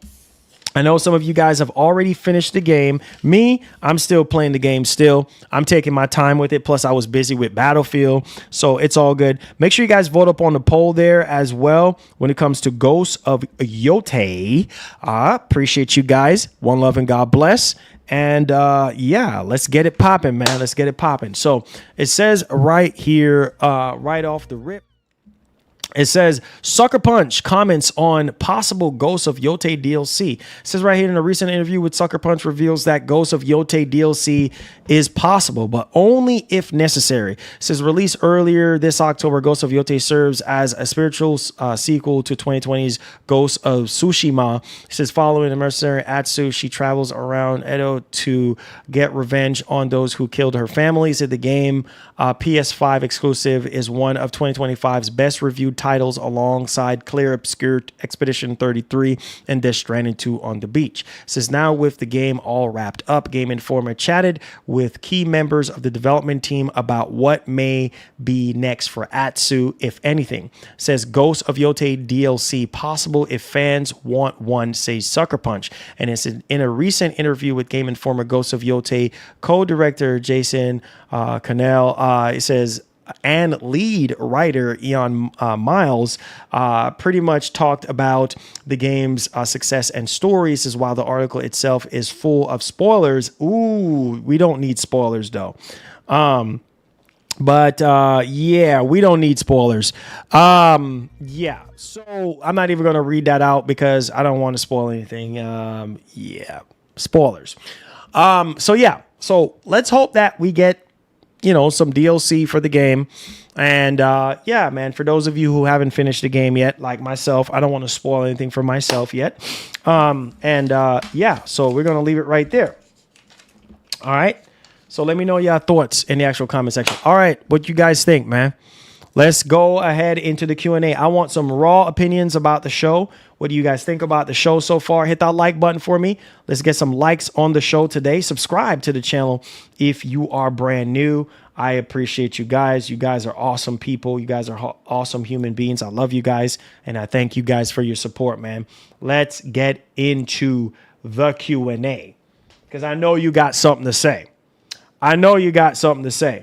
I know some of you guys have already finished the game. Me, I'm still playing the game still. I'm taking my time with it. Plus, I was busy with Battlefield, so it's all good. Make sure you guys vote up on the poll there as well when it comes to Ghosts of Yotei. Appreciate you guys. One love and God bless. And yeah, let's get it popping, man. Let's get it popping. So it says right here, right off the rip, it says Sucker Punch comments on possible Ghosts of Yotay DLC. It says right here in a recent interview with Sucker Punch reveals that Ghosts of Yotay DLC is possible, but only if necessary. It says released earlier this October, Ghosts of Yotay serves as a spiritual sequel to 2020's Ghosts of Tsushima. It says following the mercenary Atsu, she travels around Edo to get revenge on those who killed her family. Said the game PS5 exclusive is one of 2025's best reviewed titles alongside Clear Obscure Expedition 33 and Death Stranding 2 on the Beach. Says now with the game all wrapped up, Game Informer chatted with key members of the development team about what may be next for Atsu, if anything. Says Ghosts of Yotay DLC possible if fans want one, says Sucker Punch. And it's in a recent interview with Game Informer, Ghosts of Yotay co-director Jason Cannell, it says, and lead writer Ian Miles pretty much talked about the game's success and stories, as while the article itself is full of spoilers. Ooh, we don't need spoilers though. But yeah, we don't need spoilers. Yeah, so I'm not even going to read that out because I don't want to spoil anything. Yeah, spoilers. So yeah, so let's hope that we get, you know, some DLC for the game. And yeah, man, for those of you who haven't finished the game yet, like myself, I don't want to spoil anything for myself yet. Yeah, so we're going to leave it right there. All right. So let me know your thoughts in the actual comment section. All right, what you guys think, man? Let's go ahead into the Q&A. I want some raw opinions about the show. What do you guys think about the show so far? Hit that like button for me. Let's get some likes on the show today. Subscribe to the channel if you are brand new. I appreciate you guys. You guys are awesome people. You guys are awesome human beings. I love you guys, and I thank you guys for your support, man. Let's get into the Q&A, because I know you got something to say. I know you got something to say.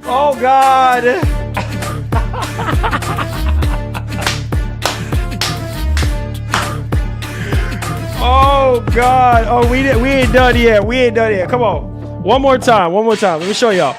Oh God. Oh God. Oh, we ain't done yet. We ain't done yet. Come on. One more time. One more time. Let me show y'all.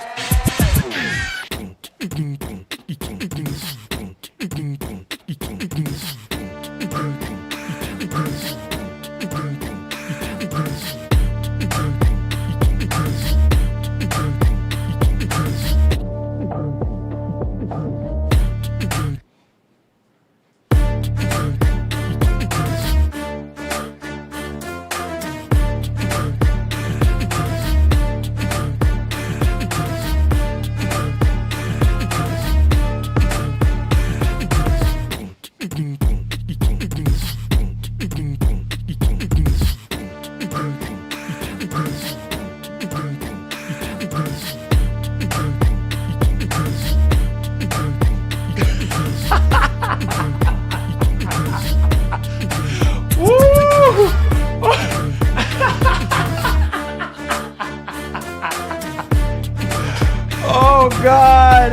Oh God.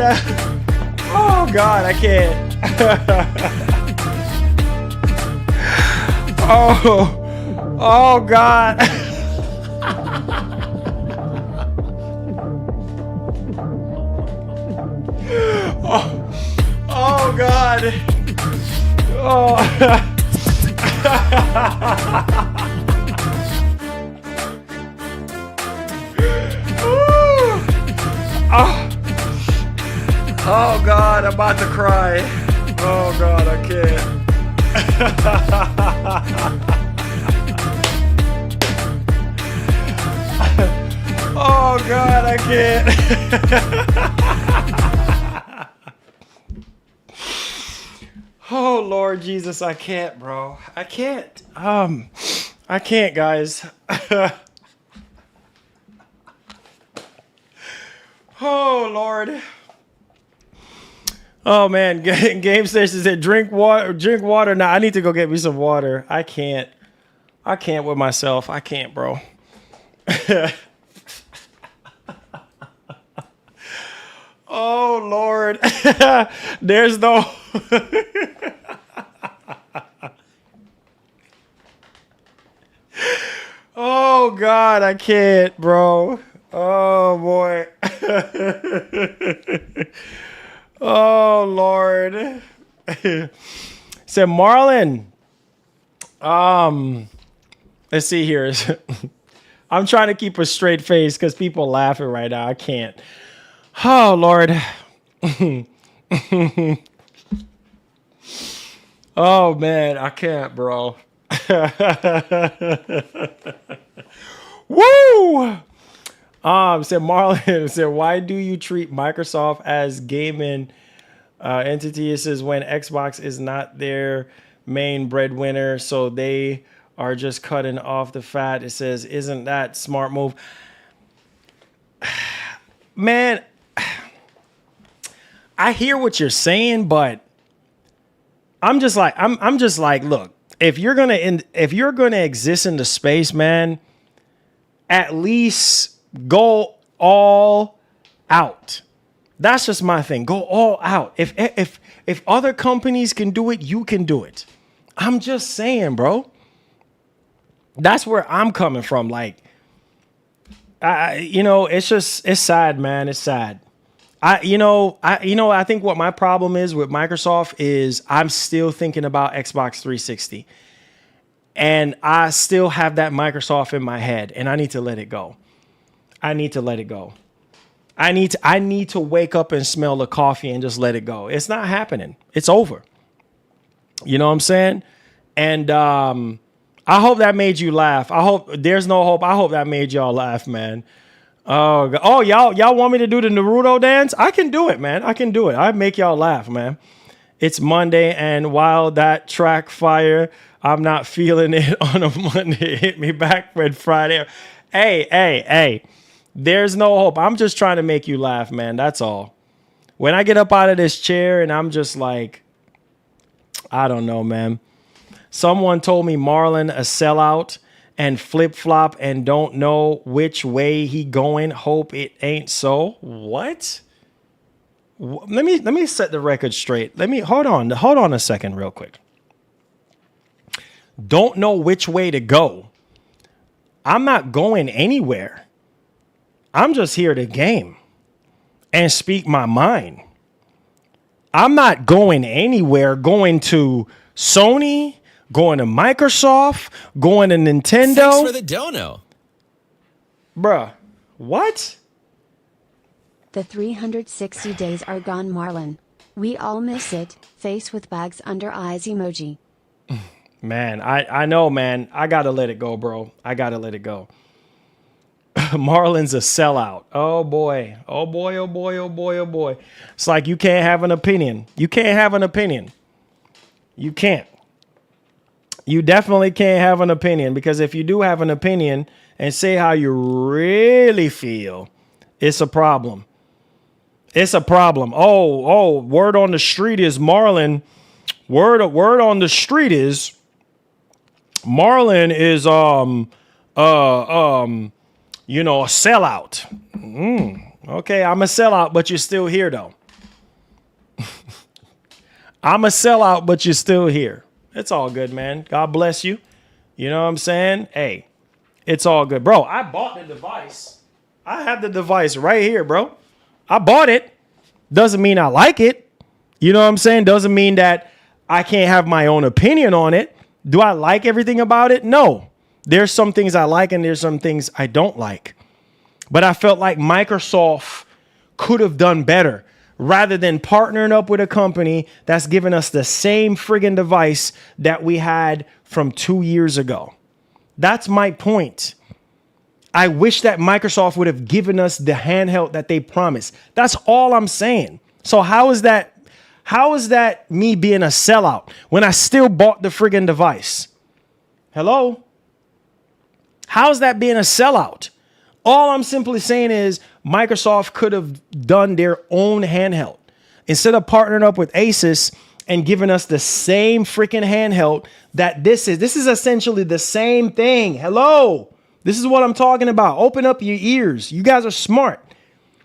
Oh God, I can't. Oh God. Oh God. Oh. Oh God, I'm about to cry. Oh God, I can't. Oh God, I can't. Oh Lord Jesus, I can't, bro. I can't. I can't, guys. Oh Lord. Oh man, Game Station said drink water. Now I need to go get me some water. I can't with myself. I can't, bro. Oh Lord. There's no Oh God, I can't, bro. Oh boy. Oh Lord. Said Marlon. Let's see here. I'm trying to keep a straight face because people are laughing right now. I can't. Oh Lord. Oh man, I can't, bro. Woo! Said Marlon, said, why do you treat Microsoft as gaming entity? It says when Xbox is not their main breadwinner, so they are just cutting off the fat. It says, isn't that smart move? Man, I hear what you're saying, but I'm just like, look, if you're gonna exist in the space, man, at least go all out. That's just my thing. Go all out. If other companies can do it, you can do it. I'm just saying, bro. That's where I'm coming from. Like, it's sad, man. It's sad. I think what my problem is with Microsoft is I'm still thinking about Xbox 360, and I still have that Microsoft in my head, and I need to let it go. I need to let it go. I need to wake up and smell the coffee and just let it go. It's not happening. It's over. You know what I'm saying? And I hope that made you laugh. I hope there's no hope. I hope that made y'all laugh, man. Y'all want me to do the Naruto dance? I can do it, man. I can do it. I make y'all laugh, man. It's Monday, and while that track fire, I'm not feeling it on a Monday. Hit me back when Friday. Hey. There's no hope. I'm just trying to make you laugh, man. That's all. When I get up out of this chair and I'm just like, I don't know, man. Someone told me Marlon a sellout and flip-flop and don't know which way he going. Hope it ain't so. What? Let me set the record straight. Hold on a second real quick. Don't know which way to go. I'm not going anywhere. I'm just here to game and speak my mind. I'm not going anywhere, going to Sony, going to Microsoft, going to Nintendo. Thanks for the dono. Bruh, what? The 360 days are gone, Marlon. We all miss it. Face with bags under eyes emoji. Man, I know, man. I gotta let it go, bro. I gotta let it go. Marlon's a sellout. Oh boy. Oh boy. Oh boy. Oh boy. Oh boy. It's like you can't have an opinion. You can't have an opinion. You can't. You definitely can't have an opinion, because if you do have an opinion and say how you really feel, it's a problem. It's a problem. Oh, word on the street is Marlon. Word on the street is Marlon is a sellout. Okay, I'm a sellout, but you're still here though. I'm a sellout, but you're still here. It's all good, man. God bless you. You know what I'm saying? Hey, it's all good. Bro, I bought the device. I have the device right here, bro. I bought it. Doesn't mean I like it. You know what I'm saying? Doesn't mean that I can't have my own opinion on it. Do I like everything about it? No. There's some things I like and there's some things I don't like. But I felt like Microsoft could have done better rather than partnering up with a company that's giving us the same friggin' device that we had from 2 years ago. That's my point. I wish that Microsoft would have given us the handheld that they promised. That's all I'm saying. So how is that me being a sellout when I still bought the friggin' device? Hello? How's that being a sellout? All I'm simply saying is Microsoft could have done their own handheld instead of partnering up with Asus and giving us the same freaking handheld that this is. This is essentially the same thing. Hello? This is what I'm talking about. Open up your ears. You guys are smart.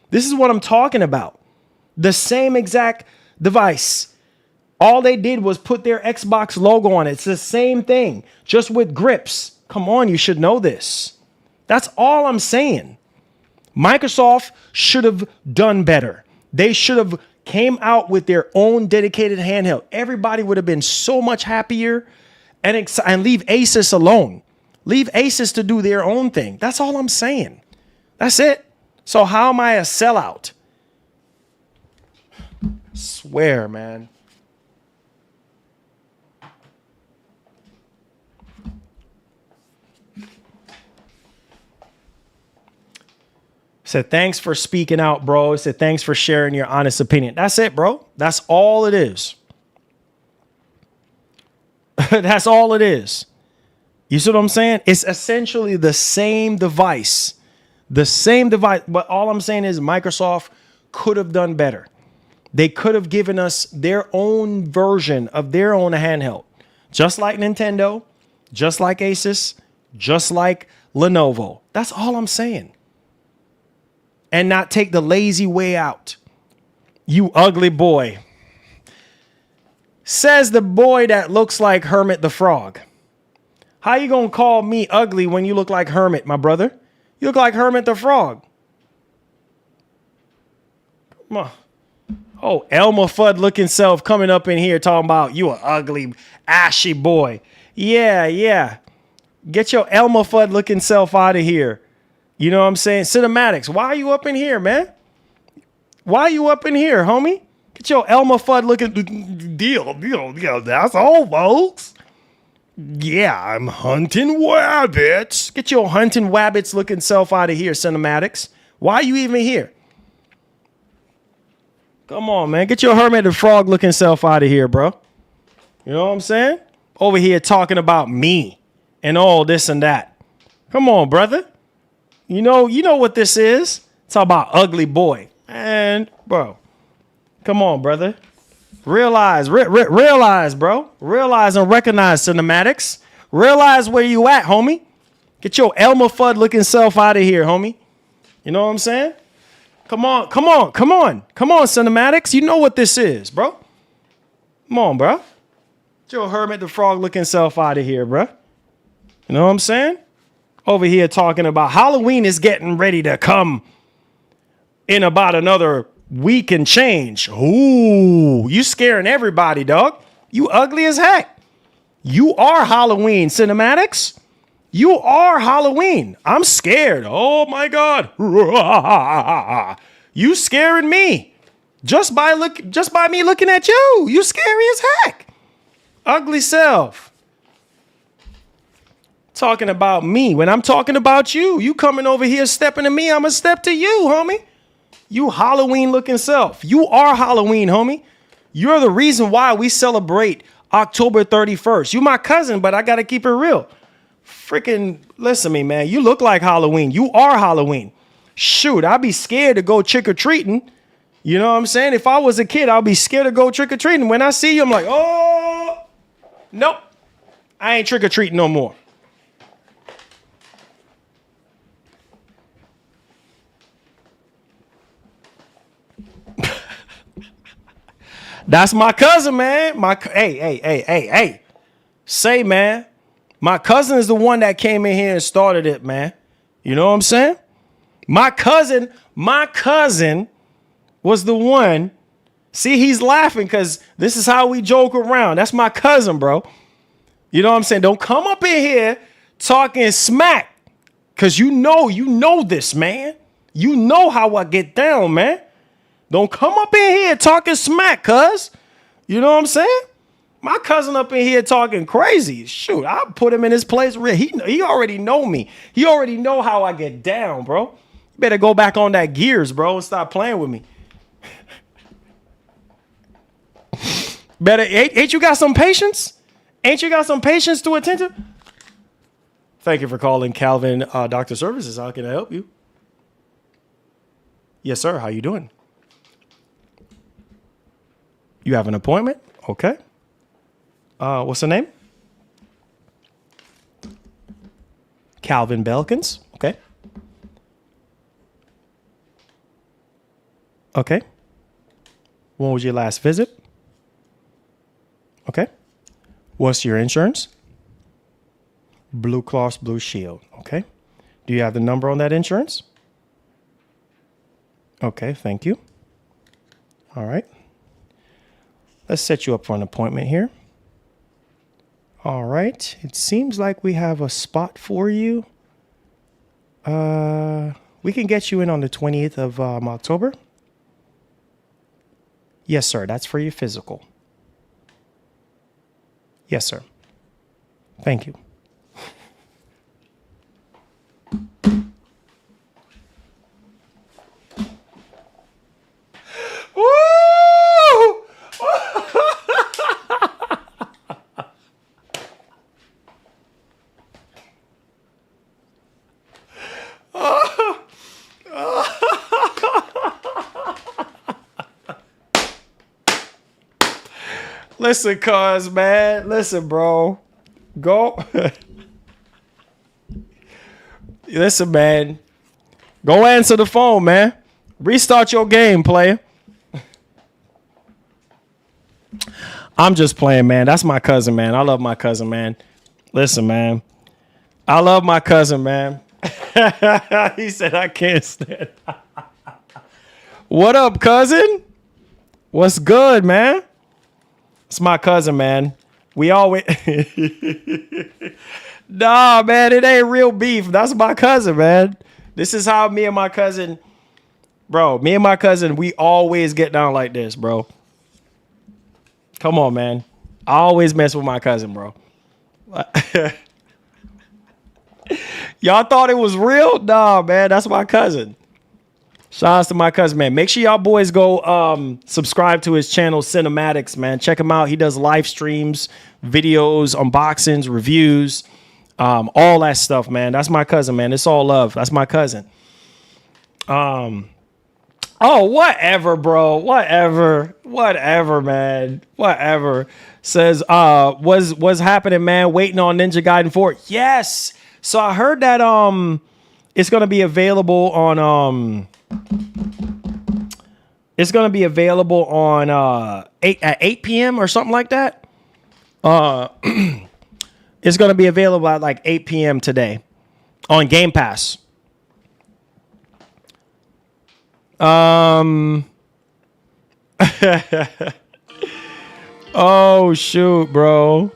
This is what I'm talking about. The same exact device. All they did was put their Xbox logo on it. It's the same thing, just with grips. Come on, you should know this. That's all I'm saying. Microsoft should have done better. They should have came out with their own dedicated handheld. Everybody would have been so much happier, and leave Asus alone. Leave Asus to do their own thing. That's all I'm saying. That's it. So how am I a sellout? Swear, man. Said, thanks for speaking out, bro. Said, thanks for sharing your honest opinion. That's it, bro. That's all it is. That's all it is. You see what I'm saying? It's essentially the same device. The same device. But all I'm saying is Microsoft could have done better. They could have given us their own version of their own handheld. Just like Nintendo, just like Asus, just like Lenovo. That's all I'm saying. And not take the lazy way out. You ugly boy. Says the boy that looks like Hermit the Frog. How you gonna call me ugly when you look like Hermit, my brother? You look like Hermit the Frog. Come on. Oh, Elmer Fudd looking self coming up in here talking about you an ugly, ashy boy. Yeah. Get your Elmer Fudd looking self out of here. You know what I'm saying? Cinematics, why are you up in here, man? Why are you up in here, homie? Get your Elmer Fudd looking deal. That's all, folks. Yeah, I'm hunting wabbits. Get your hunting wabbits looking self out of here, Cinematics. Why are you even here? Come on, man. Get your Hermit the Frog looking self out of here, bro. You know what I'm saying? Over here talking about me and all this and that. Come on, brother. You know what this is. It's all about ugly boy. And, bro, come on, brother. Realize, bro. Realize and recognize, Cinematics. Realize where you at, homie. Get your Elmer Fudd looking self out of here, homie. You know what I'm saying? Come on, Cinematics. You know what this is, bro. Come on, bro. Get your Hermit the Frog looking self out of here, bro. You know what I'm saying? Over here talking about Halloween is getting ready to come in about another week and change. Ooh, you scaring everybody, dog. You ugly as heck. You are Halloween, Cinematics. You are Halloween. I'm scared. Oh my God. You scaring me. Just by me looking at you. You scary as heck. Ugly self. Talking about me. When I'm talking about you, you coming over here stepping to me, I'ma step to you, homie. You Halloween looking self. You are Halloween, homie. You're the reason why we celebrate October 31st. You my cousin, but I gotta keep it real. Freaking listen to me, man. You look like Halloween. You are Halloween. Shoot, I'd be scared to go trick-or-treating. You know what I'm saying? If I was a kid, I'd be scared to go trick-or-treating. When I see you, I'm like, oh, nope. I ain't trick-or-treating no more. That's my cousin, man. Hey. Say, man, my cousin is the one that came in here and started it, man. You know what I'm saying? My cousin was the one. See, he's laughing because this is how we joke around. That's my cousin, bro. You know what I'm saying? Don't come up in here talking smack because you know this, man. You know how I get down, man. Don't come up in here talking smack, cuz. You know what I'm saying? My cousin up in here talking crazy. Shoot, I'll put him in his place. He already know me. He already know how I get down, bro. You better go back on that gears, bro, and stop playing with me. Ain't you got some patience? Ain't you got some patience to attend to? Thank you for calling Calvin Doctor Services. How can I help you? Yes, sir. How you doing? You have an appointment? Okay. What's the name? Calvin Belkins. Okay. Okay. When was your last visit? Okay. What's your insurance? Blue Cross Blue Shield. Okay. Do you have the number on that insurance? Okay, thank you. All right. Let's set you up for an appointment here. All right. It seems like we have a spot for you. We can get you in on the 20th of October. Yes, sir. That's for your physical. Yes, sir. Thank you. Woo! Listen, cuz, man. Listen, bro. Go. Listen, man. Go answer the phone, man. Restart your game, player. I'm just playing, man. That's my cousin, man. I love my cousin, man. Listen, man. I love my cousin, man. He said, I can't stand. What up, cousin? What's good, man? It's my cousin, man. We always... Nah, man, it ain't real beef. That's my cousin, man. This is how me and my cousin... Bro, me and my cousin, we always get down like this, bro. Come on, man. I always mess with my cousin, bro. Y'all thought it was real? Nah, man, that's my cousin. Shout out to my cousin, man. Make sure y'all boys go subscribe to his channel, Cinematics, man. Check him out. He does live streams, videos, unboxings, reviews, all that stuff, man. That's my cousin, man. It's all love. That's my cousin. Oh, whatever, bro. Whatever, man. Whatever. Says, what's happening, man? Waiting on Ninja Gaiden 4. Yes. So I heard that it's gonna be available on it's gonna be available on 8 p.m. or something like that. It's gonna be available at like 8 p.m. today on Game Pass. Oh shoot, bro.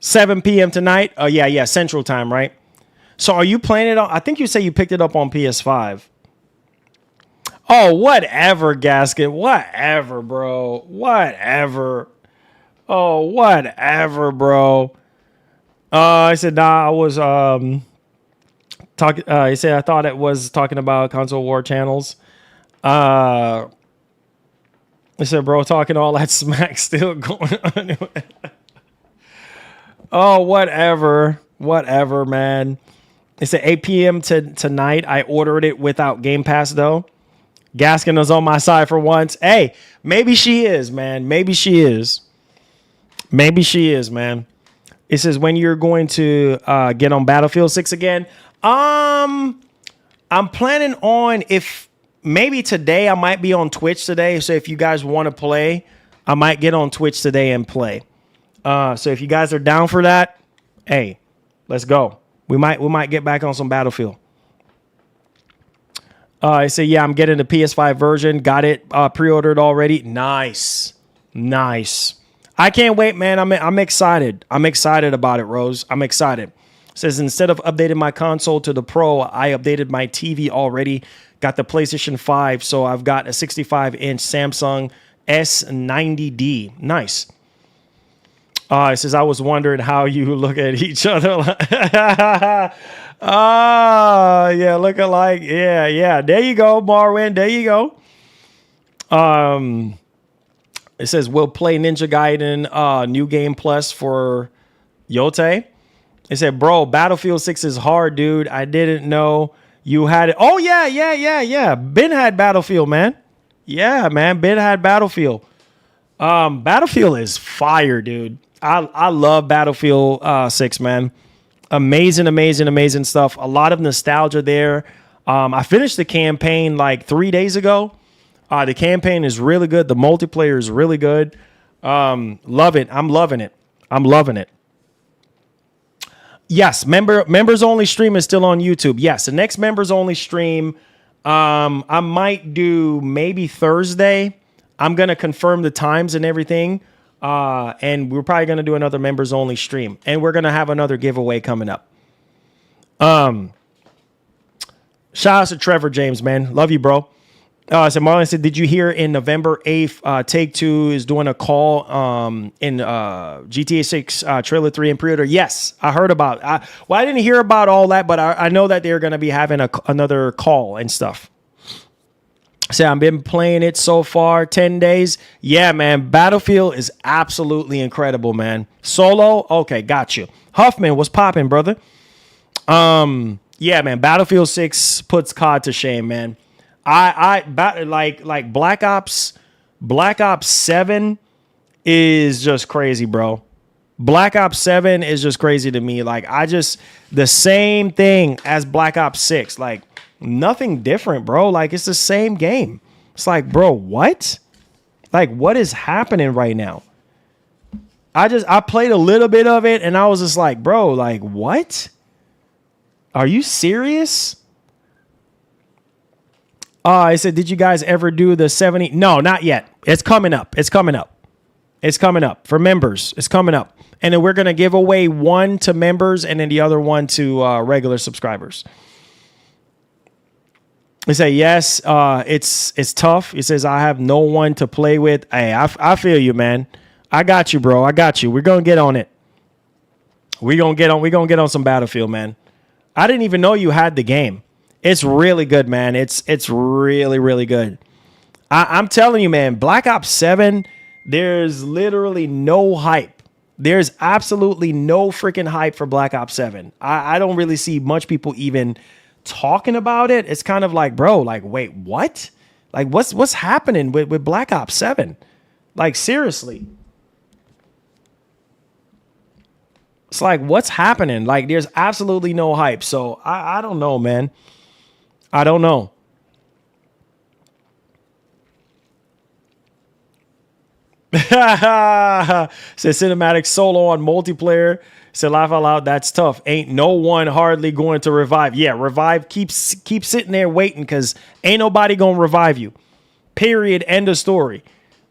7 p.m. tonight. Oh yeah, Central Time, right? So are you playing it on? I think you say you picked it up on PS5. Oh, whatever, Gasket. Whatever, bro. Whatever. Oh, whatever, bro. I said, nah, I was talking. He said, I thought it was talking about console war channels. I said, bro, talking all that smack still going on. Oh, whatever, man. It's at 8 p.m. tonight. I ordered it without Game Pass, though. Gaskin is on my side for once. Hey, maybe she is, man. Maybe she is, man. It says, when you're going to get on Battlefield 6 again. I'm planning on, if maybe today, I might be on Twitch today. So if you guys want to play, I might get on Twitch today and play. So if you guys are down for that, hey, let's go. We might get back on some Battlefield. I say, yeah, I'm getting the PS5 version. Got it pre-ordered already. Nice. I can't wait, man. I'm excited. I'm excited about it, Rose. I'm excited. It says, instead of updating my console to the Pro, I updated my TV already. Got the PlayStation 5, so I've got a 65-inch Samsung S90D. Nice. It says, I was wondering how you look at each other. Yeah, look alike. Yeah. There you go, Marwin. There you go. It says, we'll play Ninja Gaiden New Game Plus for Yotei. It said, bro, Battlefield 6 is hard, dude. I didn't know you had it. Oh, yeah. Ben had Battlefield, man. Yeah, man. Ben had Battlefield. Battlefield is fire, dude. I love Battlefield 6, man. Amazing stuff. A lot of nostalgia there. I finished the campaign like 3 days ago. The campaign is really good. The multiplayer is really good. Love it. I'm loving it. Yes, members only stream is still on YouTube. Yes, the next members only stream I might do maybe Thursday. I'm going to confirm the times and everything. And we're probably going to do another members only stream, and we're going to have another giveaway coming up. Shout out to Trevor James, man. Love you, bro. So Marlon said, did you hear in November 8th, Take-Two is doing a call in GTA 6 Trailer 3 and pre-order? Yes, I heard about it. I didn't hear about all that, but I know that they're going to be having another call and stuff. So I've been playing it so far, 10 days. Yeah, man, Battlefield is absolutely incredible, man. Solo? Okay, got you. Huffman, what's popping, brother? Yeah, man, Battlefield 6 puts COD to shame, man. Like Black Ops 7 is just crazy, bro. Black Ops 7 is just crazy to me. Like, the same thing as Black Ops 6. Like, nothing different, bro. Like, it's the same game. It's like, bro, what? Like, what is happening right now? I played a little bit of it and I was just like, bro, like what? Are you serious? I said, did you guys ever do the 70? No, not yet. It's coming up. It's coming up. It's coming up for members. It's coming up. And then we're going to give away one to members and then the other one to regular subscribers. He said, yes, it's tough. He says, I have no one to play with. Hey, I feel you, man. I got you, bro. I got you. We're going to get on it. We're going to get on some Battlefield, man. I didn't even know you had the game. It's really good, man. It's really, really good. I'm telling you, man, Black Ops 7, there's literally no hype. There's absolutely no freaking hype for Black Ops 7. I don't really see much people even talking about it. It's kind of like, bro, like, wait, what? Like, what's happening with Black Ops 7? Like, seriously. It's like, what's happening? Like, there's absolutely no hype. So I don't know, man. I don't know. Said cinematic solo on multiplayer. Said laugh out loud. That's tough. Ain't no one hardly going to revive. Yeah, revive. Keep sitting there waiting because ain't nobody gonna revive you. Period. End of story.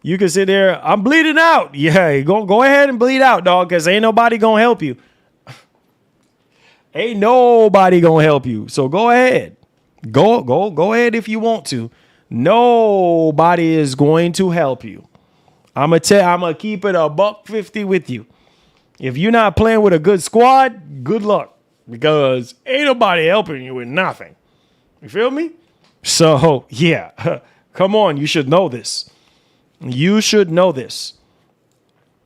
You can sit there. I'm bleeding out. Yeah, go ahead and bleed out, dog, because ain't nobody gonna help you. Ain't nobody gonna help you. So go ahead. Go ahead if you want to. Nobody is going to help you. I'm gonna keep it $150 with you. If you're not playing with a good squad, good luck. Because ain't nobody helping you with nothing. You feel me? So yeah. Come on, you should know this. You should know this.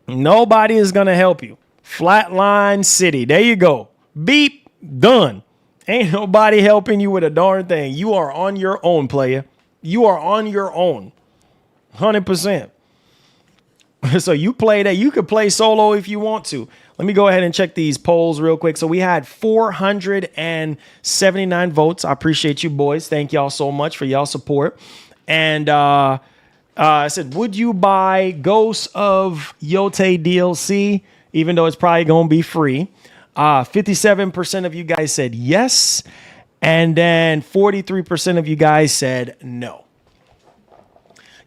Nobody is gonna help you. Flatline City. There you go. Beep. Done. Ain't nobody helping you with a darn thing. You are on your own, player. You are on your own. 100%. So you play that. You could play solo if you want to. Let me go ahead and check these polls real quick. So we had 479 votes. I appreciate you boys. Thank y'all so much for y'all support. And I said, would you buy Ghosts of Yotay DLC, even though it's probably going to be free? 57% of you guys said yes. And then 43% of you guys said no.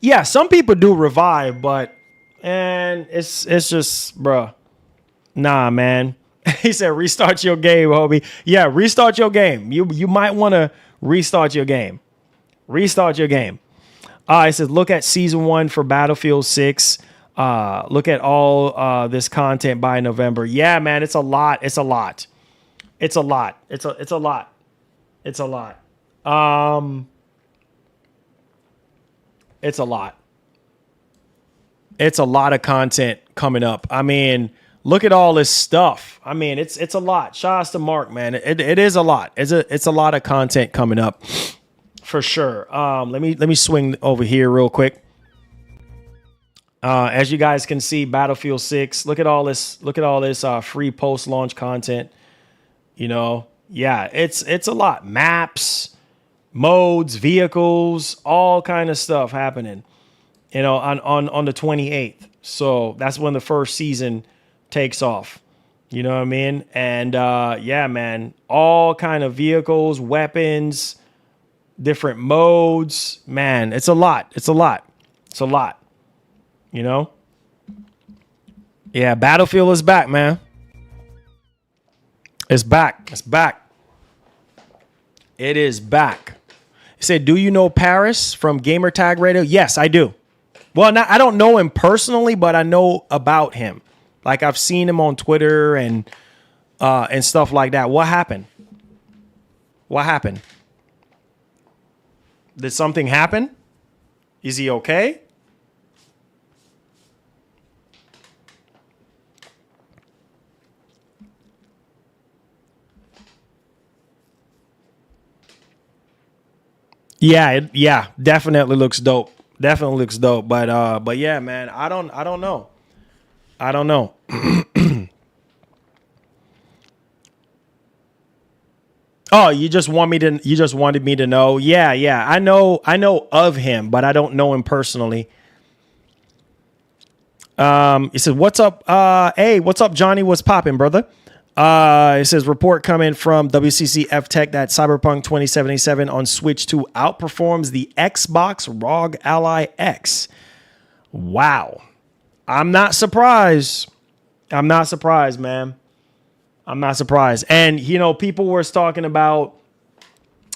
Yeah, some people do revive, but it's just, bruh. Nah, man. He said, restart your game, homie. Yeah, restart your game. You might want to restart your game. Restart your game. It says, look at season 1 for Battlefield 6. Look at all this content by November. Yeah, man, it's a lot. It's a lot. It's a lot. It's a lot. It's a lot. It's a lot. It's a lot of content coming up. I mean, look at all this stuff. I mean, it's a lot. Shout out to Mark, man. It is a lot. It's a lot of content coming up for sure. Let me swing over here real quick. As you guys can see, Battlefield 6. Look at all this. Look at all this free post-launch content. You know, yeah, it's a lot. Maps, modes, vehicles, all kind of stuff happening. You know, on the 28th. So that's when the first season takes off. You know what I mean? And yeah, man, all kind of vehicles, weapons, different modes. Man, it's a lot. It's a lot. It's a lot. You know? Yeah, Battlefield is back, man. It's back. It's back. It is back. He said, do you know Paris from Gamertag Radio? Yes, I do. Well, I don't know him personally, but I know about him. Like, I've seen him on Twitter and stuff like that. What happened? What happened? Did something happen? Is he okay? Yeah, definitely looks dope. Definitely looks dope. But yeah, man, I don't know. I don't know. Oh, you just wanted me to know. Yeah. I know of him, but I don't know him personally. He says, "What's up? Hey, what's up, Johnny? What's popping, brother?" It says, report coming from WCCF Tech that Cyberpunk 2077 on Switch 2 outperforms the Xbox ROG Ally X. Wow. I'm not surprised. I'm not surprised, man. I'm not surprised. And, you know, people were talking about,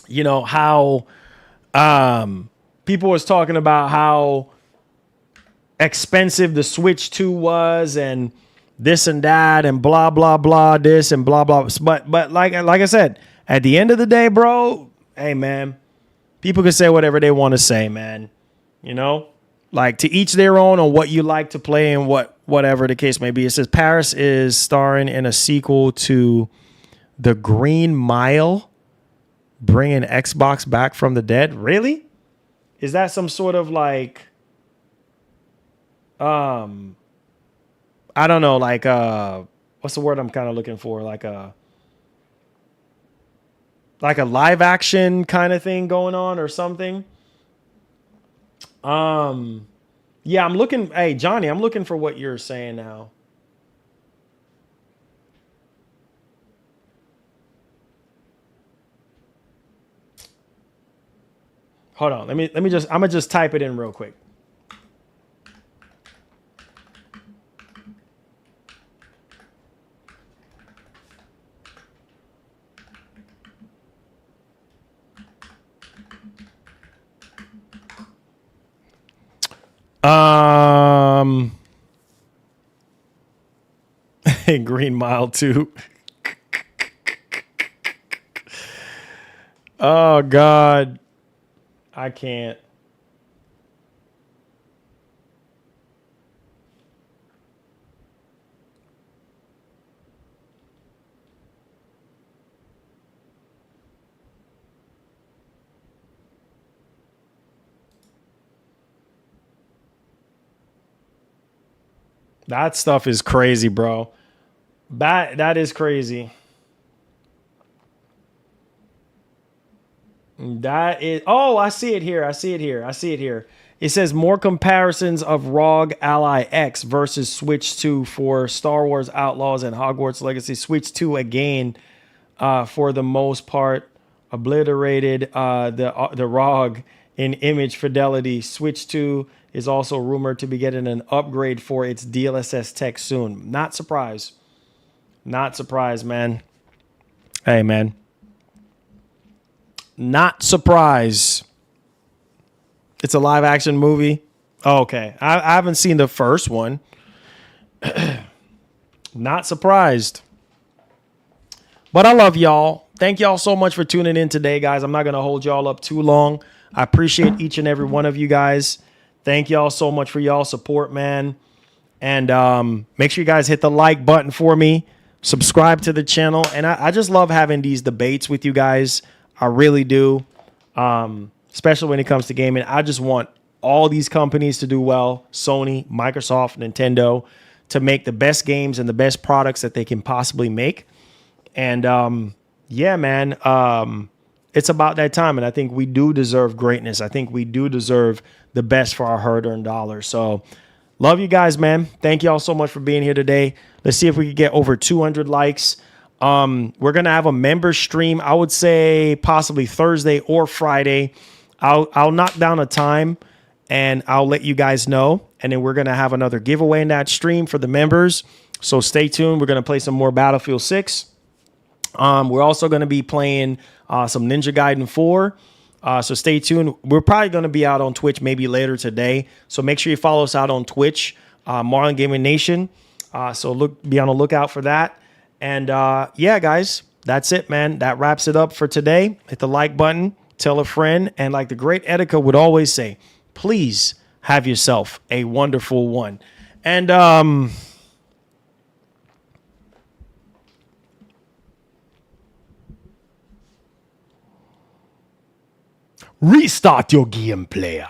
you know, how expensive the Switch 2 was and this and that and blah, blah, blah, this and blah, blah. But like I said, at the end of the day, bro, hey, man, people can say whatever they want to say, man. You know, like to each their own on what you like to play and whatever the case may be. It says Paris is starring in a sequel to The Green Mile, bringing Xbox back from the dead. Really? Is that some sort of like, I don't know, like what's the word I'm kind of looking for? Like a live action kind of thing going on or something. Yeah, I'm looking. Hey, Johnny, I'm looking for what you're saying now. Hold on. I'm gonna just type it in real quick. Green Mile 2. Oh God. I can't. That stuff is crazy, bro. That is crazy. That is. Oh, I see it here. I see it here. It says more comparisons of ROG Ally X versus Switch 2 for Star Wars Outlaws and Hogwarts Legacy. Switch 2 again, for the most part, obliterated the ROG in image fidelity. Switch 2 is also rumored to be getting an upgrade for its DLSS tech soon. Not surprised. Not surprised, man. Hey, man. Not surprised. It's a live action movie. Oh, okay. I haven't seen the first one. Not surprised. But I love y'all. Thank y'all so much for tuning in today, guys. I'm not going to hold y'all up too long. I appreciate each and every one of you guys. Thank y'all so much for y'all support, man. And make sure you guys hit the like button for me. Subscribe to the channel. And I just love having these debates with you guys. I really do. Especially when it comes to gaming. I just want all these companies to do well. Sony, Microsoft, Nintendo, to make the best games and the best products that they can possibly make. And yeah, man, it's about that time. And I think we do deserve greatness. I think we do deserve the best for our hard-earned dollars. So love you guys, man. Thank you all so much for being here today. Let's see if we can get over 200 likes. We're going to have a member stream, I would say possibly Thursday or Friday. I'll knock down a time and I'll let you guys know. And then we're going to have another giveaway in that stream for the members. So stay tuned. We're going to play some more Battlefield 6. We're also going to be playing some Ninja Gaiden 4. So stay tuned. We're probably going to be out on Twitch maybe later today. So make sure you follow us out on Twitch, Marlon Gaming Nation. So be on the lookout for that. And yeah, guys, that's it, man. That wraps it up for today. Hit the like button, tell a friend. And like the great Etika would always say, please have yourself a wonderful one. And restart your game, player.